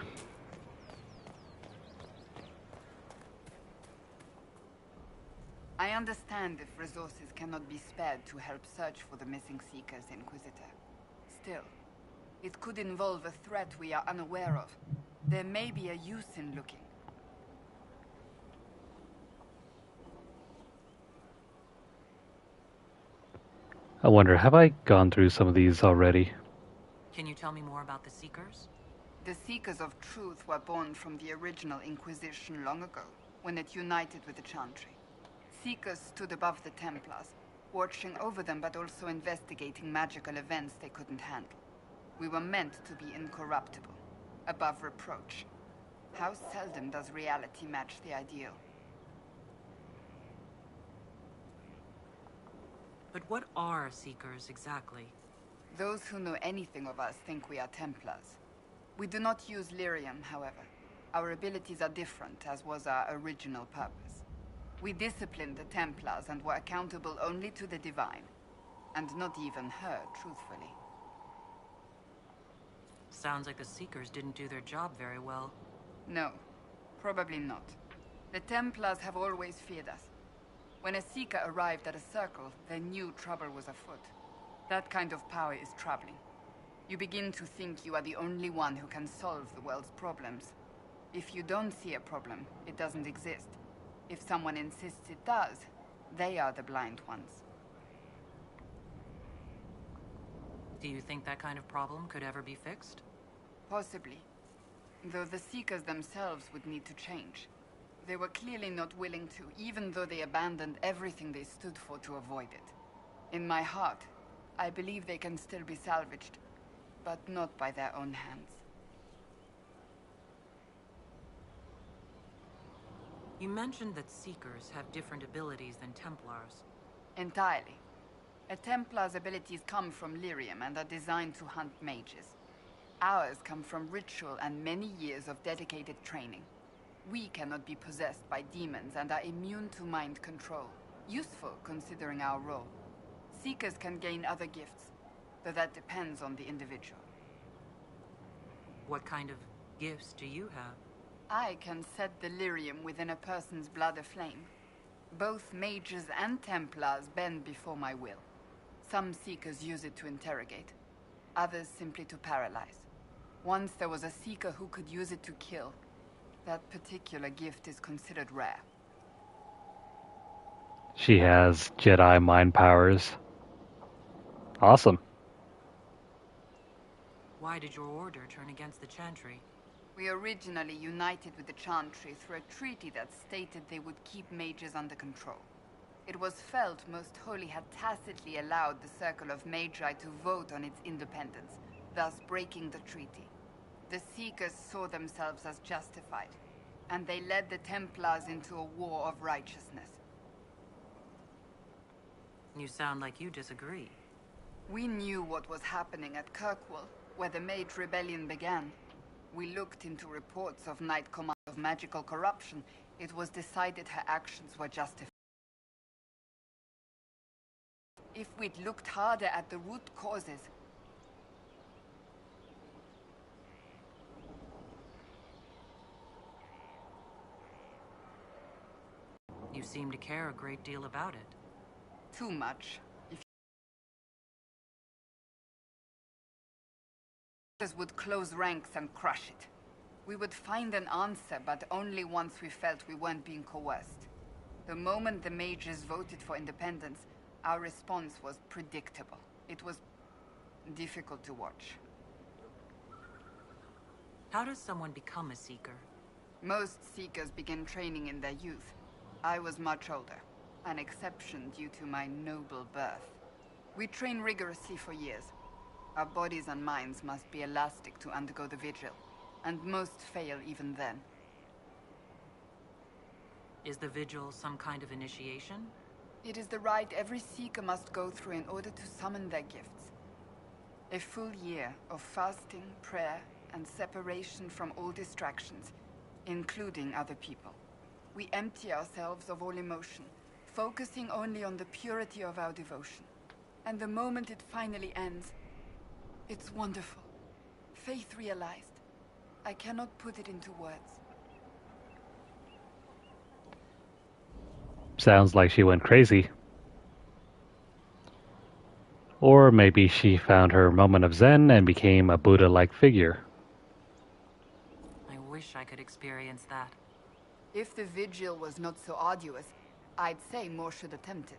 I understand if resources cannot be spared to help search for the missing Seekers, Inquisitor. Still, it could involve a threat we are unaware of. There may be a use in looking. I wonder, have I gone through some of these already? Can you tell me more about the Seekers? The Seekers of Truth were born from the original Inquisition long ago, when it united with the Chantry. Seekers stood above the Templars, watching over them but also investigating magical events they couldn't handle. We were meant to be incorruptible, above reproach. How seldom does reality match the ideal? But what are Seekers exactly? Those who know anything of us think we are Templars. We do not use lyrium, however. Our abilities are different, as was our original purpose. We disciplined the Templars and were accountable only to the Divine. And not even her, truthfully. Sounds like the Seekers didn't do their job very well. No, probably not. The Templars have always feared us. When a Seeker arrived at a circle, they knew trouble was afoot. That kind of power is troubling. You begin to think you are the only one who can solve the world's problems. If you don't see a problem, it doesn't exist. If someone insists it does, they are the blind ones. Do you think that kind of problem could ever be fixed? Possibly. Though the Seekers themselves would need to change. They were clearly not willing to, even though they abandoned everything they stood for to avoid it. In my heart, I believe they can still be salvaged, but not by their own hands. You mentioned that Seekers have different abilities than Templars. Entirely. A Templar's abilities come from lyrium and are designed to hunt mages. Ours come from ritual and many years of dedicated training. We cannot be possessed by demons and are immune to mind control. Useful, considering our role. Seekers can gain other gifts, though that depends on the individual. What kind of gifts do you have? I can set the lyrium within a person's blood aflame. Both mages and Templars bend before my will. Some Seekers use it to interrogate, others simply to paralyze. Once there was a Seeker who could use it to kill. That particular gift is considered rare. She has Jedi mind powers. Awesome. Why did your order turn against the Chantry? We originally united with the Chantry through a treaty that stated they would keep mages under control. It was felt Most Holy had tacitly allowed the Circle of Magi to vote on its independence, thus breaking the treaty. The Seekers saw themselves as justified, and they led the Templars into a war of righteousness. You sound like you disagree. We knew what was happening at Kirkwall, where the Mage Rebellion began. We looked into reports of Knight Command of magical corruption. It was decided her actions were justified. If we'd looked harder at the root causes... You seem to care a great deal about it. Too much. If would close ranks and crush it. We would find an answer, but only once we felt we weren't being coerced. The moment the mages voted for independence, our response was predictable. It was difficult to watch. How does someone become a Seeker? Most Seekers begin training in their youth. I was much older, an exception due to my noble birth. We train rigorously for years. Our bodies and minds must be elastic to undergo the vigil, and most fail even then. Is the vigil some kind of initiation? It is the rite every Seeker must go through in order to summon their gifts. A full year of fasting, prayer, and separation from all distractions, including other people. We empty ourselves of all emotion, focusing only on the purity of our devotion. And the moment it finally ends, it's wonderful. Faith realized. I cannot put it into words. Sounds like she went crazy. Or maybe she found her moment of Zen and became a Buddha-like figure. I wish I could experience that. If the vigil was not so arduous, I'd say more should attempt it.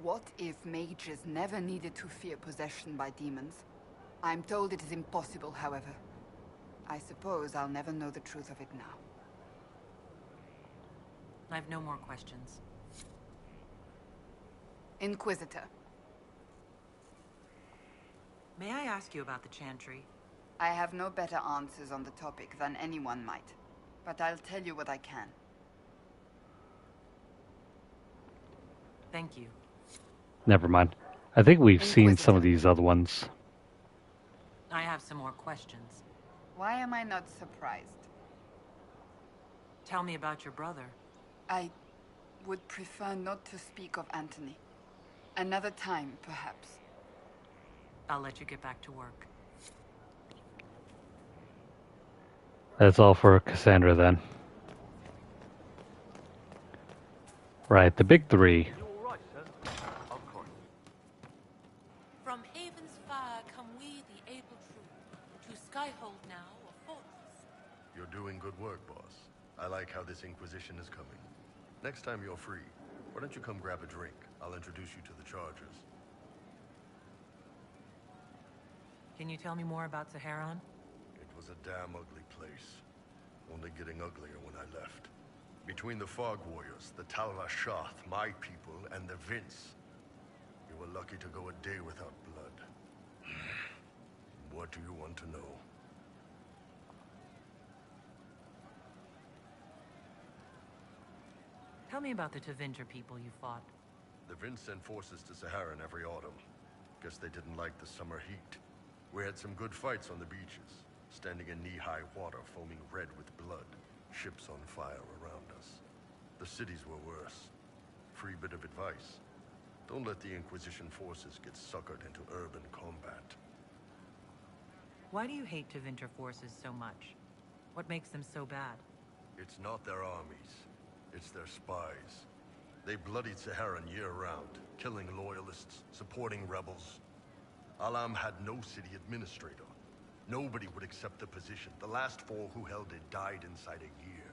What if mages never needed to fear possession by demons? I'm told it is impossible, however. I suppose I'll never know the truth of it now. I've no more questions. Inquisitor. May I ask you about the Chantry? I have no better answers on the topic than anyone might, but I'll tell you what I can. Thank you. Never mind. I think we've seen some of these other ones. I have some more questions. Why am I not surprised? Tell me about your brother. I would prefer not to speak of Anthony. Another time, perhaps. I'll let you get back to work. That's all for Cassandra then. Right, the big three. From Haven's fire come we, the able true, to Skyhold now, a fortress. You're doing good work, boss. I like how this Inquisition is coming. Next time you're free, why don't you come grab a drink? I'll introduce you to the Chargers. Can you tell me more about Saharan? It was a damn ugly place. Only getting uglier when I left. Between the Fog Warriors, the Tal-Rashath, my people, and the Vince, you were lucky to go a day without blood. What do you want to know? Tell me about the Tevinter people you fought. The Vince sent forces to Saharan every autumn. Guess they didn't like the summer heat. We had some good fights on the beaches, standing in knee-high water foaming red with blood, ships on fire around us. The cities were worse. Free bit of advice. Don't let the Inquisition forces get suckered into urban combat. Why do you hate Tevinter forces so much? What makes them so bad? It's not their armies. It's their spies. They bloodied Saharan year-round, killing loyalists, supporting rebels. Alam had no city administrator. Nobody would accept the position. The last 4 who held it died inside a year.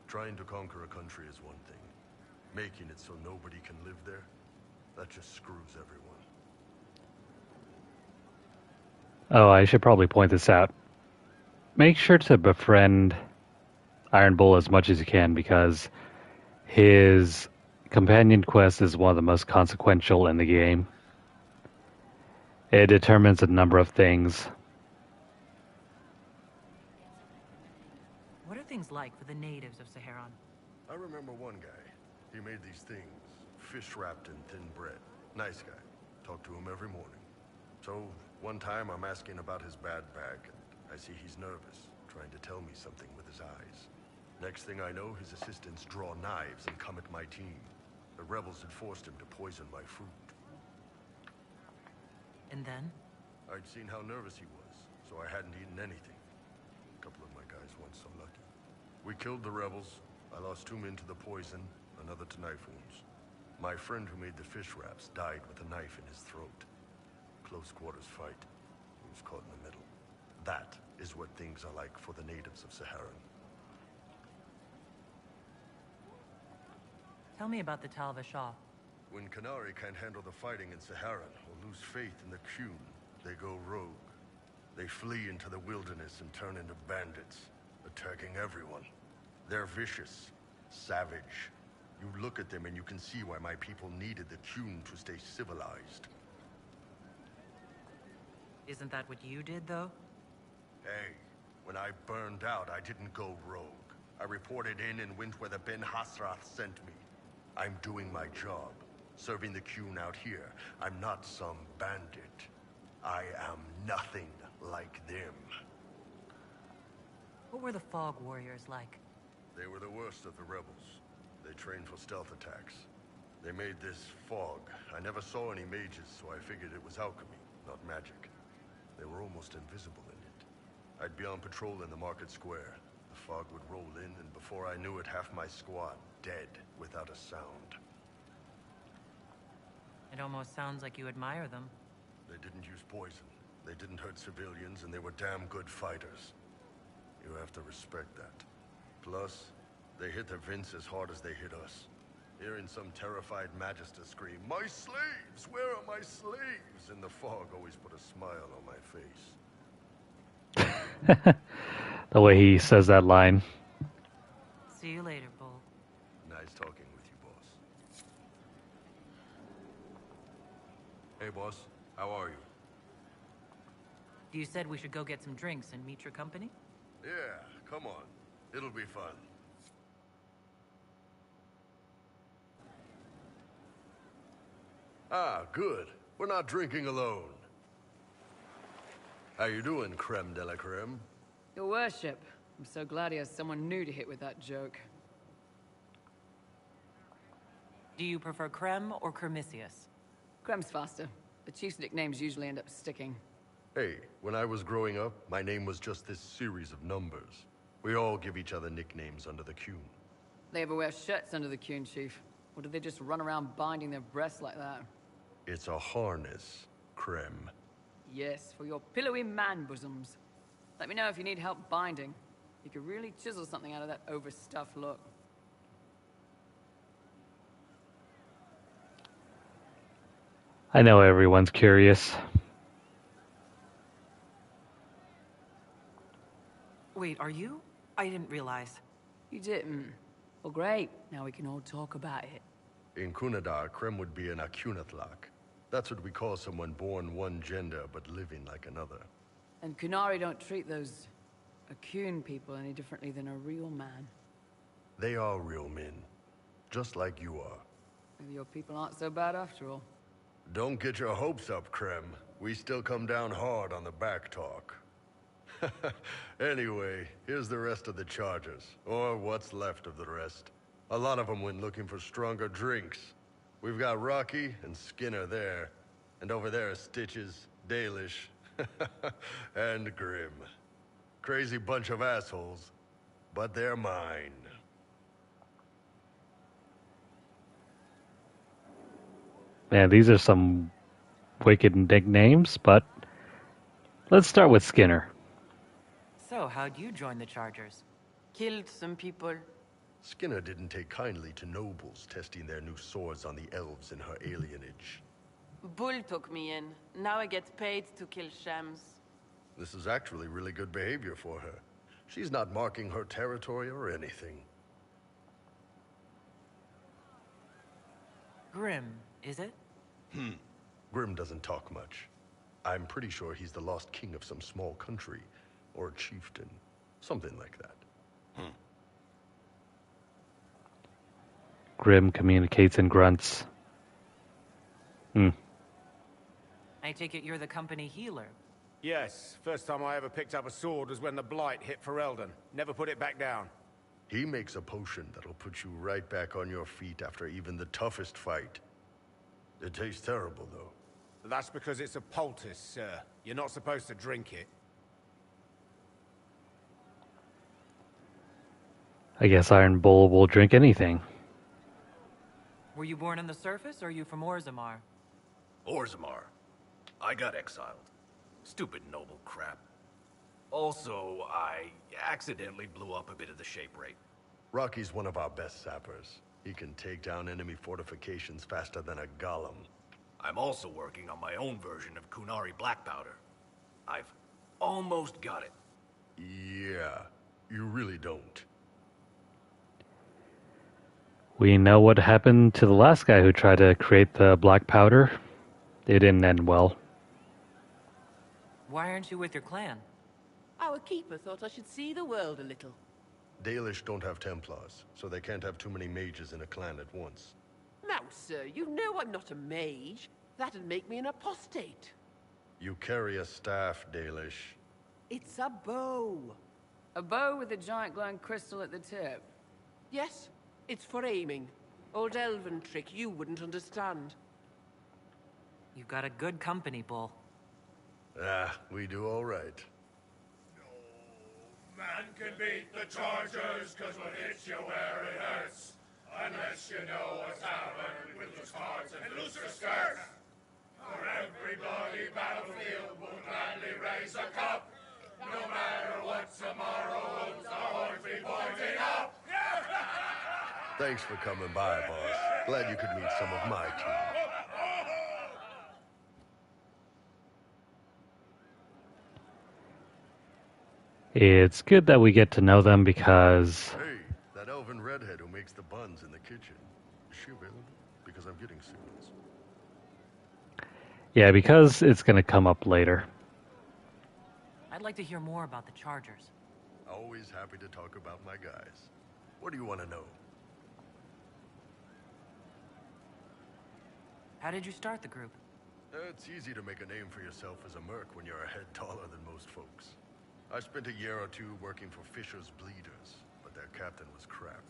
Trying to conquer a country is one thing. Making it so nobody can live there, that just screws everyone. Oh, I should probably point this out. Make sure to befriend Iron Bull as much as you can, because his companion quest is one of the most consequential in the game. It determines a number of things. things like for the natives of Saharan? I remember one guy. He made these things, fish wrapped in thin bread. Nice guy. Talk to him every morning. So, one time I'm asking about his bad back, and I see he's nervous, trying to tell me something with his eyes. Next thing I know, his assistants draw knives and come at my team. The rebels had forced him to poison my fruit. And then? I'd seen how nervous he was, so I hadn't eaten anything. A couple of my guys weren't so lucky. We killed the rebels. I lost 2 men to the poison, another to knife wounds. My friend who made the fish wraps died with a knife in his throat. Close quarters fight. He was caught in the middle. That is what things are like for the natives of Saharan. Tell me about the Tal Vashah. When Qunari can't handle the fighting in Saharan or lose faith in the Qun, they go rogue. They flee into the wilderness and turn into bandits, attacking everyone. They're vicious, savage. You look at them and you can see why my people needed the Qun to stay civilized. Isn't that what you did, though? Hey, when I burned out, I didn't go rogue. I reported in and went where the Ben Hasrath sent me. I'm doing my job, serving the Qun out here. I'm not some bandit. I am nothing like them. What were the Fog Warriors like? They were the worst of the rebels. They trained for stealth attacks. They made this fog. I never saw any mages, so I figured it was alchemy, not magic. They were almost invisible in it. I'd be on patrol in the market square. The fog would roll in, and before I knew it, half my squad dead without a sound. It almost sounds like you admire them. They didn't use poison. They didn't hurt civilians, and they were damn good fighters. You have to respect that. Plus, they hit the Vince as hard as they hit us. Hearing some terrified Magister scream, "My slaves! Where are my slaves?" in the fog always put a smile on my face. The way he says that line. See you later, Bull. Nice talking with you, boss. Hey, boss. How are you? You said we should go get some drinks and meet your company? Yeah, come on. It'll be fun. Ah, good. We're not drinking alone. How you doing, creme de la creme? Your worship. I'm so glad he has someone new to hit with that joke. Do you prefer Creme or Cremisius? Crem's faster. The chief's nicknames usually end up sticking. Hey, when I was growing up, my name was just this series of numbers. We all give each other nicknames under the Qun. They ever wear shirts under the Qun, chief? Or do they just run around binding their breasts like that? It's a harness, creme. Yes, for your pillowy man bosoms. Let me know if you need help binding. You could really chisel something out of that overstuffed look. I know everyone's curious. Wait, are you? I didn't realize. You didn't? Well, great. Now we can all talk about it. In Kunadar, creme would be an Akunatlak. That's what we call someone born one gender but living like another. And Qunari don't treat those Akun people any differently than a real man. They are real men, just like you are. Maybe your people aren't so bad after all. Don't get your hopes up, Creme. We still come down hard on the back talk. Anyway, here's the rest of the chargers, or what's left of the rest. A lot of them went looking for stronger drinks. We've got Rocky and Skinner there, and over there are Stitches, Dalish, and Grim. Crazy bunch of assholes, but they're mine. Man, these are some wicked nicknames, but let's start with Skinner. So, how'd you join the Chargers? Killed some people. Skinner didn't take kindly to nobles testing their new swords on the elves in her alienage. Bull took me in. Now I get paid to kill shams. This is actually really good behavior for her. She's not marking her territory or anything. Grim, is it? Grim doesn't talk much. I'm pretty sure he's the lost king of some small country, or chieftain, something like that. Grim communicates in grunts. I take it you're the company healer. Yes, first time I ever picked up a sword was when the Blight hit Ferelden. Never put it back down. He makes a potion that'll put you right back on your feet after even the toughest fight. It tastes terrible, though. That's because it's a poultice, sir. You're not supposed to drink it. I guess Iron Bull will drink anything. Were you born on the surface, or are you from Orzammar? Orzammar. I got exiled. Stupid noble crap. Also, I accidentally blew up a bit of the shape rate. Rocky's one of our best sappers. He can take down enemy fortifications faster than a golem. I'm also working on my own version of Kunari black powder. I've almost got it. Yeah, you really don't. We know what happened to the last guy who tried to create the black powder. It didn't end well. Why aren't you with your clan? Our keeper thought I should see the world a little. Dalish don't have Templars, so they can't have too many mages in a clan at once. Now, sir, you know I'm not a mage. That'd make me an apostate. You carry a staff, Dalish. It's a bow. A bow with a giant glowing crystal at the tip. Yes, it's for aiming. Old elven trick you wouldn't understand. You've got a good company, Bull. Ah, we do all right. Man can beat the Chargers, cause what hits you where it hurts. Unless you know what's happened with loose cards and looser skirts. For every bloody battlefield will gladly raise a cup. No matter what tomorrow holds, our horns be pointing up. Thanks for coming by, boss. Glad you could meet some of my team. It's good that we get to know them because... Hey, that elven redhead who makes the buns in the kitchen. Is she available? Because I'm getting signals. Yeah, because it's going to come up later. I'd like to hear more about the Chargers. Always happy to talk about my guys. What do you want to know? How did you start the group? It's easy to make a name for yourself as a merc when you're a head taller than most folks. I spent a year or two working for Fisher's Bleeders, but their captain was crap.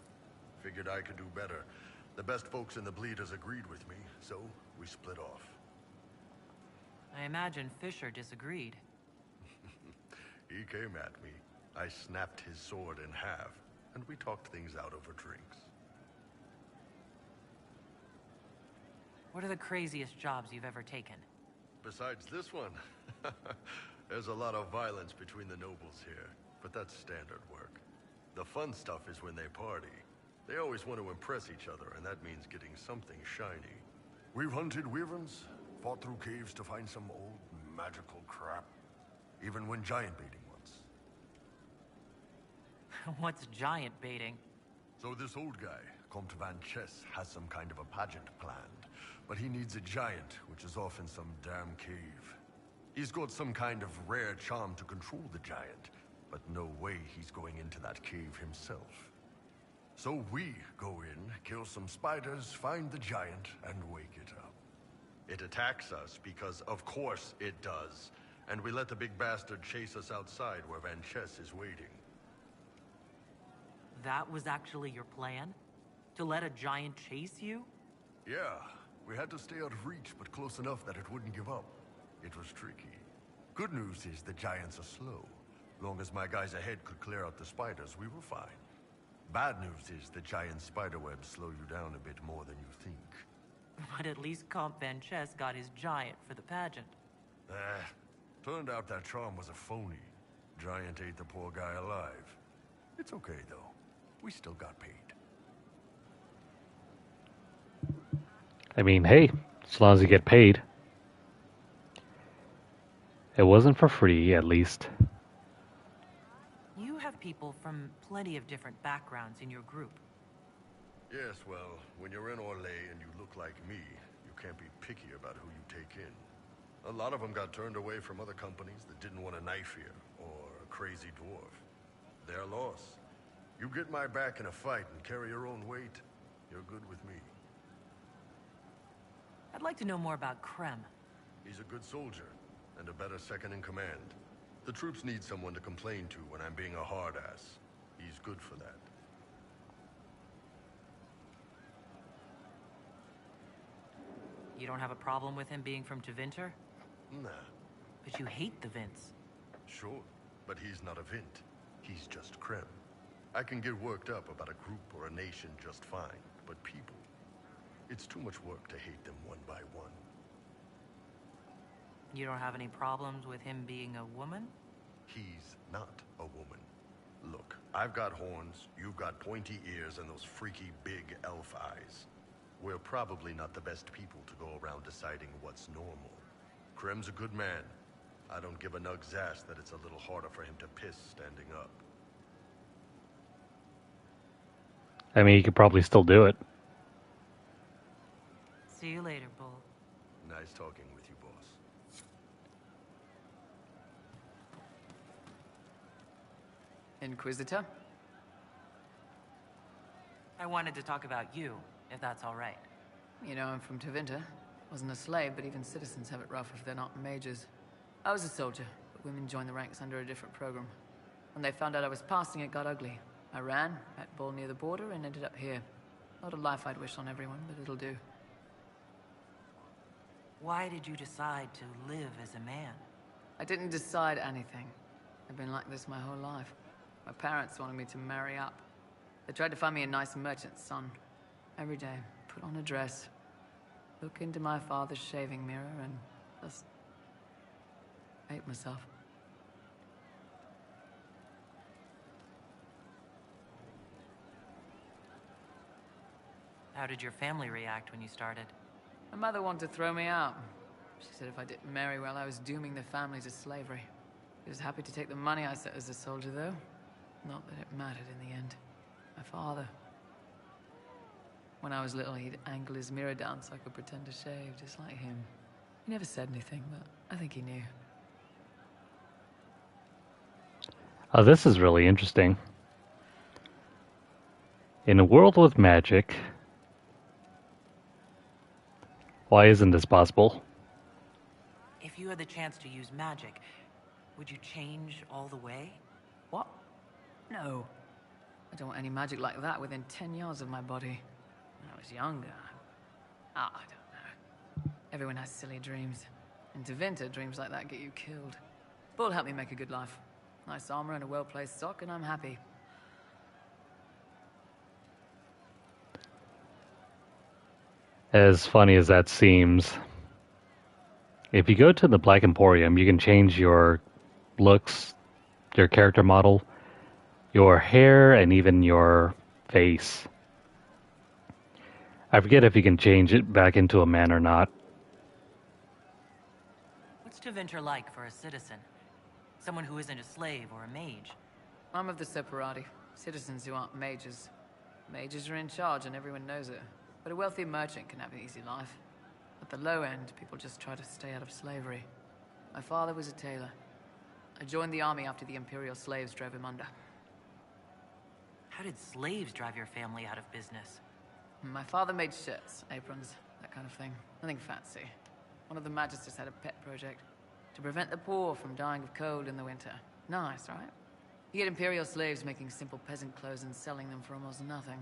Figured I could do better. The best folks in the Bleeders agreed with me, so we split off. I imagine Fisher disagreed. He came at me. I snapped his sword in half, and we talked things out over drinks. What are the craziest jobs you've ever taken? Besides this one, there's a lot of violence between the nobles here, but that's standard work. The fun stuff is when they party. They always want to impress each other, and that means getting something shiny. We've hunted wyverns, fought through caves to find some old magical crap. Even went giant baiting once. What's giant baiting? So this old guy, Comte Van Chess, has some kind of a pageant planned. But he needs a giant, which is off in some damn cave. He's got some kind of rare charm to control the giant, but no way he's going into that cave himself. So we go in, kill some spiders, find the giant, and wake it up. It attacks us because, of course, it does. And we let the big bastard chase us outside where Van Chess is waiting. That was actually your plan? To let a giant chase you? Yeah. We had to stay out of reach, but close enough that it wouldn't give up. It was tricky. Good news is the giants are slow. Long as my guys ahead could clear out the spiders, we were fine. Bad news is the giant spiderwebs slow you down a bit more than you think. But at least Comte Van Chess got his giant for the pageant. Turned out that charm was a phony. Giant ate the poor guy alive. It's okay, though. We still got paid. I mean, hey, as long as you get paid. It wasn't for free, at least. You have people from plenty of different backgrounds in your group. Yes, well, when you're in Orlais and you look like me, you can't be picky about who you take in. A lot of them got turned away from other companies that didn't want a knife here, or a crazy dwarf. Their loss. You get my back in a fight and carry your own weight, you're good with me. I'd like to know more about Krem. He's a good soldier, and a better second in command. The troops need someone to complain to when I'm being a hard-ass. He's good for that. You don't have a problem with him being from Tevinter? Nah. But you hate the Vints. Sure, but he's not a Vint. He's just Krem. I can get worked up about a group or a nation just fine, but people... It's too much work to hate them one by one. You don't have any problems with him being a woman? He's not a woman. Look, I've got horns, you've got pointy ears, and those freaky big elf eyes. We're probably not the best people to go around deciding what's normal. Krem's a good man. I don't give a nug's ass that it's a little harder for him to piss standing up. I mean, you could probably still do it. See you later, Bull. Nice talking with you, boss. Inquisitor? I wanted to talk about you, if that's all right. You know, I'm from Tevinter. Wasn't a slave, but even citizens have it rough if they're not mages. I was a soldier, but women joined the ranks under a different program. When they found out I was passing, it got ugly. I ran, met Bull near the border, and ended up here. Not a life I'd wish on everyone, but it'll do. Why did you decide to live as a man? I didn't decide anything. I've been like this my whole life. My parents wanted me to marry up. They tried to find me a nice merchant's son. Every day, put on a dress, look into my father's shaving mirror, and just hate myself. How did your family react when you started? My mother wanted to throw me out. She said if I didn't marry well, I was dooming the family to slavery. She was happy to take the money I set as a soldier, though. Not that it mattered in the end. My father. When I was little, he'd angle his mirror down so I could pretend to shave, just like him. He never said anything, but I think he knew. Oh, this is really interesting. In a world with magic, why isn't this possible? If you had the chance to use magic, would you change all the way? What? No. I don't want any magic like that within 10 yards of my body. When I was younger, I don't know. Everyone has silly dreams. In Tevinter, dreams like that get you killed. Bull helped me make a good life. Nice armor and a well-placed sock, and I'm happy. As funny as that seems, if you go to the Black Emporium, you can change your looks, your character model, your hair, and even your face. I forget if you can change it back into a man or not. What's Tevinter like for a citizen? Someone who isn't a slave or a mage? I'm of the Separati, citizens who aren't mages. Mages are in charge and everyone knows it. But a wealthy merchant can have an easy life. At the low end, people just try to stay out of slavery. My father was a tailor. I joined the army after the Imperial slaves drove him under. How did slaves drive your family out of business? My father made shirts, aprons, that kind of thing. Nothing fancy. One of the magisters had a pet project to prevent the poor from dying of cold in the winter. Nice, right? He had Imperial slaves making simple peasant clothes and selling them for almost nothing.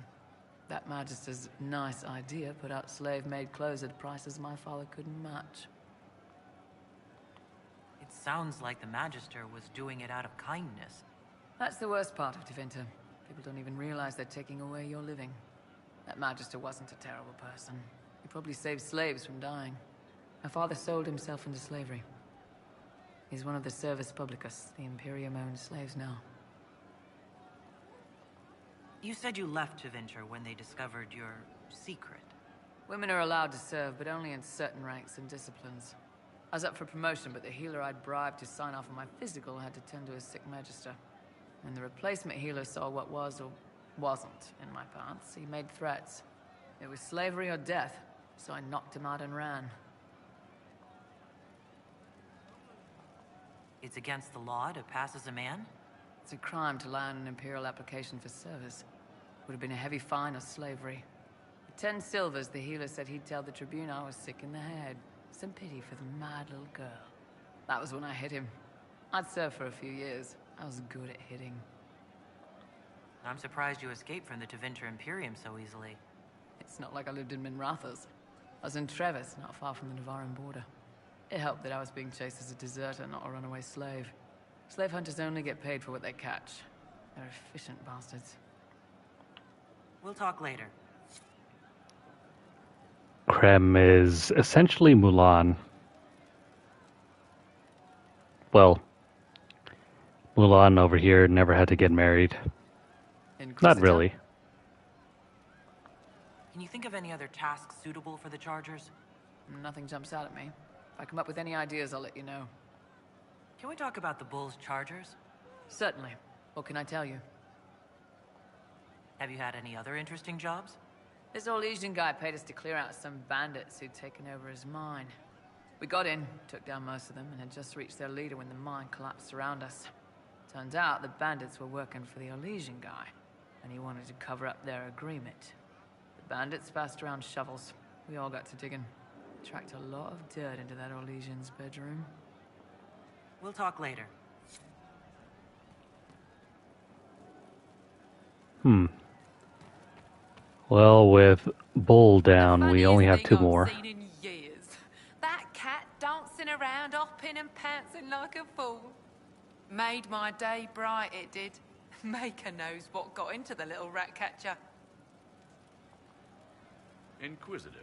That magister's nice idea put out slave-made clothes at prices my father couldn't match. It sounds like the Magister was doing it out of kindness. That's the worst part of Tevinter. People don't even realize they're taking away your living. That Magister wasn't a terrible person. He probably saved slaves from dying. My father sold himself into slavery. He's one of the Servus Publicus, the Imperium-owned slaves now. You said you left Tevinter when they discovered your secret. Women are allowed to serve, but only in certain ranks and disciplines. I was up for promotion, but the healer I'd bribed to sign off on my physical had to tend to a sick magister. When the replacement healer saw what was or wasn't in my pants, he made threats. It was slavery or death, so I knocked him out and ran. It's against the law to pass as a man? It's a crime to lie on an Imperial application for service. Would have been a heavy fine or slavery. For 10 silvers, the healer said he'd tell the Tribune I was sick in the head. Some pity for the mad little girl. That was when I hit him. I'd served for a few years. I was good at hitting. I'm surprised you escaped from the Tevinter Imperium so easily. It's not like I lived in Minrathous. I was in Trevis, not far from the Navaran border. It helped that I was being chased as a deserter, not a runaway slave. Slave hunters only get paid for what they catch. They're efficient bastards. We'll talk later. Krem is essentially Mulan. Well, Mulan over here never had to get married. Not really. Can you think of any other tasks suitable for the Chargers? Nothing jumps out at me. If I come up with any ideas, I'll let you know. Can we talk about the Bull's Chargers? Certainly. What can I tell you? Have you had any other interesting jobs? This Orlesian guy paid us to clear out some bandits who'd taken over his mine. We got in, took down most of them, and had just reached their leader when the mine collapsed around us. Turns out the bandits were working for the Orlesian guy, and he wanted to cover up their agreement. The bandits passed around shovels. We all got to digging. Tracked a lot of dirt into that Orlesian's bedroom. We'll talk later. Well, with Bull down, we only have 2 more. That cat dancing around, hopping and pouncing like a fool. Made my day bright, it did. Maker knows what got into the little rat catcher. Inquisitor.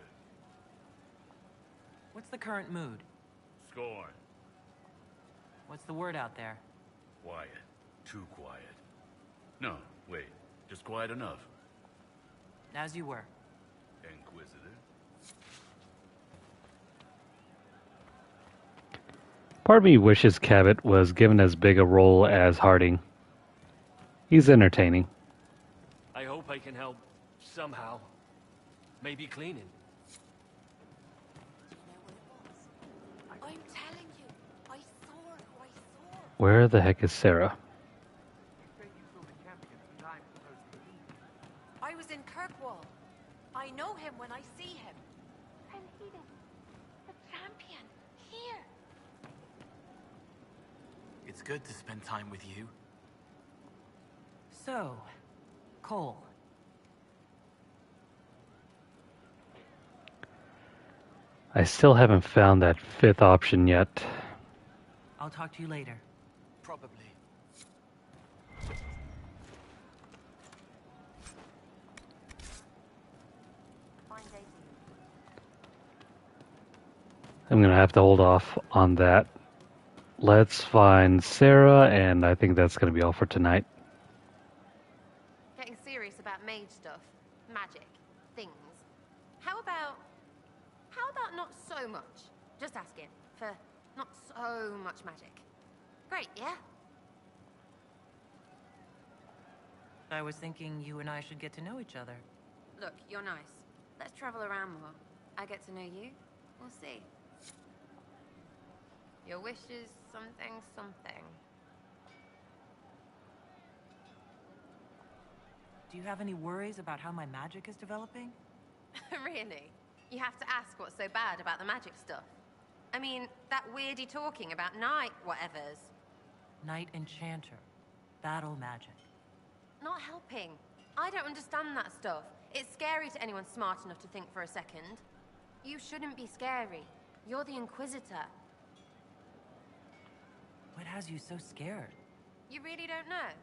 What's the current mood? Scorn. What's the word out there? Quiet. Too quiet. No, wait. Just quiet enough. As you were. Inquisitor. Part of me wishes Cabot was given as big a role as Harding. He's entertaining. I hope I can help somehow. Maybe cleaning. I'm telling you, I saw her. Where the heck is Sarah? I was in Kirkwall. I know him when I see him. I'm Eden, the champion, here. It's good to spend time with you. So, Cole. I still haven't found that 5th option yet. I'll talk to you later. Probably. I'm gonna have to hold off on that. Let's find Sarah, and I think that's gonna be all for tonight. Getting serious about mage stuff, magic, things. How about not so much? Just asking for not so much magic. Great, yeah? I was thinking you and I should get to know each other. Look, you're nice. Let's travel around more. I get to know you. We'll see. Your wish is something. Do you have any worries about how my magic is developing? Really? You have to ask what's so bad about the magic stuff. I mean, that weirdy talking about night whatevers. Knight Enchanter. Battle magic. Not helping. I don't understand that stuff. It's scary to anyone smart enough to think for a second. You shouldn't be scary. You're the Inquisitor. What has you so scared? You really don't know?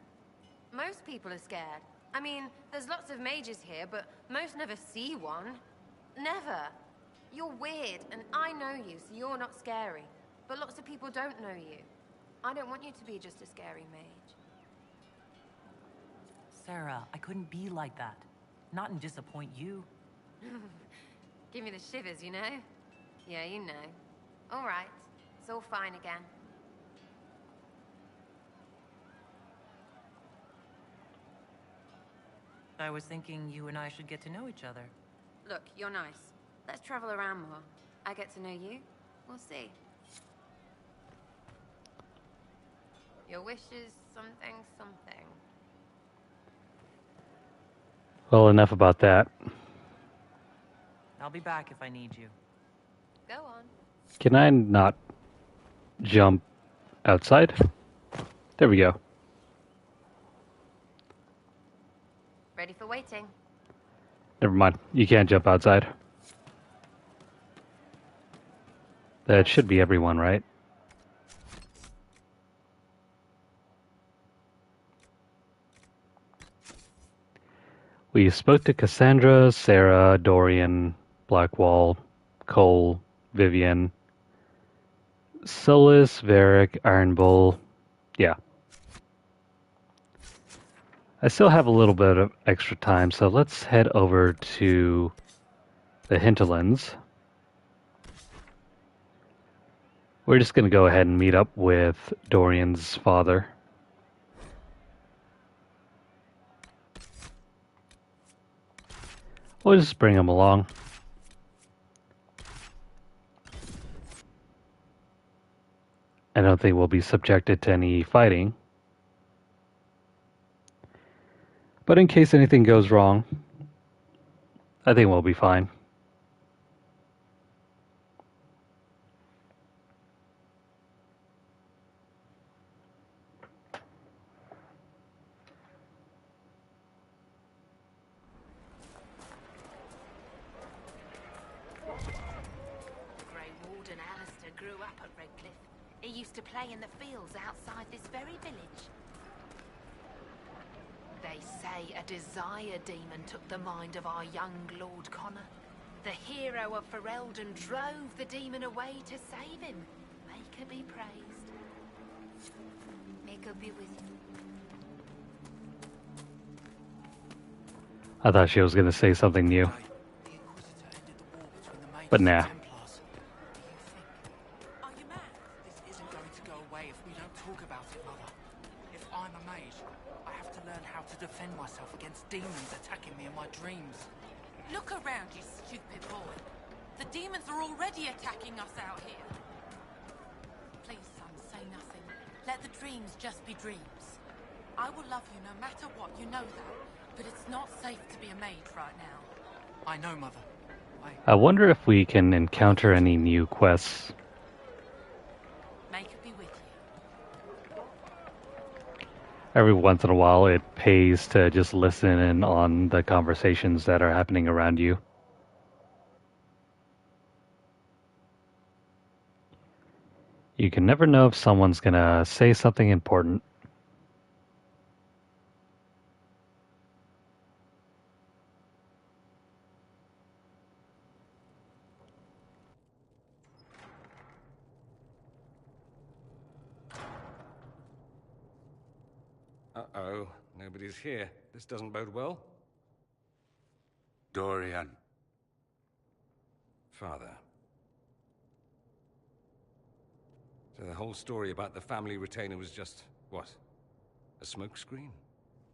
Most people are scared. I mean, there's lots of mages here, but most never see one. Never. You're weird, and I know you, so you're not scary. But lots of people don't know you. I don't want you to be just a scary mage. Sarah, I couldn't be like that. Not and disappoint you. Give me the shivers, you know? Yeah, you know. All right. It's all fine again. I was thinking you and I should get to know each other. Look, you're nice. Let's travel around more. I get to know you. We'll see. Your wish is something, something. Well, enough about that. I'll be back if I need you. Go on. Can I not jump outside? There we go. Ready for waiting. Never mind. You can't jump outside. That should be everyone, right? We spoke to Cassandra, Sarah, Dorian, Blackwall, Cole, Vivian, Solus, Varric, Iron Bull. Yeah. I still have a little bit of extra time, so let's head over to the hinterlands. We're just going to go ahead and meet up with Dorian's father. We'll just bring him along. I don't think we'll be subjected to any fighting. But in case anything goes wrong, I think we'll be fine. He used to play in the fields outside this very village. They say a desire demon took the mind of our young Lord Connor. The hero of Ferelden drove the demon away to save him. May her be praised. May God be with you. I thought she was going to say something new. But nah. Defend myself against demons attacking me in my dreams. Look around, you stupid boy. The demons are already attacking us out here. Please, son, say nothing. Let the dreams just be dreams. I will love you no matter what, you know that. But it's not safe to be a mage right now. I know, Mother. I wonder if we can encounter any new quests. May it be with you. Every once in a while, it pays to just listen in on the conversations that are happening around you. You can never know if someone's gonna say something important. Uh-oh, nobody's here. This doesn't bode well. Dorian. Father. So the whole story about the family retainer was just, what? A smokescreen?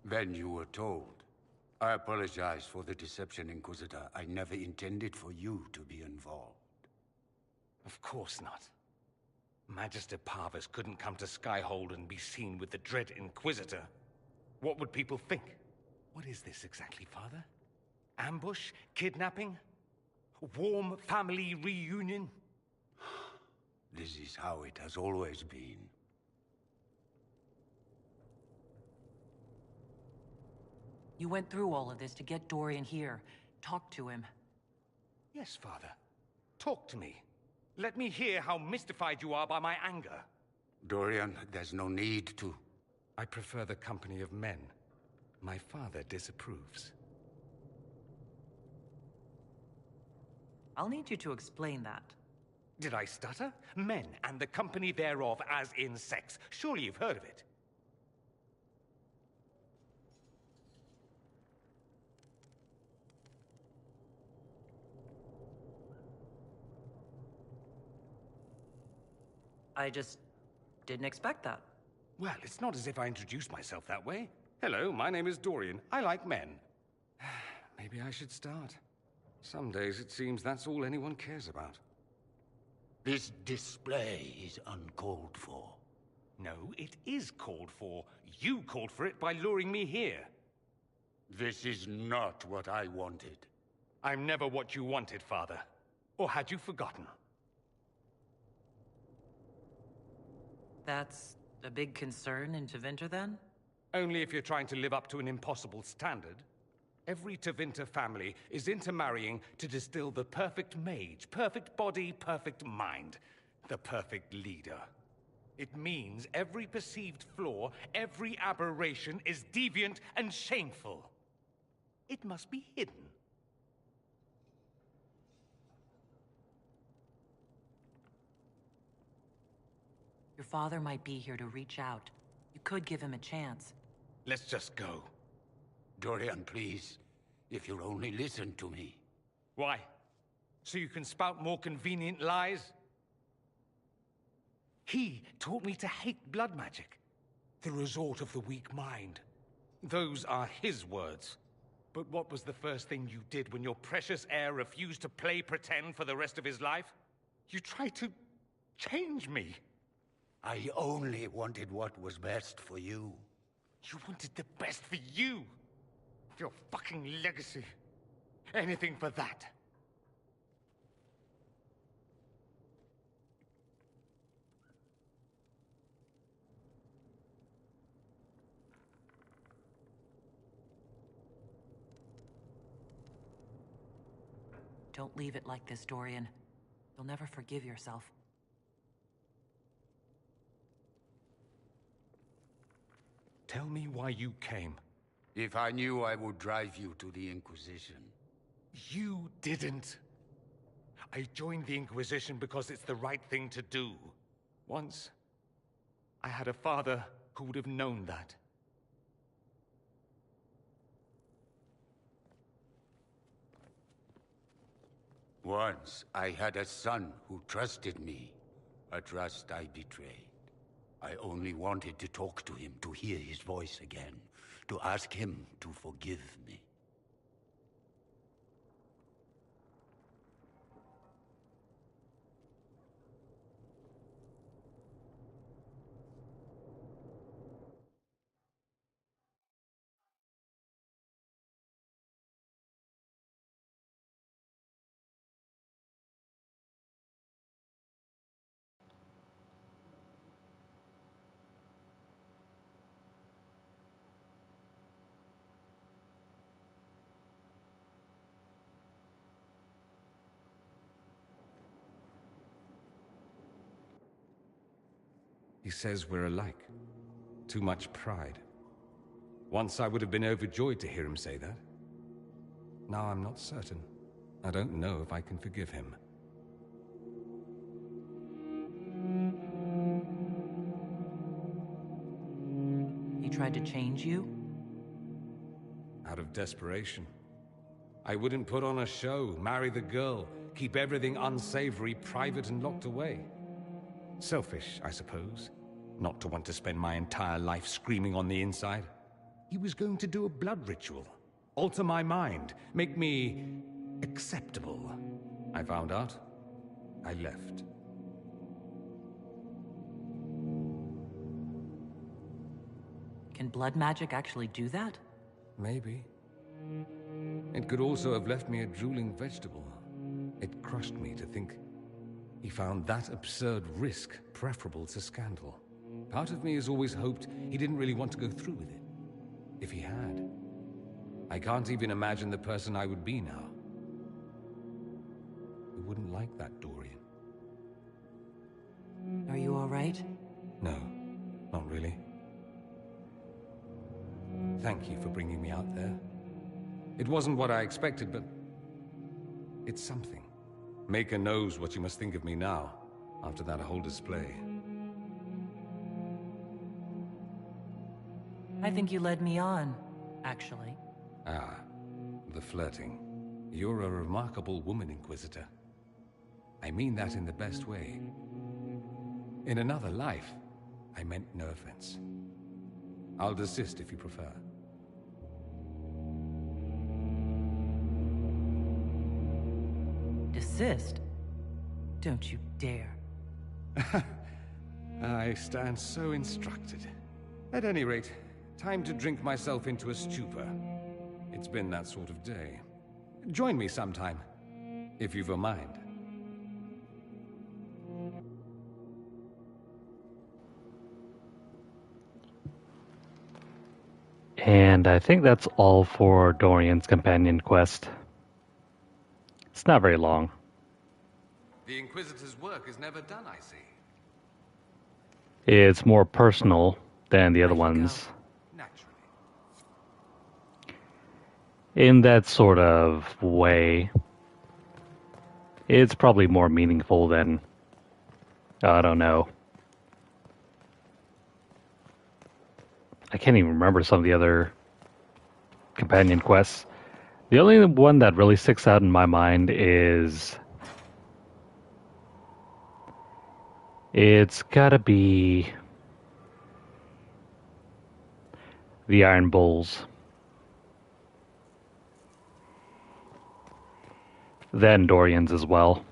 Then you were told. I apologize for the deception, Inquisitor. I never intended for you to be involved. Of course not. Magister Parvus couldn't come to Skyhold and be seen with the dread Inquisitor. What would people think? What is this exactly, Father? Ambush? Kidnapping? Warm family reunion? This is how it has always been. You went through all of this to get Dorian here. Talk to him. Yes, Father. Talk to me. Let me hear how mystified you are by my anger. Dorian, there's no need to. I prefer the company of men. My father disapproves. I'll need you to explain that. Did I stutter? Men and the company thereof as in sex. Surely you've heard of it. I just didn't expect that. Well, it's not as if I introduced myself that way. Hello, my name is Dorian. I like men. Maybe I should start. Some days it seems that's all anyone cares about. This display is uncalled for. No, it is called for. You called for it by luring me here. This is not what I wanted. I'm never what you wanted, Father. Or had you forgotten? That's a big concern in Tevinter, then? Only if you're trying to live up to an impossible standard. Every Tevinter family is intermarrying to distill the perfect mage, perfect body, perfect mind, the perfect leader. It means every perceived flaw, every aberration is deviant and shameful. It must be hidden. Your father might be here to reach out. You could give him a chance. Let's just go. Dorian, please. If you'll only listen to me. Why? So you can spout more convenient lies? He taught me to hate blood magic. The resort of the weak mind. Those are his words. But what was the first thing you did when your precious heir refused to play pretend for the rest of his life? You tried to change me. I only wanted what was best for you. You wanted the best for you. Your fucking legacy. Anything for that. Don't leave it like this, Dorian. You'll never forgive yourself. Tell me why you came. If I knew, I would drive you to the Inquisition. You didn't. I joined the Inquisition because it's the right thing to do. Once, I had a father who would have known that. Once, I had a son who trusted me. A trust I betrayed. I only wanted to talk to him, to hear his voice again, to ask him to forgive me. He says we're alike. Too much pride. Once I would have been overjoyed to hear him say that. Now I'm not certain. I don't know if I can forgive him. He tried to change you? Out of desperation. I wouldn't put on a show, marry the girl, keep everything unsavory, private and locked away. Selfish, I suppose. Not to want to spend my entire life screaming on the inside. He was going to do a blood ritual. Alter my mind. Make me acceptable. I found out. I left. Can blood magic actually do that? Maybe. It could also have left me a drooling vegetable. It crushed me to think he found that absurd risk preferable to scandal. Part of me has always hoped he didn't really want to go through with it. If he had, I can't even imagine the person I would be now. Who wouldn't like that, Dorian? Are you all right? No, not really. Thank you for bringing me out there. It wasn't what I expected, but it's something. Maker knows what you must think of me now, after that whole display. I think you led me on, actually. Ah, the flirting. You're a remarkable woman, Inquisitor. I mean that in the best way. In another life, I meant no offense. I'll desist if you prefer. Desist? Don't you dare. I stand so instructed. At any rate, time to drink myself into a stupor. It's been that sort of day. Join me sometime, if you've a mind. And I think that's all for Dorian's companion quest. It's not very long. The Inquisitor's work is never done, I see. It's more personal than the other ones. In that sort of way. It's probably more meaningful than, I don't know. I can't even remember some of the other companion quests. The only one that really sticks out in my mind is... it's gotta be... the Iron Bulls. Then Dorian's as well.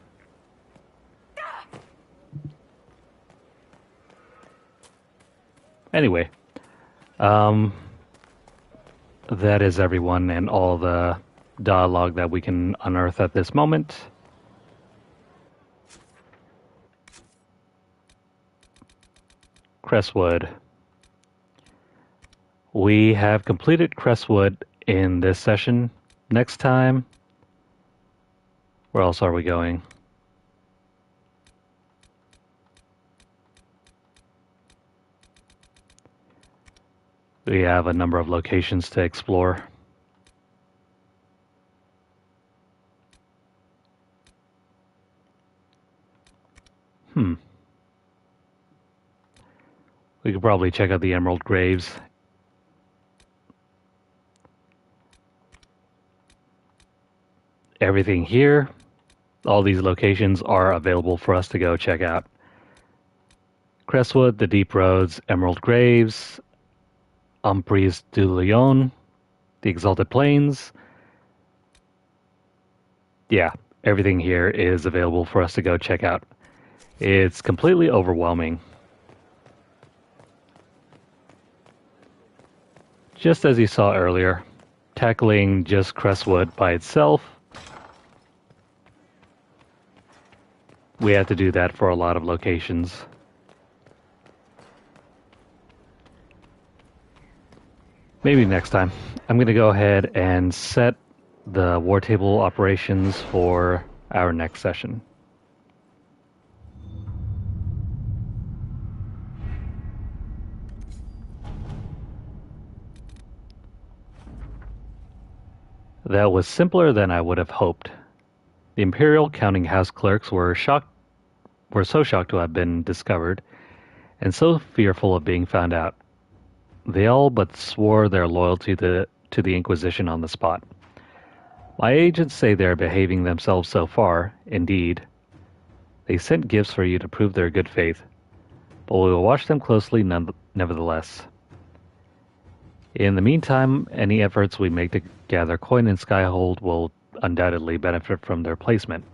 Anyway, that is everyone and all the dialogue that we can unearth at this moment. Crestwood. We have completed Crestwood in this session. Next time, where else are we going? We have a number of locations to explore. We could probably check out the Emerald Graves. Everything here, all these locations are available for us to go check out. Crestwood, the Deep Roads, Emerald Graves, Umpres du Lion, the Exalted Plains. Yeah, everything here is available for us to go check out. It's completely overwhelming. Just as you saw earlier, tackling just Crestwood by itself, we have to do that for a lot of locations. Maybe next time. I'm going to go ahead and set the war table operations for our next session. That was simpler than I would have hoped. The Imperial counting house clerks were so shocked to have been discovered, and so fearful of being found out. They all but swore their loyalty to the Inquisition on the spot. My agents say they are behaving themselves so far, indeed. They sent gifts for you to prove their good faith, but we will watch them closely nevertheless. In the meantime, any efforts we make to gather coin in Skyhold will undoubtedly benefit from their placement.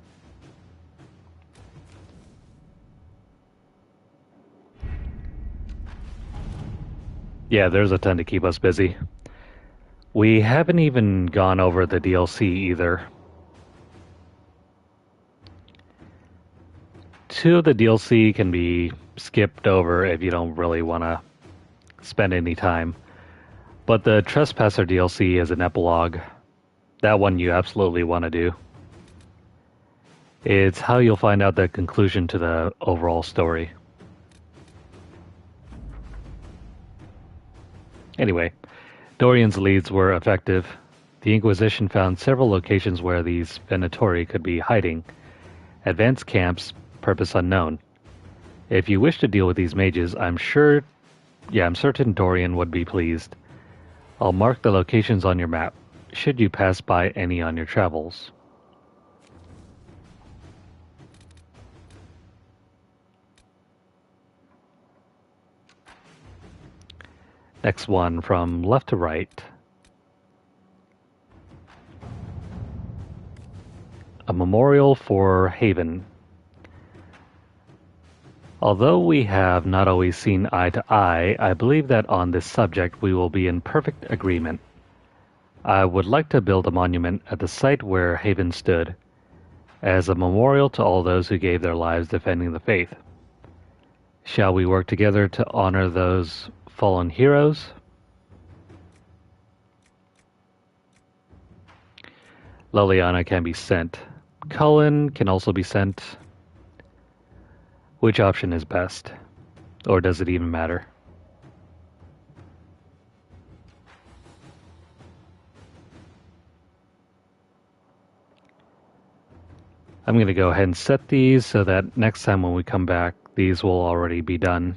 Yeah, there's a ton to keep us busy. We haven't even gone over the DLC either. 2 of the DLC can be skipped over if you don't really want to spend any time. But the Trespasser DLC is an epilogue. That one you absolutely want to do. It's how you'll find out the conclusion to the overall story. Anyway, Dorian's leads were effective. The Inquisition found several locations where these Venatori could be hiding. Advanced camps, purpose unknown. If you wish to deal with these mages, I'm certain Dorian would be pleased. I'll mark the locations on your map, should you pass by any on your travels. Next one, from left to right. A memorial for Haven. Although we have not always seen eye to eye, I believe that on this subject we will be in perfect agreement. I would like to build a monument at the site where Haven stood, as a memorial to all those who gave their lives defending the faith. Shall we work together to honor those fallen heroes? Liliana can be sent. Cullen can also be sent. Which option is best? Or does it even matter? I'm going to go ahead and set these so that next time when we come back, these will already be done.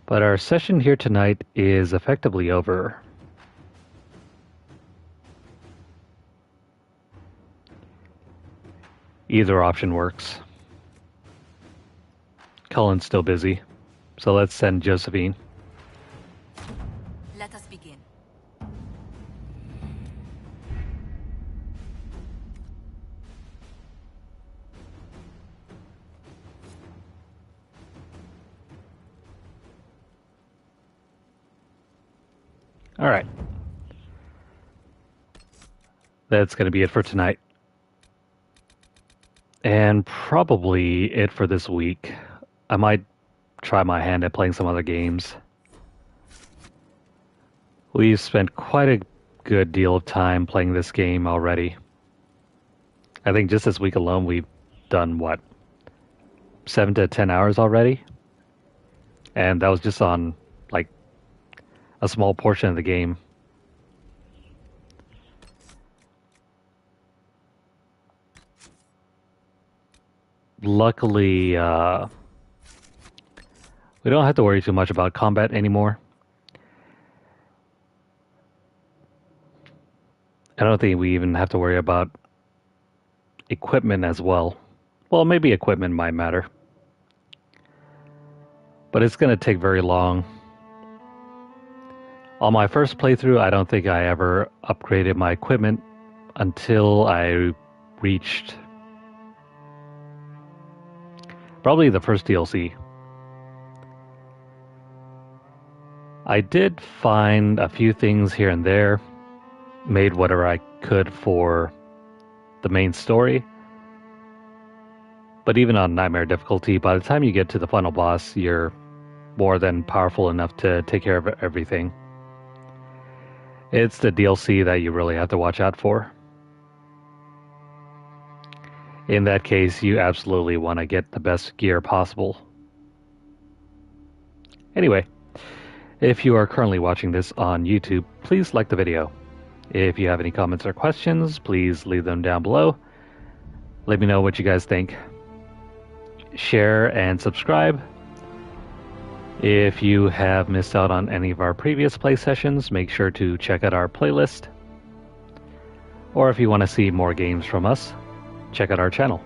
But our session here tonight is effectively over. Either option works. Cullen's still busy, so let's send Josephine. Let us begin. All right. That's going to be it for tonight. And probably it for this week. I might try my hand at playing some other games. We've spent quite a good deal of time playing this game already. I think just this week alone we've done, what, 7 to 10 hours already? And that was just on, like, a small portion of the game. Luckily, we don't have to worry too much about combat anymore. I don't think we even have to worry about equipment as well. Well, maybe equipment might matter. But it's going to take very long. On my first playthrough, I don't think I ever upgraded my equipment until I reached probably the first DLC. I did find a few things here and there, made whatever I could for the main story. But even on Nightmare difficulty, by the time you get to the final boss, you're more than powerful enough to take care of everything. It's the DLC that you really have to watch out for. In that case, you absolutely want to get the best gear possible. Anyway, if you are currently watching this on YouTube, please like the video. If you have any comments or questions, please leave them down below. Let me know what you guys think. Share and subscribe. If you have missed out on any of our previous play sessions, make sure to check out our playlist. Or if you want to see more games from us, check out our channel.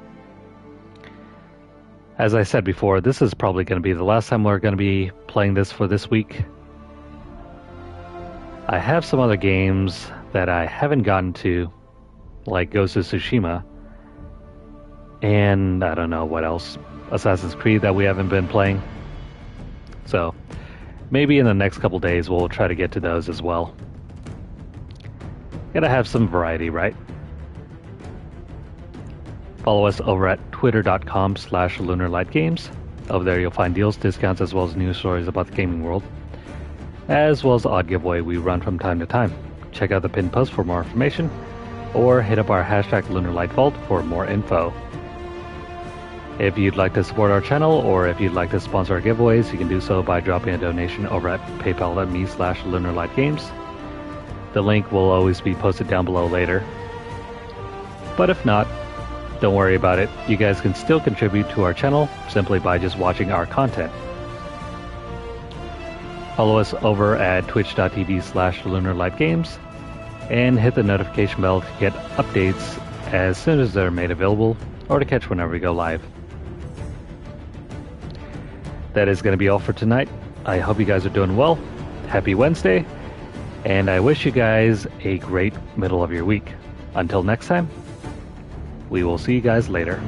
As I said before, this is probably going to be the last time we're going to be playing this for this week. I have some other games that I haven't gotten to, like Ghost of Tsushima, and I don't know what else, Assassin's Creed that we haven't been playing. So maybe in the next couple days we'll try to get to those as well. Gotta have some variety, right? Follow us over at twitter.com/LunarlightGames. Over there you'll find deals, discounts, as well as news stories about the gaming world, as well as the odd giveaway we run from time to time. Check out the pinned post for more information, or hit up our hashtag LunarlightVault for more info. If you'd like to support our channel, or if you'd like to sponsor our giveaways, you can do so by dropping a donation over at paypal.me/LunarlightGames. The link will always be posted down below later. But if not, don't worry about it. You guys can still contribute to our channel simply by just watching our content. Follow us over at twitch.tv/LunarlightGames and hit the notification bell to get updates as soon as they're made available, or to catch whenever we go live. That is going to be all for tonight. I hope you guys are doing well. Happy Wednesday, and I wish you guys a great middle of your week. Until next time, we will see you guys later.